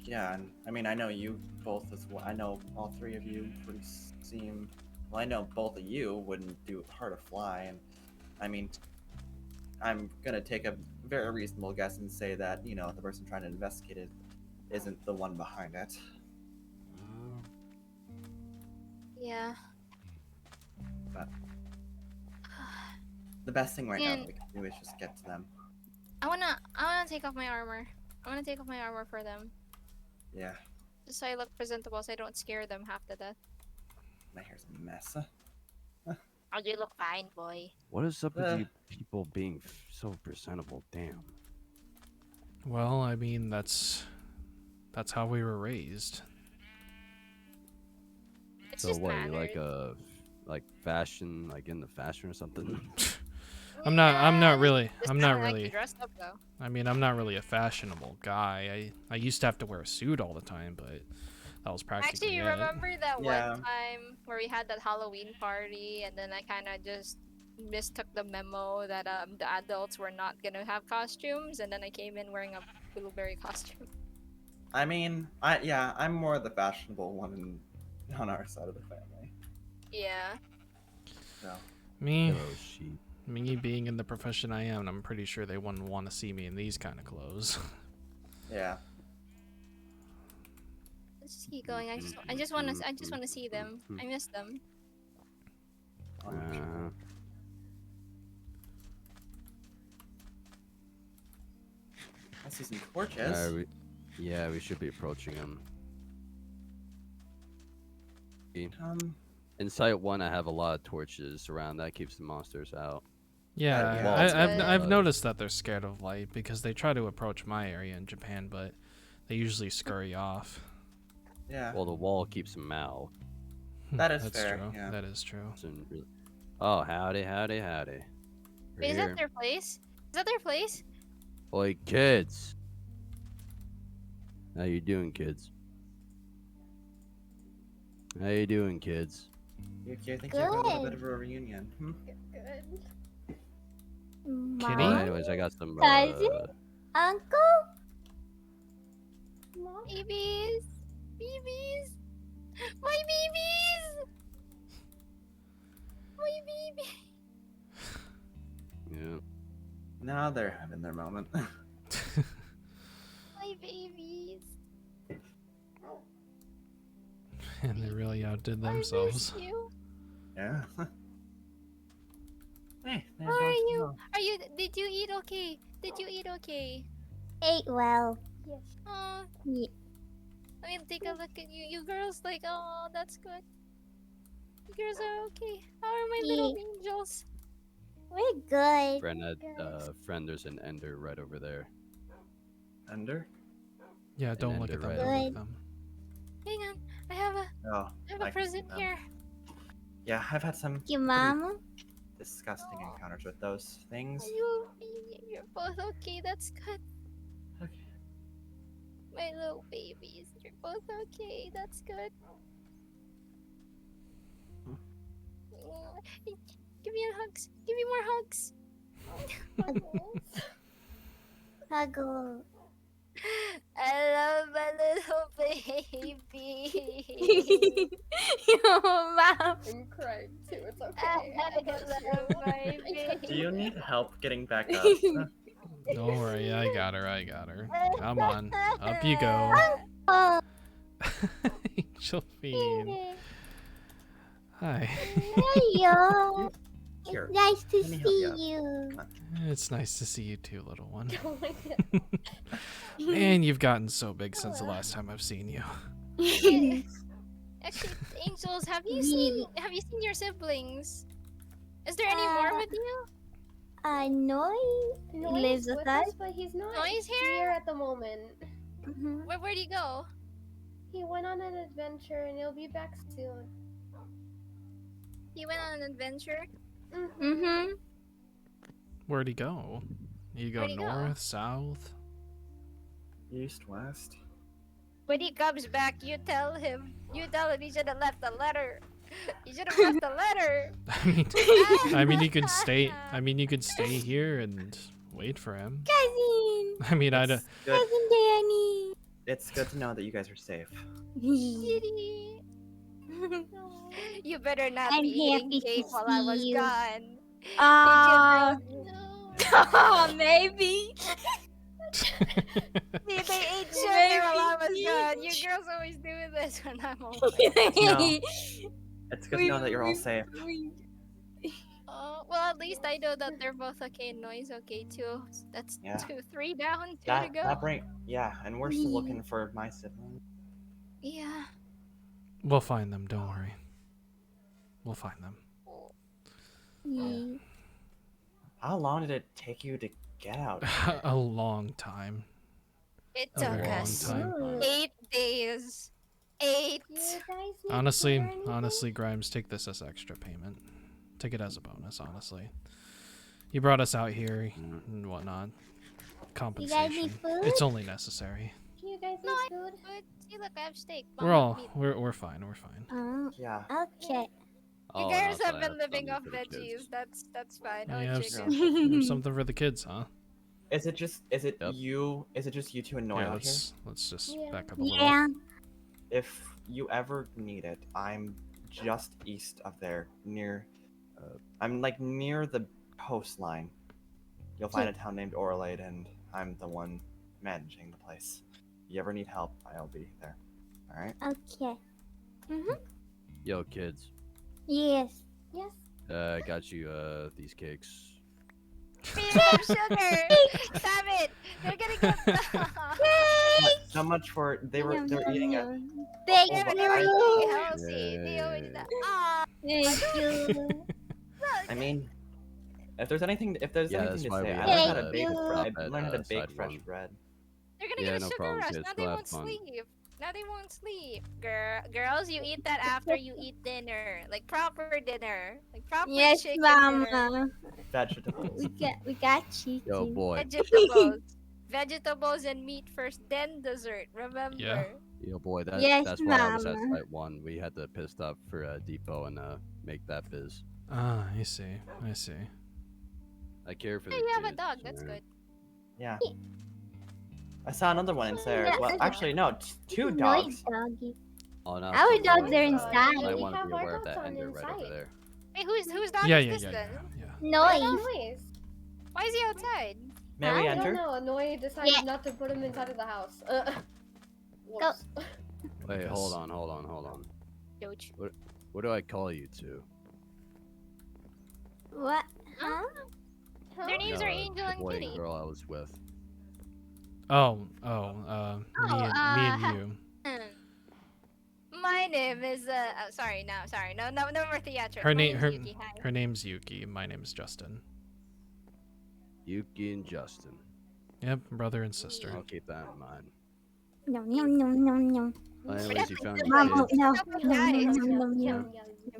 Yeah, and I mean, I know you both as well. I know all three of you seem. Well, I know both of you wouldn't do hurt a fly, and I mean, I'm gonna take a very reasonable guess and say that the person trying to investigate it isn't the one behind it. Yeah. But the best thing right now And- that we can do is just get to them. I wanna take off my armor. I wanna take off my armor for them, Yeah, just so I look presentable, so I don't scare them half to death. my hair's a mess. Oh, you look fine, boy. What is up with you people being so presentable? Damn. Well, I mean, that's how we were raised. It's So just what? You manners. like fashion, like in the fashion or something? I'm not really. Just I'm not kinda like really. you dressed up though. I mean, I'm not really a fashionable guy. I used to have to wear a suit all the time, but that was practically Actually, you it. remember that Yeah. one time where we had that Halloween party, and then I kind of just mistook the memo that the adults were not gonna have costumes, and then I came in wearing a blueberry costume. I mean, I'm more the fashionable one on our side of the family. Yeah. So Me Hello, sheep. being in the profession I am, I'm pretty sure they wouldn't want to see me in these kind of clothes. yeah, Let's just keep going. I just want to see them. I miss them. I'll make sure. I see some torches. We should be approaching them. In site 1, I have a lot of torches around. That keeps the monsters out. Yeah, yeah, that's I've good. noticed that they're scared of light because they try to approach my area in Japan, but they usually scurry off. Yeah. Well, the wall keeps them out. That is That's fair, true. yeah. That is true. Oh, howdy, howdy, howdy. Wait, is that their place? Is that their place? Oi, kids. How you doing, kids? How you doing, kids? Yuki, I think you have a little bit of a reunion. Kitty? Well, anyways, I got some. Cousin? Uncle? Mom? Babies! Babies! My babies! My baby! Yeah. Now they're having their moment. My babies! And they really outdid I miss themselves. you. Yeah. Hey, there How are goes you? Mom. Are you? Did you eat okay? Did you eat okay? Ate well. Yes. Oh, Yeah. I mean, take a look at you. You girls, like, oh, that's good. You girls are okay. How are my little angels? We're good. Friend, there's an ender right over there. Ender? Yeah, don't look ender at them. right Don't over look at there. them. Hang on, I have a Oh, I can see present them. here. Yeah, I've had some Your pretty mama? disgusting encounters with those things. You're both okay. That's good. Okay. My little babies, you're both okay. That's good. Give me hugs. Give me more hugs. Huggle. I love my little baby. Your mom. I'm crying too. It's okay. I love my baby. Do you need help getting back up? Don't worry, I got her. I got her. Come on, up you go. Oh, Angel Fiend. Hi. hey, yo. Here. It's nice to Let me help you see up. you. It's nice to see you too, little one. Oh my god. Man, you've gotten so big since the last time I've seen you. Actually, angels, have you seen your siblings? Is there any more with you? Noi Noise lives with with us. us, but he's not Noise here? here at the moment. Mhm. Where'd he go? He went on an adventure and he'll be back soon. He went on an adventure. Mhm. Where'd he go? You go Where'd he go? north, south? East, west. When he comes back, you tell him. You tell him he should have left a letter. You should have left a letter. I mean, you could stay. I mean, you could stay here and wait for him. Cousin. I mean, I don't. It's good. Cousin Danny. It's good to know that you guys are safe. Kitty. You better not I'm be eating happy to cake while I was see you. gone. Oh, maybe. They ate sugar while I was gone. You girls always do this when I'm away. It's good to know that you're all safe. Well, at least I know that they're both okay. Noise okay too. That's Yeah. 3 down, 2 to go. Yeah, and we're still looking for my siblings. Yeah. We'll find them. Don't worry. We'll find them. Yeah. How long did it take you to get out? A long time. It A took very long us time. 8 days. 8. You guys need Honestly, food or anything? honestly, Grimes, take this as extra payment. Take it as a bonus, honestly. You brought us out here and whatnot. Compensation. food? It's only necessary. Do you guys No, need food? But see, look, I have steak. We're all we're fine. We're fine. Yeah. Okay. You Oh, and guys also have I been living something off for the kids. veggies. That's fine. You Oh, have chicken. you have something for the kids, huh? Is it just Yep. you two and Noy Yeah, out here? let's just Yeah. back up a little. Yeah. If you ever need it, I'm just east of there, near. I'm like near the coastline. You'll find a town named Orlade, and I'm the one managing the place. You ever need help, I'll be there. All right. Okay. Yo, kids. Yes. Yes. I got you these cakes. Premium sugar. Stop it. They're gonna go. So much for they're eating it. Thank They're you. really healthy. They always. Yeah. Ah. Thank you. I mean, if there's anything Yeah, to that's say, why we I have learned how Thank to bake. you. I learned how to bake Side fresh one. bread. They're gonna Yeah, get a no sugar problem, rush. kids. Now Go they have won't fun. sleep. Now they won't sleep. Girls, you eat that after you eat dinner, like proper dinner, like proper Yes, chicken dinner. Mama. Vegetables. We got chicken. Yo, boy. Vegetables and meat first, then dessert. Remember? Yeah. Yo, boy. Yes, That's why I was at Mama. Site 1. We had to pit stop for Depot and make that biz. Ah, I see. I see. I care for the Hey, you have a kids, dog. That's you know? good. Yeah. I saw another one inside as well. Actually, no, two Noise dogs. doggy. Oh, no, Our so dogs you are might inside. We want to have be our aware of dogs that on ender right over inside. there. Wait, whose dog Yeah, is yeah, this yeah, then? yeah. Noise. Noise. Why is he outside? May Huh? we I don't enter? know. Noi decided Yeah. not to put him inside of the house. Whoops. Wait, hold Yes. on, hold on, hold on. Doge. What do I call you two? What? Huh? Huh? Their names No, are Angel the and boy Kitty. and girl I was with. Me and you. My name is sorry, no more theatrics. Her My name, name's Yuki. Hi. her name's Yuki. My name's Justin. Yuki and Justin. Yep, brother and sister. I'll keep that in mind. No, no, no, no, no. Well, anyways, you found Mom, your kids. no, Couple no, guys. no, no, no, Yum, no, yum,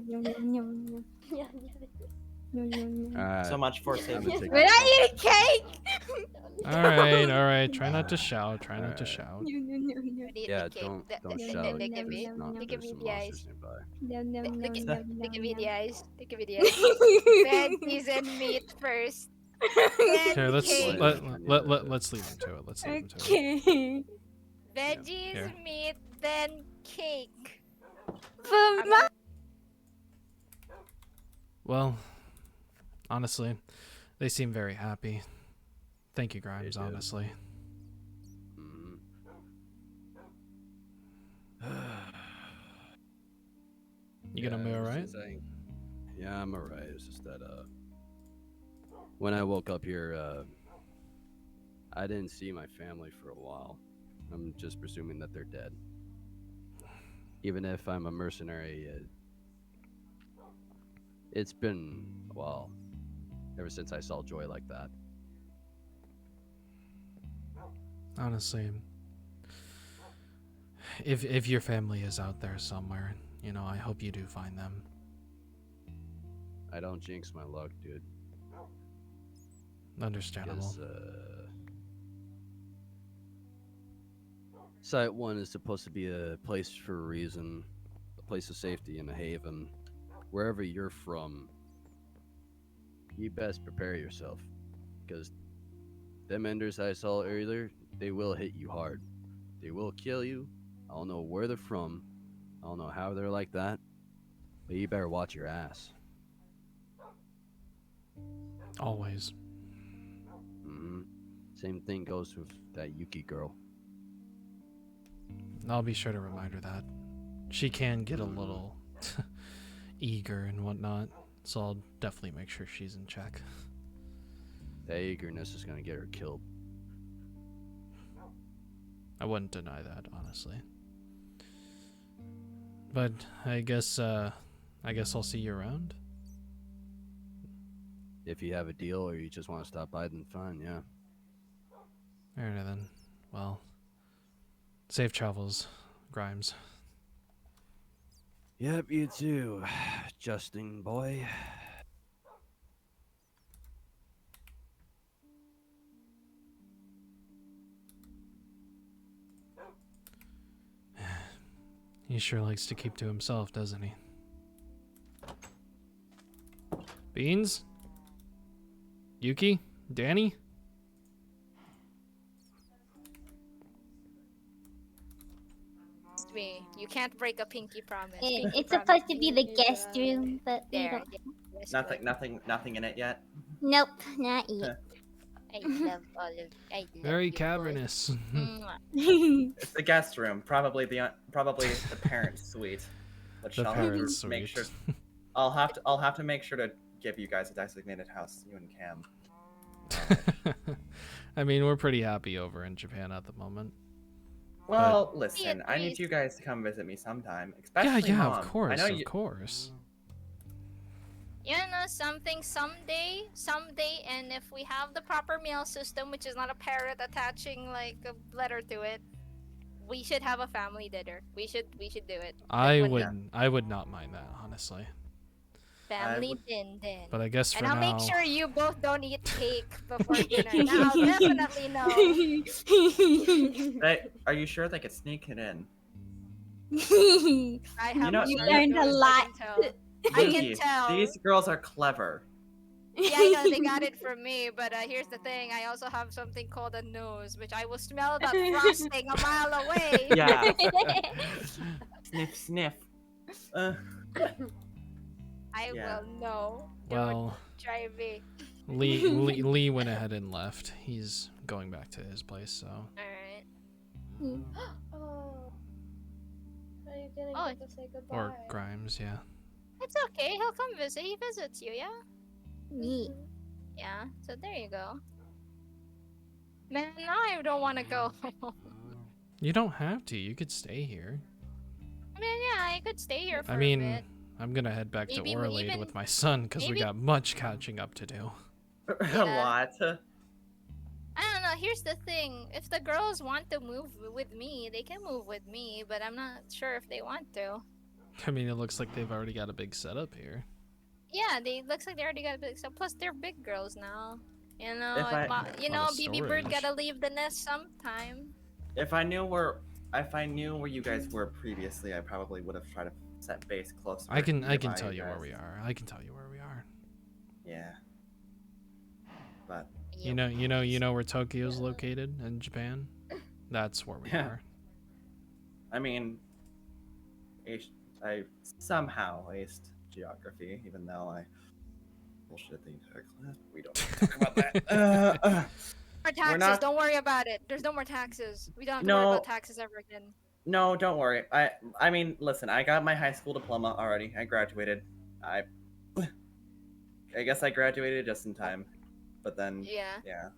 no, no, no, yum, no, no, no. Alright. So much for I'm safety. gonna take When this I off. eat cake. All right. Try not to shout. Try not to Alright. shout. No, no, no, no. When I eat Yeah, the cake, don't no, shout. Look at me. It's not, Look at there's me in some the eyes. monsters nearby. No, no, no, Look no, at no, me in the no. eyes. Look at me in the eyes. Veggies and meat first. Then Here, let's cake. let's leave him to it. Let's leave him to it. Okay. Veggies, Here. meat, then cake. For mom. Well, honestly, they seem very happy. Thank you, Grimes. do. Honestly. Mhm. You gonna be it's alright? just like- Yeah, I'm alright. It's just that when I woke up here, I didn't see my family for a while. I'm just presuming that they're dead. Even if I'm a mercenary, it's been a while. Ever since I saw Joy like that. Honestly, if your family is out there somewhere, you know, I hope you do find them. I don't jinx my luck, dude. Understandable. Because Site 1 is supposed to be a place for a reason, a place of safety and a haven. Wherever you're from, you best prepare yourself, because them enders I saw earlier, they will hit you hard. They will kill you. I don't know where they're from. I don't know how they're like that, but you better watch your ass. Always. Same thing goes with that Yuki girl. I'll be sure to remind her that. She can get a little eager and whatnot, so I'll definitely make sure she's in check. That eagerness is gonna get her killed. I wouldn't deny that, honestly. But I guess I'll see you around. If you have a deal or you just want to stop by, then fine, yeah. Alright then. Well, safe travels, Grimes. Yep, you too, Justin boy. He sure likes to keep to himself, doesn't he? Beans? Yuki? Danny? It's me. You can't break a pinky promise. It's supposed to be the guest room, but we There. don't. Yes, Nothing in it yet. Nope, not yet. I love all of. I love Very you both. cavernous. Mwah. It's the guest room, probably the parents' suite, which The I'll have to parents' make suite. sure. I'll have to make sure to give you guys a designated house, you and Cam. I mean, we're pretty happy over in Japan at the moment. Well, listen, I need please. you guys to come visit me sometime, Yeah, especially yeah, Mom. of course, I know of course. You know something, someday, and if we have the proper mail system, which is not a parrot attaching like a letter to it, we should have a family dinner. We should do it. I when- would not mind that, honestly. Family would- din. But I guess for And I'll now, make sure you both don't eat cake before dinner. Now I'll definitely know. Are you sure they could sneak it in? I have know- no you idea, learned a I lot. can tell. I can Yuki, tell. These girls are clever. Yeah, I know they got it from me, but here's the thing. I also have something called a nose, which I will smell that frosting a mile away. Yeah. Sniff, sniff. I Yeah. will know. Well, Try me. Lee went ahead and left. He's going back to his place, so. Alright. Oh. I didn't Oh. get to say goodbye. Or Grimes, yeah. It's okay. He'll come visit. He visits you, yeah? Neat. Yeah. So there you go. Man, now I don't want to go home. You don't have to. You could stay here. I mean, yeah, I could stay here for I a mean, bit. I'm gonna head back Maybe to we Orlade even- with my son because we maybe- got much catching up to do. A lot. I don't know. Here's the thing. If the girls want to move with me, they can move with me, but I'm not sure if they want to. I mean, it looks like they've already got a big setup here. Yeah, they looks like they already got a big. So plus they're big girls now. You know, If I- you A know, lot of BB Bird storage. gotta leave the nest sometime. If I knew where you guys were previously, I probably would have tried to set base closer. I can nearby tell you where guys. we are. I can tell you where we are. Yeah. But You know where Tokyo's located in Japan? That's where we Yeah. are. I mean, I somehow aced geography, even though I bullshit the entire class. We don't have to talk about that. More taxes. not- Don't worry about it. There's no more taxes. We don't have to No. worry about taxes ever again. No, don't worry. I mean, listen, I got my high school diploma already. I graduated. I guess I graduated just in time. But then, Yeah. yeah.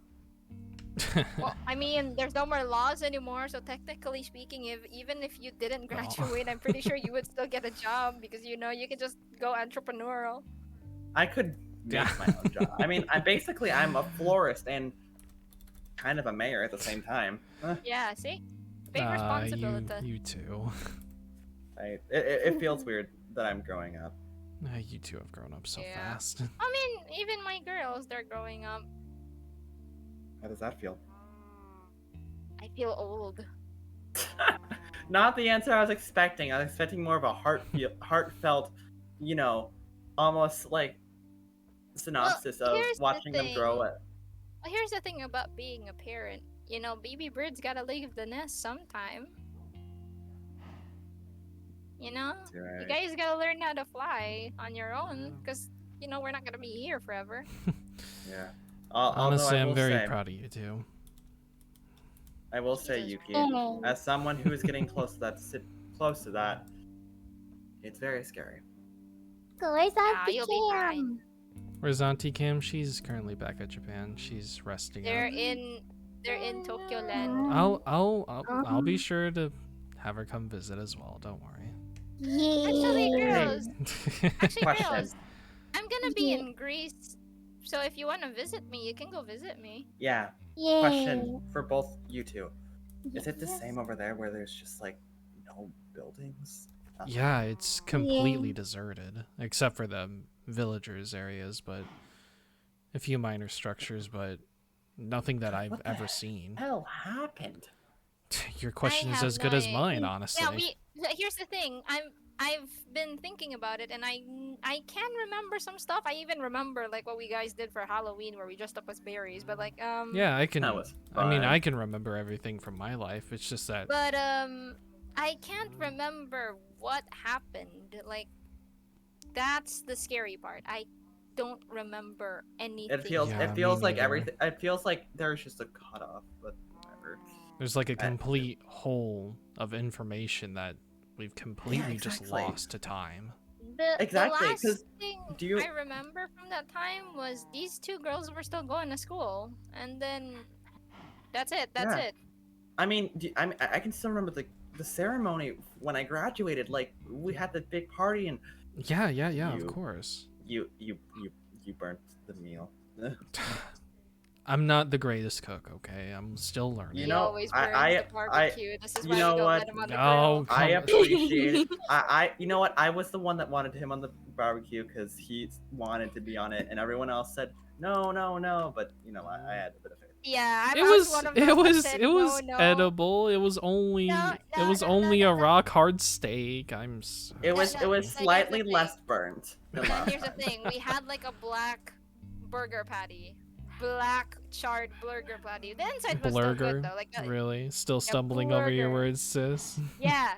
Well, I mean, there's no more laws anymore, so technically speaking, even if you didn't graduate, I'm pretty sure you would still get a job because you can just go entrepreneurial. I could make Yeah. my own job. I mean, I'm a florist and kind of a mayor at the same time. Yeah, see? Big responsibility. You too. It feels weird that I'm growing up. You two have grown up so Yeah. fast. I mean, even my girls, they're growing up. How does that feel? I feel old. Not the answer I was expecting. I was expecting more of a heartfelt, almost like synopsis of here's the watching them grow thing. up. Well, here's the thing about being a parent. Baby birds gotta leave the nest sometime. You Right. guys gotta learn how to fly on your own, because, we're not gonna be here forever. Yeah. Honestly, I I'm will very say, proud of you too. I will say, Jesus Yuki, Oh. as someone who is getting close to that, it's very scary. Where's Ah, Auntie you'll be fine. Cam? Where's Auntie Cam? She's currently back at Japan. She's resting They're up. in Tokyo Land. I'll be sure to have her come visit as well. Don't worry. Actually, Yeah. girls, Question. girls, I'm gonna be in Greece, so if you want to visit me, you can go visit me. Yeah. Yay. Question for both you two. Is it the same over there where there's just like no buildings? Nothing? Yeah, it's completely deserted except for the villagers areas, but a few minor structures, but nothing that I've What the ever seen. hell happened? Your question is have as good as no mine, honestly. Yeah, here's the thing. I've been thinking about it, and I can remember some stuff. I even remember like what we guys did for Halloween, where we dressed up as berries. But like Yeah, I can. That was I mean, fun. I can remember everything from my life. It's just that But I can't remember what happened. Like, that's the scary part. I don't remember anything. It feels Yeah, it feels me like neither. everything. It feels like there's just a cutoff, but whatever. there's like a complete hole of information that we've completely just exactly. lost to time. Exactly, The last 'cause thing do you- I remember from that time was these two girls were still going to school, and then that's it. That's Yeah. it. I mean, I can still remember the ceremony when I graduated. Like we had the big party and Yeah, of You- course. you burnt the meal. I'm not the greatest cook, okay? I'm still learning. You He know, always burns I- the barbecue. This is you why know we don't what? let him on the No, grill. I come- appreciate. You know what? I was the one that wanted him on the barbecue because he wanted to be on it, and everyone else said no, no, no. But I had a bit of faith. Yeah, I It was was one of it those that was said it was no, no. edible. It was only No, it no, was no, only no, a no. rock hard steak. I'm sorry. It was no, it was here's the slightly thing. less burnt. Than Now, last here's the time. thing: we had like a black burger patty. Black charred burger patty. The inside was still good Blurger? though. Like Really? Still stumbling over your blurger. words, sis? yeah,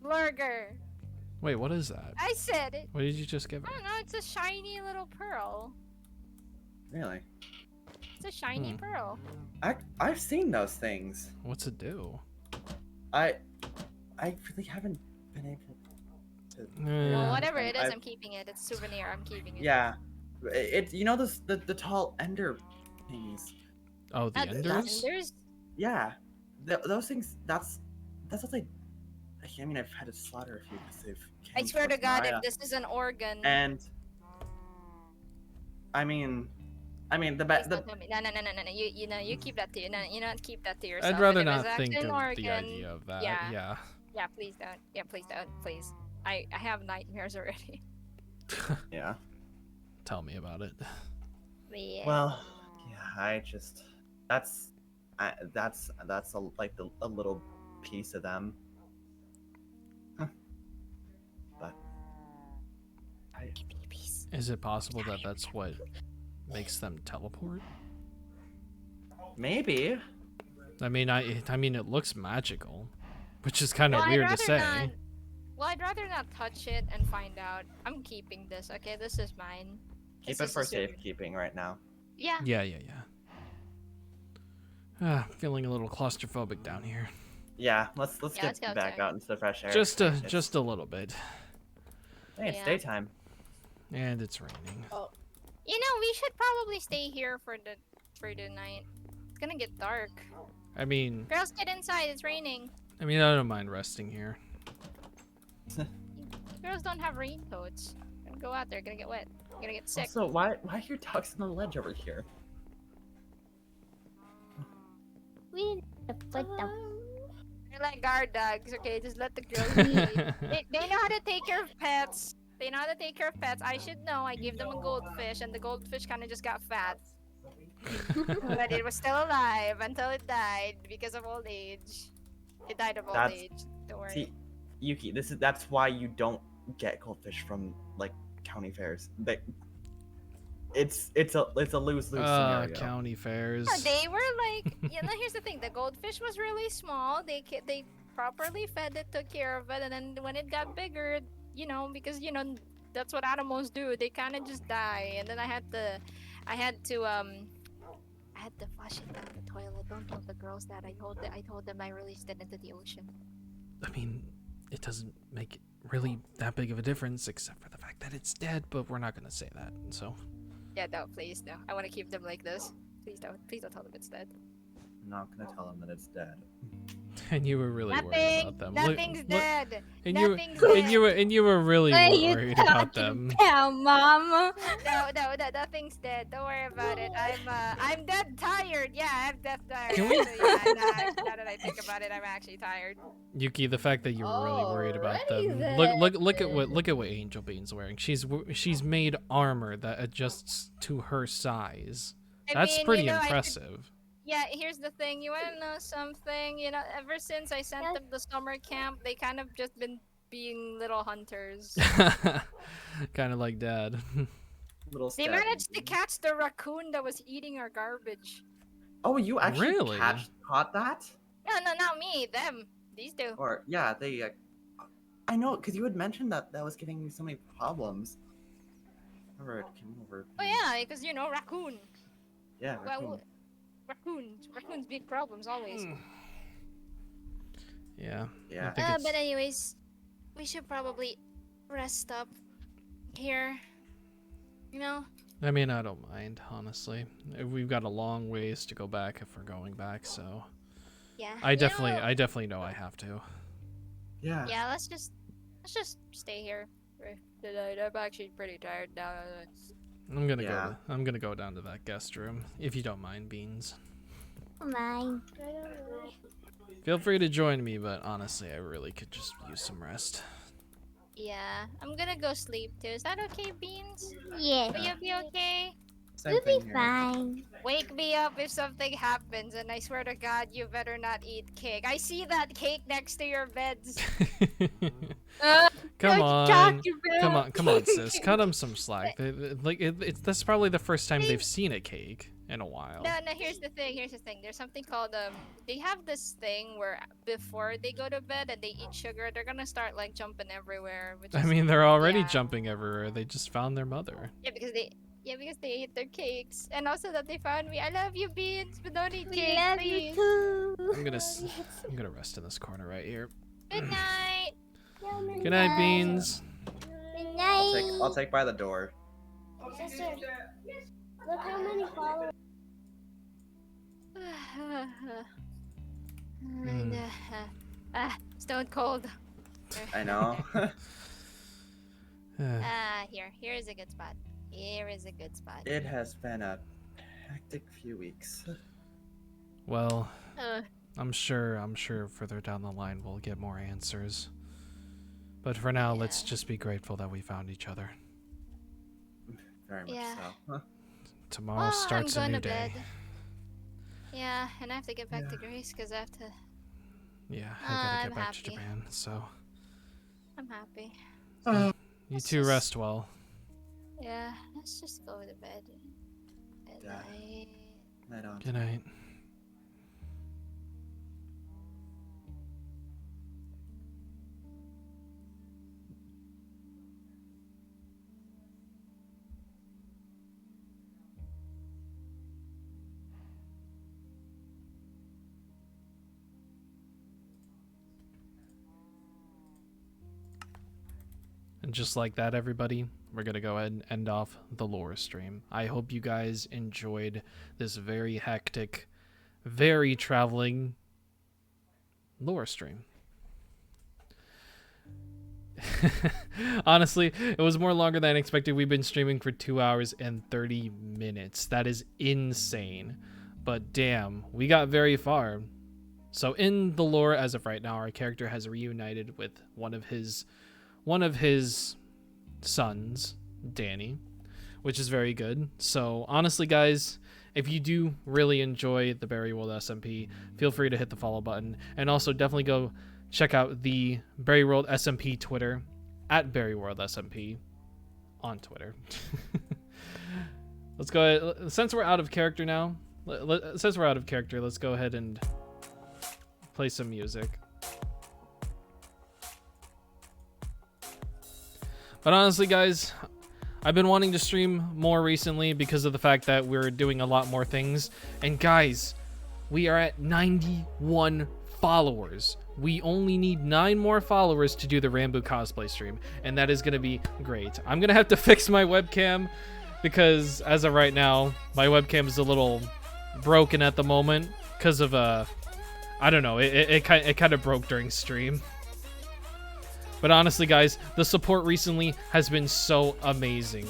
burger. Wait, what is that? I said it. What did you just give I her? don't know. It's a shiny little pearl. Really? It's a shiny Hmm. pearl. I've seen those things. What's it do? I really haven't been able to. Well, Eh, whatever it is, I've- I'm keeping it. It's a souvenir. I'm keeping it. Yeah, it's you know the tall ender things. oh, the enders? There's Yeah, those things. That's what they. I mean, I've had to slaughter a few because they've. I came swear to towards God, Mariah. if this is an organ. And I mean, the Please the don't tell me. No. You know, you keep that to you. No, you don't keep that to yourself. I'd rather And if it's not think actually of an the organ, idea of that. yeah. Yeah. Yeah, please don't. Yeah, please don't. Please. I have nightmares already. yeah. Tell me about it. Yeah. Well, yeah. I just that's a little piece of them. Huh. But Babies. Is it possible that that's what makes them teleport? maybe. I mean, I mean, it looks magical, which is kind of Well, weird I'd to say. rather not. Well, I'd rather not touch it and find out. I'm keeping this. Okay, this is mine. Keep This it is for a souvenir. safekeeping right now. Yeah. Yeah. Feeling a little claustrophobic down here. Yeah, let's Yeah, get let's go back outside. out into the fresh air. Just It's- a little bit. Hey, it's Yeah. daytime. And it's raining. You know, we should probably stay here for the night. It's gonna get dark. I mean, Girls, get inside. It's raining. I don't mind resting here. Girls don't have raincoats. Gonna go out there. Gonna get wet. Gonna get sick. Also, why are your dogs on the ledge over here? We need to put them. They're like guard dogs. Okay, just let the girls be. They know how to take care of pets. They know how to take care of pets. I should know. I gave them a goldfish, and the goldfish kind of just got fat. But it was still alive until it died because of old age. It died of old That's- age. Don't worry. See, Yuki, that's why you don't get goldfish from like county fairs. It's a lose-lose scenario. County fairs. No, they were like, here's the thing. The goldfish was really small. They properly fed it, took care of it, and then when it got bigger, because that's what animals do. They kind of just die, and then I had to flush it down the toilet. Don't tell the girls that. I told them I released it into the ocean. I mean, it doesn't make really that big of a difference, except for the fact that it's dead. But we're not gonna say that. So. Yeah, no, please, no. I want to keep them like this. Please don't tell them it's dead. I'm not gonna tell them that it's dead. And you were really worried about them. Nothing's dead. And Nothing's you were really worried about them. Tell mom. No, nothing's dead. Don't worry about it. I'm dead tired. Yeah, I'm dead tired. Can we- So, yeah, now that I think about it, I'm actually tired. Yuki, the fact that you were really worried about them. Alrighty Look at what Angel Bean's wearing. She's made armor that adjusts to her size. That's pretty impressive. Yeah, here's the thing. You wanna know something? Ever since I sent them to summer camp, they kind of just been being little hunters. Kind of like Dad. Little They stab. managed to catch the raccoon that was eating our garbage. Oh, you actually Really? caught that? No, not me. Them. These two. Or yeah, they. I know, because you had mentioned that was giving me so many problems. Remember it came over. Oh yeah, because raccoon. Yeah. Well, raccoons big problems always. Yeah. Yeah. I think it's- But anyways, we should probably rest up here. I mean, I don't mind, honestly. We've got a long ways to go back if we're going back, so Yeah. I definitely know I have to. Yeah. Yeah, let's just stay here for the night. I'm actually pretty tired now. I'm gonna Yeah. go down to that guest room if you don't mind, Beans. Mine. I don't really. Feel free to join me, but honestly, I really could just use some rest. Yeah, I'm gonna go sleep too. Is that okay, Beans? Yes. Will you be okay? Same We'll thing be here. fine. Wake me up if something happens, and I swear to God, you better not eat cake. I see that cake next to your beds. Come Don't on. talk about- Come on, sis. Cut them some slack. That's probably the first time they've seen a cake in a while. No, here's the thing. There's something called they have this thing where before they go to bed and they eat sugar, they're gonna start like jumping everywhere. Which I is, mean, they're already yeah. jumping everywhere. They just found their mother. because they ate their cakes, and also that they found me. I love you, Beans, but don't eat We cake, love please. you too. I'm gonna rest in this corner right here. Good night. Good night, Beans. Good night. I'll take by the door. Sister, look how many followers. Stone cold. I know. Here is a good spot. Here is a good spot. It has been a hectic few weeks. Well, Uh, I'm sure further down the line we'll get more answers. But for now, let's Yeah. just be grateful that we found each other. Very much Yeah. so. Tomorrow starts I'm a going new to day. bed. Yeah, and I have to get back to Grace because I have to. Yeah, I gotta I'm get back to happy. Japan, so I'm happy. you Let's two just- rest well. Yeah, let's just go to bed. Good Yeah. night. Night on. Good night. And just like that, everybody, we're going to go ahead and end off the lore stream. I hope you guys enjoyed this very hectic, very traveling lore stream. Honestly, it was more longer than I expected. We've been streaming for 2 hours and 30 minutes. That is insane. But damn, we got very far. So in the lore, as of right now, our character has reunited with one of his sons, Danny, which is very good. So honestly, guys, if you do really enjoy the Berry World SMP, feel free to hit the follow button, and also definitely go check out the Berry World SMP Twitter at Berry World SMP on Twitter. Let's go ahead. Since we're out of character now, let's go ahead and play some music. But honestly, guys, I've been wanting to stream more recently because of the fact that we're doing a lot more things. And guys, we are at 91 followers. We only need 9 more followers to do the Rambo cosplay stream, and that is going to be great. I'm going to have to fix my webcam because as of right now, my webcam is a little broken at the moment because of I don't know, it kind of broke during stream. But honestly, guys, the support recently has been so amazing.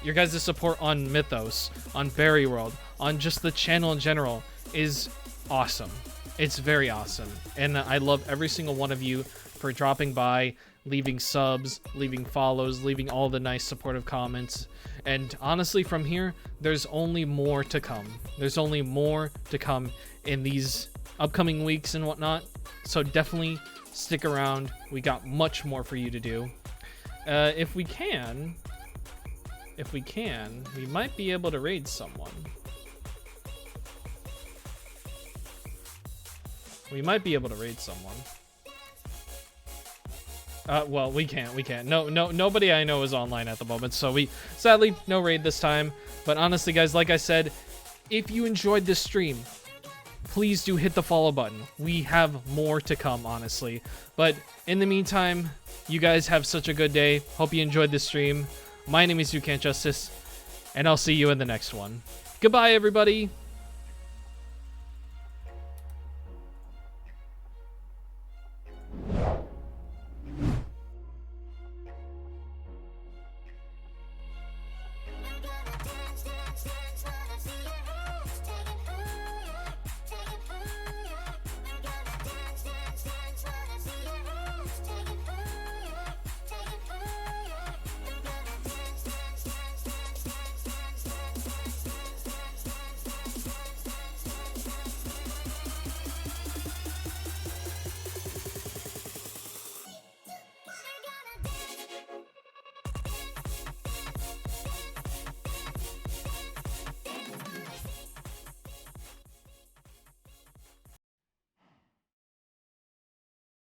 Your guys' support on Mythos, on Berry World, on just the channel in general is awesome. It's very awesome. And I love every single one of you for dropping by, leaving subs, leaving follows, leaving all the nice supportive comments. And honestly, from here, there's only more to come. There's only more to come in these upcoming weeks and whatnot. So definitely stick around. We got much more for you to do. If we can, we might be able to raid someone. Well, we can't. Nobody I know is online at the moment, so sadly, no raid this time. But honestly, guys, like I said, if you enjoyed this stream, please do hit the follow button. We have more to come, honestly. But in the meantime, you guys have such a good day. Hope you enjoyed this stream. My name is YouCantJustice, and I'll see you in the next one. Goodbye, everybody.